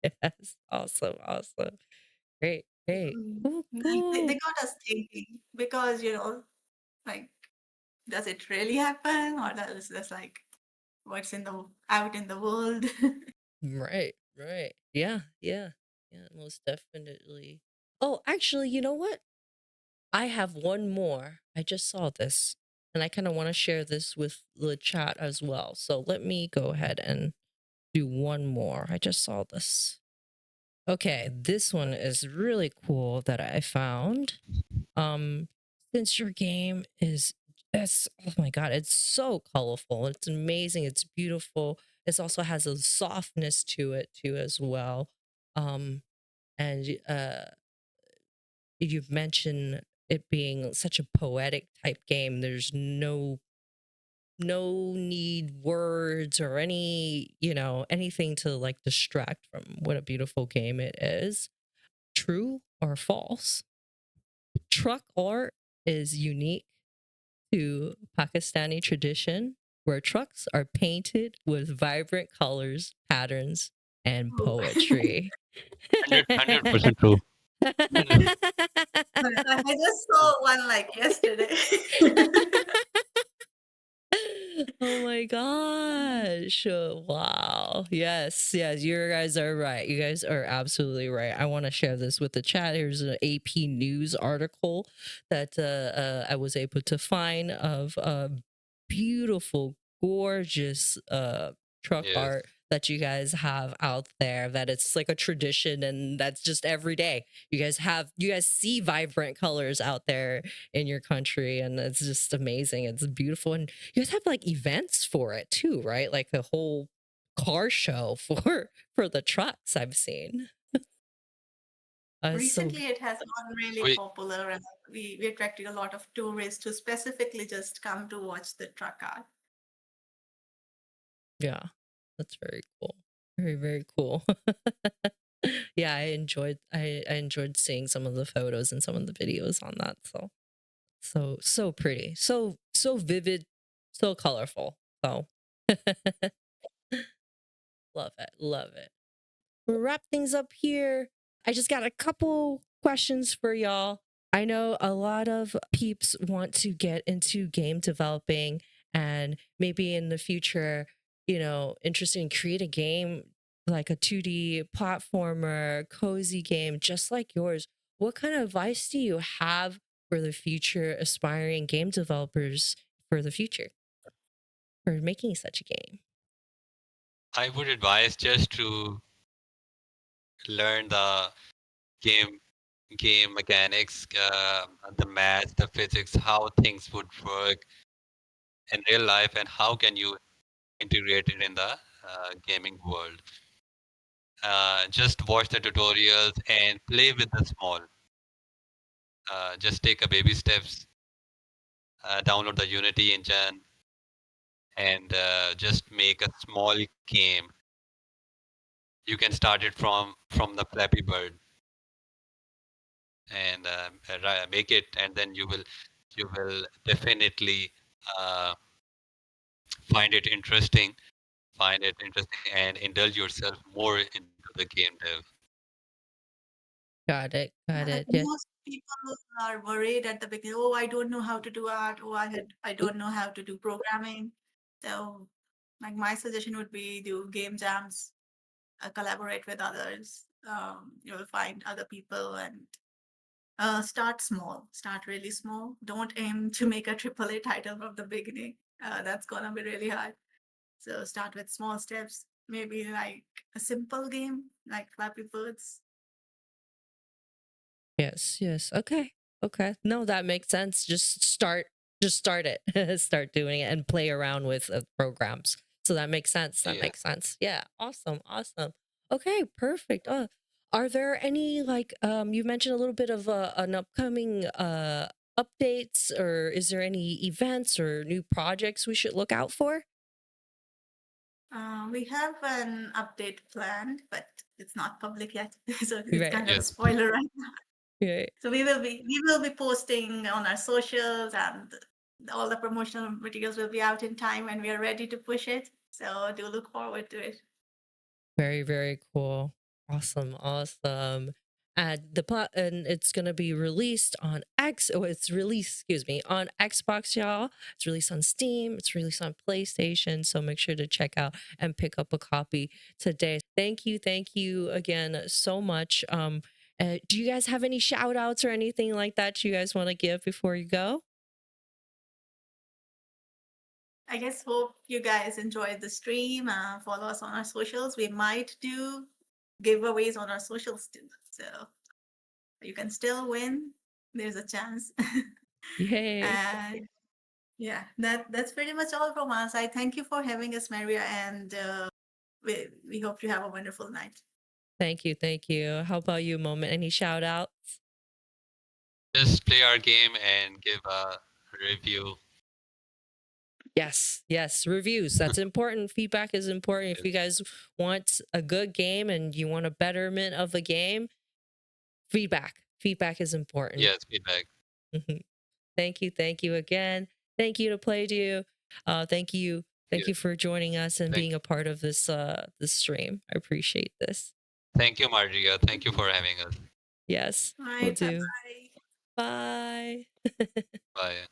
Yes, awesome, awesome. Great, great. Cool, Like, they cool. got us thinking because like, does it really happen, or that is just like what's out in the world? Right, right. Yeah, yeah, yeah, most definitely. Oh, actually, you know what? I have one more. I just saw this and I kind of want to share this with the chat as well. So let me go ahead and do one more. I just saw this. Okay, this one is really cool that I found. Um since your game is it's oh my god, it's so colorful. It's amazing. It's beautiful. It also has a softness to it too as well. And you've mentioned it being such a poetic type game. There's no need words or anything to like distract from what a beautiful game it is. True or false? Truck art is unique to Pakistani tradition, where trucks are painted with vibrant colors, patterns, and Oh. poetry. 100% true. I just saw one like yesterday. Oh my gosh. Wow. Yes, yes, you guys are right. You guys are absolutely right. I want to share this with the chat. Here's an AP News article that I was able to find of beautiful, gorgeous truck Yes. art that you guys have out there, that it's like a tradition and that's just every day. You guys see vibrant colors out there in your country, and it's just amazing. It's beautiful, and you guys have like events for it too, right? Like a whole car show for the trucks I've seen. So Recently, it has gotten really We popular, and we attracted a lot of tourists who specifically just come to watch the truck art. yeah, that's very cool. Very, very cool. Yeah, I enjoyed seeing some of the photos and some of the videos on that. So pretty. So vivid, so colorful. So love it. Love it. We'll wrap things up here. I just got a couple questions for y'all. I know a lot of peeps want to get into game developing and maybe in the future, interested in create a game like a 2D platformer, cozy game just like yours. What kind of advice do you have for the future aspiring game developers for the future for making such a game? I would advise just to learn the game mechanics, the math, the physics, how things would work in real life, and how can you integrate it in the gaming world. Just watch the tutorials and play with the small. Just take a baby steps. Download the Unity engine and just make a small game. You can start it from the Flappy Bird and make it, and then you will definitely uh, find it interesting, and indulge yourself more into the game dev. Got it. Got Like it. Yeah. most people are worried at the beginning. Oh, I don't know how to do art. Oh, I don't know how to do programming. So, like my suggestion would be do game jams, collaborate with others. You'll find other people and start small. Start really small. Don't aim to make a AAA title from the beginning. That's gonna be really hard. So start with small steps. Maybe like a simple game like Flappy Birds. Yes, yes. Okay. Okay. No, that makes sense. Just start it. Start doing it and play around with programs. So that makes sense. That Yeah. makes sense. Yeah. Awesome. Awesome. Okay, perfect. Are there any like you mentioned a little bit of an upcoming updates, or is there any events or new projects we should look out for? We have an update planned, but it's not public yet, so it's Right. kind of a Yes. spoiler right now. Right. So we will be posting on our socials, and all the promotional materials will be out in time when we are ready to push it. So do look forward to it. Very, very cool. Awesome, awesome. And it's gonna be released on it's released, excuse me, on Xbox, y'all. It's released on Steam, it's released on PlayStation. So make sure to check out and pick up a copy today. Thank you again so much. Do you guys have any shout outs or anything like that you guys want to give before you go? I guess hope you guys enjoyed the stream. Follow us on our socials. We might do giveaways on our socials too. So you can still win. There's a chance. Yay. And yeah, that's pretty much all from us. I thank you for having us, Maria, and we hope you have a wonderful night. Thank you, thank you. How about you, Moment? Any shout outs? Just play our game and give a review. Yes, reviews. That's important. Feedback is important. If you Yes. guys want a good game and you want a betterment of the game, feedback is important. Yes, feedback. Mhm. Thank you again. Thank you to Playdew. Thank you Yes. for joining us and Thank being a part of this stream. I appreciate this. Thank you, Maria. Thank you for having us. Yes, All will right, do. bye. Bye. Bye.